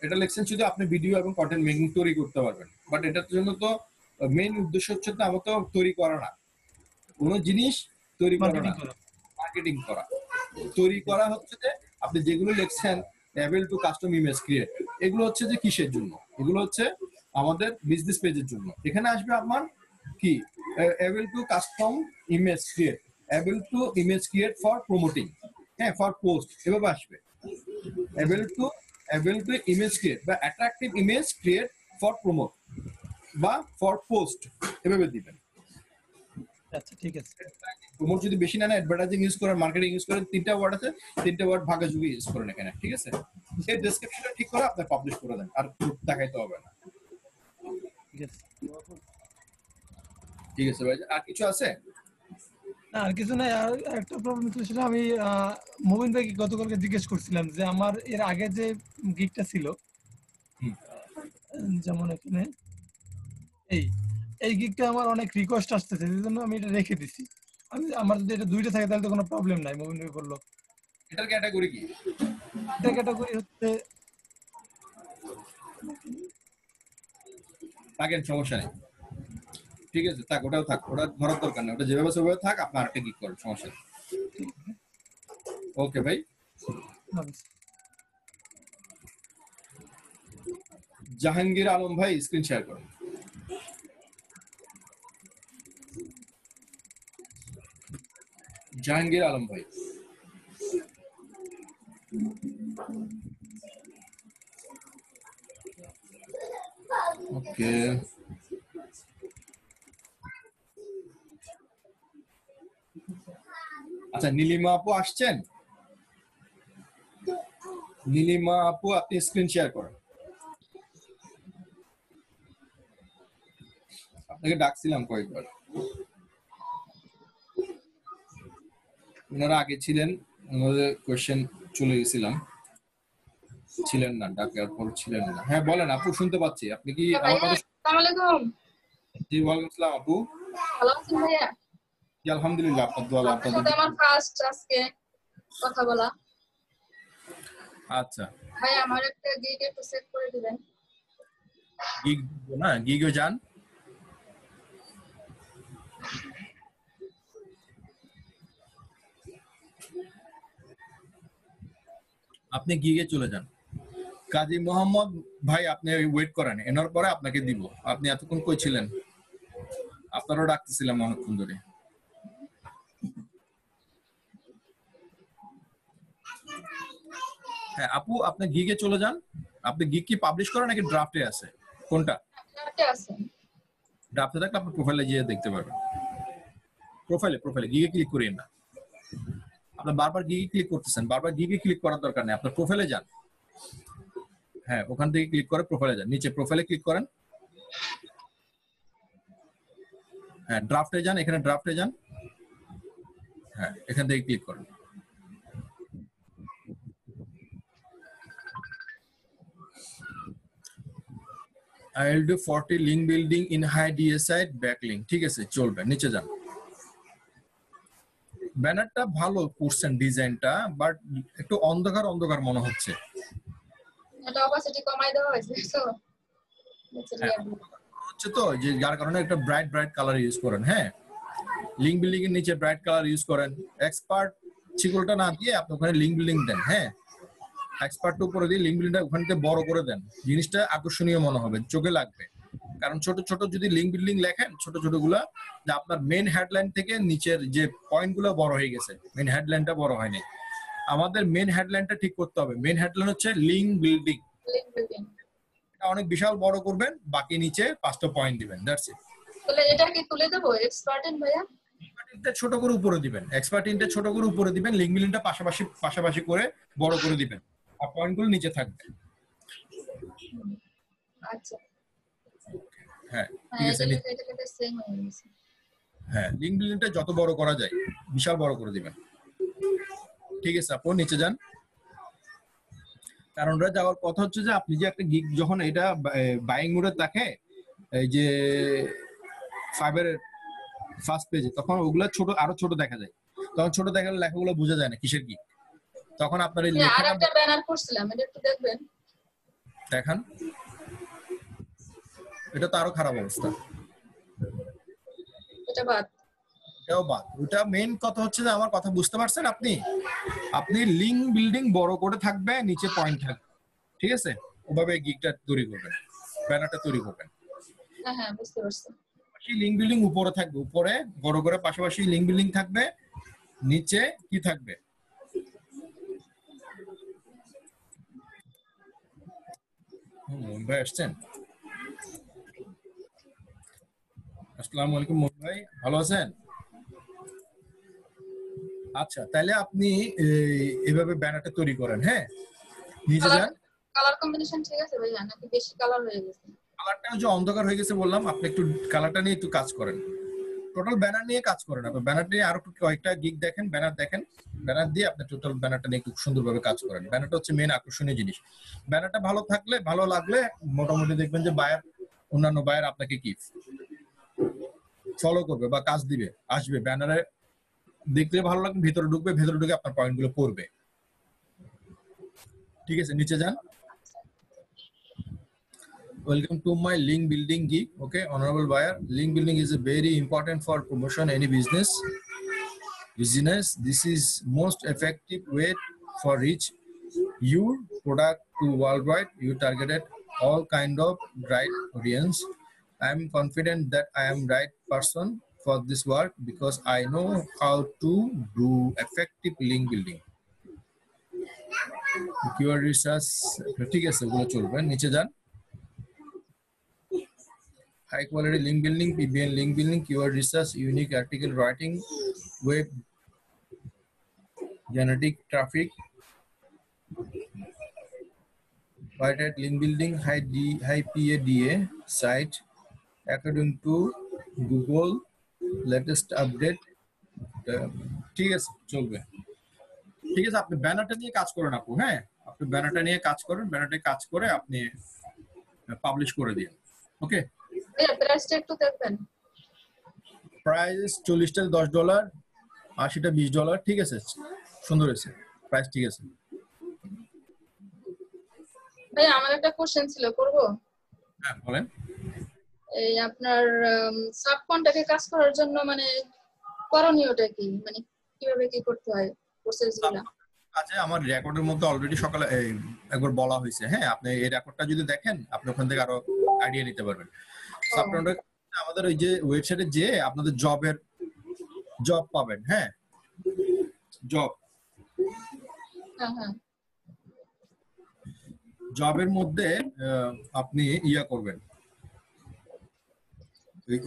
এটা লিখছেন শুধু আপনি ভিডিও এবং কন্টেন্ট মেকিং তৈরি করতে পারবেন। বাট এটার জন্য তো মেইন উদ্দেশ্য হচ্ছে তো আমার তো তৈরি করা না, কোনো জিনিস তৈরি করা না, মার্কেটিং করা। তৈরি করা হচ্ছে যে আপনি যেগুলো লিখছেন able to custom image create, এগুলো হচ্ছে যে কিসের জন্য? এগুলো হচ্ছে আমাদের বিজনেস পেজের জন্য। এখানে আসবে আপনার কি able to custom image create, able to image create for promoting, হ্যাঁ, ফর পোস্ট, এভাবে আসবে। এবল টু ইমেজ ক্রিয়েট বা attractive image create for promote বা ফর পোস্ট, এভাবে দিবেন। আচ্ছা, ঠিক আছে। প্রমোট যদি বেশি না, অ্যাডভার্টাইজিং ইউজ করেন, মার্কেটিং ইউজ করেন, 3টা ওয়ার্ড আছে, 3টা ওয়ার্ড ভাগাযোগী ইউজ করেন এখানে, ঠিক আছে? এই ডেসক্রিপশনটা ঠিক করে আপনি পাবলিশ করে দেন, আর দেখাইতে হবে না। ঠিক আছে ভাই, আর কিছু আছে? না, আর কিছু নাই। আর একটা প্রবলেম ছিল, আমি মুবিন ভাইকে গতকালকে জিজ্ঞেস করছিলাম যে আমার এর আগে যে গিগটা ছিল, যেমন এখানে এই গিগটা আমার অনেক রিকোয়েস্ট আসতেছে, এই জন্য আমি এটা রেখে দিছি। আমার যদি এটা 2টা থাকে তাহলে তো কোনো প্রবলেম নাই। মুবিন ভাই বললো এটার ক্যাটাগরি কি? এটা ক্যাটাগরি হচ্ছে থাকেন, সমস্যা নেই, ঠিক আছে, থাক, ওটাও থাক, ওটা ধরার দরকার নেই, ওটা যেভাবে সেভাবে থাক, আপনার একটা গিগ করেন, সমস্যা নেই। ওকে ভাই। জাহাঙ্গীর আলম ভাই স্ক্রিন শেয়ার করেন। জাহাঙ্গীর আলম ভাই, ওকে। আচ্ছা, নীলিমা আপু আসছেন? নীলিমা আপু, আপনি স্ক্রিন শেয়ার করেন। আপনাকে ডাকছিলাম কয়েকবার, ওনারা আগে ছিলেন, ওনাদের কোয়েশ্চেন চলে গেছিলাম, ছিলেন না, ডাকার পর ছিলেন না। হ্যাঁ বলেন আপু, শুনতে পাচ্ছি। আপনি কি আমার কথা? আসসালামু আলাইকুম। জি, ওয়ালাইকুম আসসালাম আপু। ভালো আছেন ভাইয়া? জি, আলহামদুলিল্লাহ, আপনার দোয়া, আপনার সাথে আমার ফার্স্ট আজকে কথা বলা। আচ্ছা ভাই, আমার একটা গিগ একটু সেট করে দিবেন। গিগ না, গিগও যান। আপনি গিগে চলে যান। কাজী মোহাম্মদ ভাই, আপনি ওয়েট করেন, এনার পরে আপনাকে দিব। আপনি এতক্ষণ কই ছিলেন? আপনারও ডাকতেছিলাম অনেকক্ষণ ধরে। হ্যাঁ আপু, আপনি গিগে চলে যান। আপনি গিগ কি পাবলিশ করেন নাকি ড্রাফটে আছে? কোনটা? ড্রাফটে আছে। ড্রাফটে থাকলে আপনি প্রোফাইলে গিয়ে দেখতে পারবেন। প্রোফাইলে গিগে ক্লিক করিয়েন না। আপনি বারবার গিগে ক্লিক করতেছেন, বারবার গিগে ক্লিক করার দরকার নেই, আপনার প্রোফাইলে যান। হ্যাঁ, ওখান থেকে ক্লিক করে প্রোফাইলে যান, নিচে প্রোফাইলে ক্লিক করেন। হ্যাঁ, ড্রাফটে যান, এখানে ড্রাফটে যান। হ্যাঁ, এখান থেকে ক্লিক করেন। I will do 40 link building in high DA site backlink, ঠিক আছে চলবে, নিচে যান। ব্যানারটা ভালো করছেন ডিজাইনটা, বাট একটু অন্ধকার অন্ধকার মনে হচ্ছে। এটা অপাসিটি কমাই দেওয়া হয়েছে তো হচ্ছে তো, যে যার কারণে একটা ব্রাইট ব্রাইট কালার ইউজ করেন। হ্যাঁ, লিঙ্ক বিল্ডিং এর নিচে ব্রাইট কালার ইউজ করেন। এক্সপার্ট চিকলটা না দিয়ে আপনি ওখানে লিঙ্ক বিল্ডিং দেন। হ্যাঁ, এক্সপার্টটা উপরে দিয়ে লিঙ্ক বিল্ডিংটা ওখানে বড় করে দেন, জিনিসটা আকর্ষণীয় মনে হবে, চোখে লাগবে। কারণ ছোট ছোট যদি লিঙ্ক বিল্ডিং লেখেন, ছোট ছোট গুলা, যে আপনার মেইন হেডলাইন থেকে নিচের যে পয়েন্ট গুলো বড় হয়ে গেছে, মেইন হেডলাইনটা বড় হয়নি। আমাদের মেইন হেডলাইনটা ঠিক করতে হবে। মেইন হেডলাইন হচ্ছে লিঙ্ক বিল্ডিং, এটা অনেক বিশাল বড় করবেন, বাকি নিচে 5টা পয়েন্ট দিবেন, দ্যাটস ইট। তাহলে এটা কি তুলে দেব এক্সপার্টেন ভাইয়া? এক্সপার্টিনটা ছোট করে উপরে দিবেন, এক্সপার্টিনটা ছোট করে উপরে দিবেন, লিঙ্ক বিল্ডিংটা পাশাপাশি করে বড় করে দিবেন, আর পয়েন্টগুলো নিচে থাকবে। আচ্ছা, হ্যাঁ ঠিক আছে। এটা সেম হয়ে গেছে। হ্যাঁ, লিঙ্ক বিল্ডিংটা যত বড় করা যায় বিশাল বড় করে দিবেন। ঠিক আছে, আপনি নিচে যান। কারণটা যাওয়ার কথা হচ্ছে যে আপনি যে একটা গিগ যখন এটা বাইং মোডে থাকে, এই যে ফাইবারের ফার্স্ট পেজে, তখন ওগুলা ছোট, আরো ছোট দেখা যায়। তখন ছোট দেখালে লেখাগুলো বোঝা যায় না কিসের গিগ। তখন আপনার এই আর একটা ব্যানার করছিলাম, এটা একটু দেখবেন। দেখান, এটা তো আরো খারাপ অবস্থা। এটা বাদ, এটাও বাদ। ওটা মেইন কথা হচ্ছে যে, আমার কথা বুঝতে পারছেন আপনি? আপনি লিঙ্ক বিল্ডিং বড় করে থাকবে, নিচে পয়েন্ট থাকবে, ঠিক আছে? ওভাবে গিগটা তৈরি করবেন, ব্যানারটা তৈরি করবেন। হ্যাঁ হ্যাঁ, বুঝতে পারছি। লিঙ্ক বিল্ডিং উপরে থাকবে, উপরে বড় করে পাশাপাশি লিঙ্ক বিল্ডিং থাকবে, নিচে কি থাকবে? ভাই আসছেন? আসসালামু আলাইকুম মোহন ভাই, ভালো আছেন? আচ্ছা, তাহলে আপনি এইভাবে ব্যানারটা তৈরি করেন। হ্যাঁ, নিচে যান। কালার কম্বিনেশন ঠিক আছে ভাইয়া, নাকি বেশি কালার হয়ে গেছে? কালারটা যে অন্ধকার হয়ে গেছে বললাম, আপনি একটু কালারটা নিয়ে একটু কাজ করেন। টোটাল ব্যানার নিয়ে কাজ করেন। আপনি ব্যানার নিয়ে আরো কয়েকটা গিগ দেখেন, ব্যানার দেখেন, ব্যানার দিয়ে আপনি টোটাল ব্যানারটা নিয়ে একটু সুন্দরভাবে কাজ করেন। ব্যানারটা হচ্ছে মেন আকর্ষণীয় জিনিস। ব্যানারটা ভালো থাকলে, ভালো লাগলে মোটামুটি দেখবেন যে অন্যান্য বায়ার আপনাকে কি ফলো করবে বা কাজ দিবে, আসবে। ব্যানারে দেখলে ভালো লাগবে, ভিতরে ঢুকবে, ভিতরে ঢুকে আপনার পয়েন্ট গুলো পড়বে। ঠিক আছে, নিচে যান। Welcome to my link building gig. Okay, honorable buyer, link building is a very important for promotion any business. This is most effective way for reach your product to worldwide. You targeted all kind of right audience. I am confident that I am right person for this work because I know how to do effective link building. Keyword research, ঠিক আছে, ওগুলো চলবে। নিচে যান। High quality link building, PBN link building, keyword research, unique article writing, web genetic traffic, white link building, high PADA site according to Google latest update. ঠিক আছে, চলবে। ঠিক আছে, আপনি ব্যানারটা নিয়ে কাজ করেন আপু। হ্যাঁ, আপনি ব্যানারটা নিয়ে কাজ করেন, ব্যানারটা কাজ করে আপনি পাবলিশ করে দিন। ওকে, প্রাইসটা একটু দেখবেন। প্রাইস 40টা $10, 80টা $20। ঠিক আছে, সুন্দর হয়েছে, প্রাইস ঠিক আছে। ভাই আমার একটা কোশ্চেন ছিল, করব? হ্যাঁ বলেন। এই আপনার সাব কন্ট্রাক্টে কাজ করার জন্য মানে করণীয়টা কি, মানে কিভাবে কি করতে হয় প্রসেসগুলো? আচ্ছা, আমার রেকর্ডের মধ্যে অলরেডি সকালে একবার বলা হয়েছে। হ্যাঁ, আপনি এই রেকর্ডটা যদি দেখেন, আপনি ওখান থেকে আরো আইডিয়া নিতে পারবেন। সাব কন্ট্রাক্ট আমাদের ওই যে ওয়েবসাইটে যে আপনাদের জব পাবেন। হ্যাঁ, জব, জবের মধ্যে আপনি ইয়া করবেন,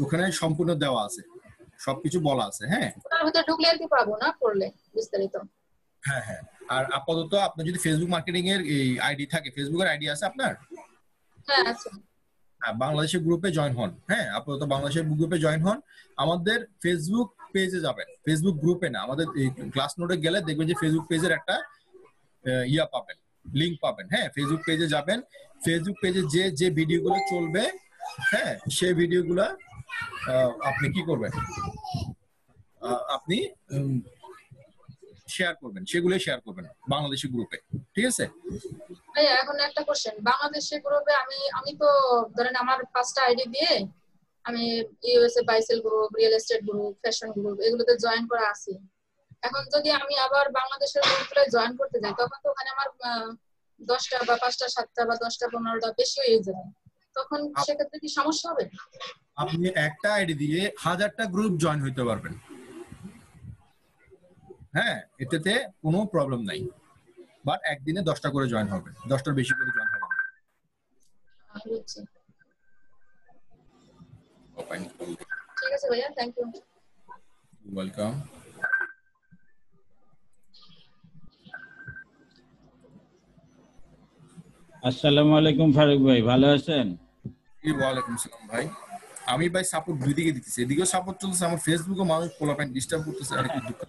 ওখানে সম্পূর্ণ দেওয়া আছে, সবকিছু বলা আছে। হ্যাঁ, তার ভিতরে ঢুকলে আর কি পাবো না, পড়লে বিস্তারিত। হ্যাঁ হ্যাঁ, আর আপাতত আপনার যদি ফেসবুক মার্কেটিং এর এই আইডি থাকে, ফেসবুকের আইডি আছে আপনার? হ্যাঁ আছে। বাংলাদেশের গ্রুপে জয়েন হন। হ্যাঁ, আপাতত বাংলাদেশের গ্রুপে জয়েন হন। আমাদের ফেসবুক পেজে যাবেন, ফেসবুক গ্রুপে না, আমাদের ক্লাস নোটে গেলে দেখবেন যে ফেসবুক পেজের একটা ইয়া পাবেন, লিংক পাবেন। হ্যাঁ, ফেসবুক পেজে যাবেন, ফেসবুক পেজে যে ভিডিওগুলো চলবে, হ্যাঁ, সেই ভিডিওগুলো আপনি কি করবেন, আপনি শেয়ার করবেন, সেগুলোই শেয়ার করবেন বাংলাদেশি গ্রুপে। ঠিক আছে? ভাইয়া এখন একটা কোশ্চেন, বাংলাদেশি গ্রুপে আমি তো ধরেন আমার 5টা আইডি দিয়ে আমি USA বাইসেল group, real estate group, fashion group এগুলোতে জয়েন করা আছি। এখন যদি আমি আবার বাংলাদেশের গ্রুপে জয়েন করতে যাই, তখন তো ওখানে আমার 10টা বা 5টা 7টা বা 10টা 15টা বেশি হয়ে যাবে, তখন সেক্ষেত্রে কি সমস্যা হবে? আপনি একটা আইডি দিয়ে 1000টা গ্রুপ জয়েন হইতে পারবেন। হ্যাঁ, এটাতে কোনো প্রবলেম নাই, বাট একদিনে 10টা করে জয়েন হবে, 10টার বেশি করে জয়েন হবে না। ঠিক আছে ভাইয়া, থ্যাংক ইউ। ওয়েলকাম। আসসালামু আলাইকুম ফারুক ভাই, ভালো আছেন? ওয়ালাইকুম আসসালাম ভাই। আমি ভাই সাপোর্ট দুই দিকে দিতেছি, এদিকেও সাপোর্ট চলতেছে, আমার ফেসবুকে মানুষ পোলাপাইন ডিস্টার্ব করতেছে, আর একটু দুঃখ।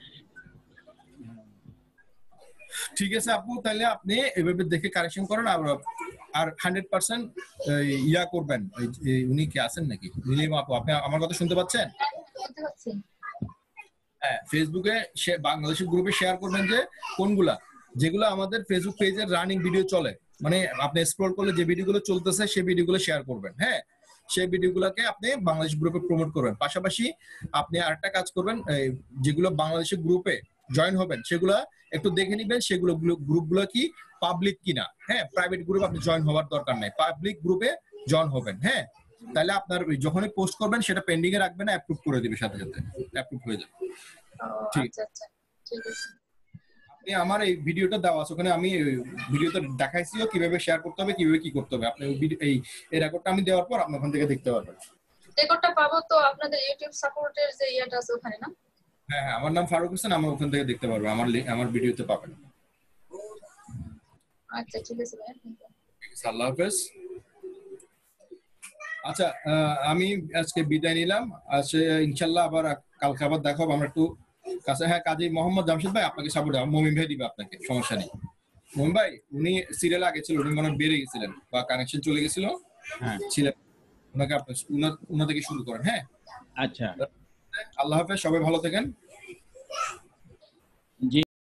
ঠিক আছে আপু, তাহলে আপনি এভাবে দেখে কারেকশন করেন, আর 100% ইয়া করবেন। উনি কি আছেন নাকি নীলিমা আপু? আপনি আমার কথা শুনতে পাচ্ছেন? হ্যাঁ, ফেসবুকে বাংলাদেশি গ্রুপে শেয়ার করবেন যে কোনগুলা, যেগুলো আমাদের ফেসবুক পেজের রানিং ভিডিও চলে, মানে আপনি স্ক্রল করলে যে ভিডিওগুলো চলতেছে সেই ভিডিওগুলো শেয়ার করবেন। হ্যাঁ, সেই ভিডিওগুলোকে আপনি বাংলাদেশ গ্রুপে প্রমোট করবেন। পাশাপাশি আপনি আরেকটা কাজ করবেন, যেগুলো বাংলাদেশি গ্রুপে জয়েন হবেন সেগুলা একটু দেখে নিবেন, সেগুলো গ্রুপগুলো কি পাবলিক কিনা। হ্যাঁ, প্রাইভেট গ্রুপ আপনি জয়েন হওয়ার দরকার নাই, পাবলিক গ্রুপে জয়েন হবেন। হ্যাঁ, তাহলে আপনার যখনই পোস্ট করবেন সেটা পেন্ডিং এ রাখবেন, অ্যাপ্রুভ করে দিবে, সাথে সাথে অ্যাপ্রুভ হয়ে যাবে। ঠিক আছে, আপনি আমার এই ভিডিওটা দেওয়া আছে, ওখানে আমি ভিডিওতে দেখাইছিও কিভাবে শেয়ার করতে হবে, কিভাবে কি করতে হবে। আপনি এই রেকর্ডটা আমি দেওয়ার পর আপনি ওখান থেকে দেখতে পারবেন। রেকর্ডটা পাবো তো আপনাদের ইউটিউব সাপোর্টের যে ইয়েটা আছে ওখানে না? হ্যাঁ হ্যাঁ, আমার নাম ফারুক হোসেন, আমার ওখান থেকে দেখতে পারবেন, আমার ভিডিওতে পাবেন। আচ্ছা ঠিক আছে ভাই, আল্লাহ হাফেজ। আচ্ছা, আমি আজকে বিদায় নিলাম, আজকে ইনশাল্লাহ আবার কালকে আবার দেখা হবে। আমরা একটু কাছে, হ্যাঁ, কাজী মোহাম্মদ জামশেদ ভাই আপনাকে সাপোর্ট, মমিন ভাই দিবে আপনাকে, সমস্যা নেই। মমিন ভাই উনি সিরিয়াল আগে ছিল, উনি মনে বেড়ে গেছিলেন বা কানেকশন চলে গেছিল, হ্যাঁ ছিলেন, ওনাকে আপনি ওনা থেকে শুরু করেন। হ্যাঁ, আচ্ছা, আল্লাহ হাফেজ, সবাই ভালো থাকেন।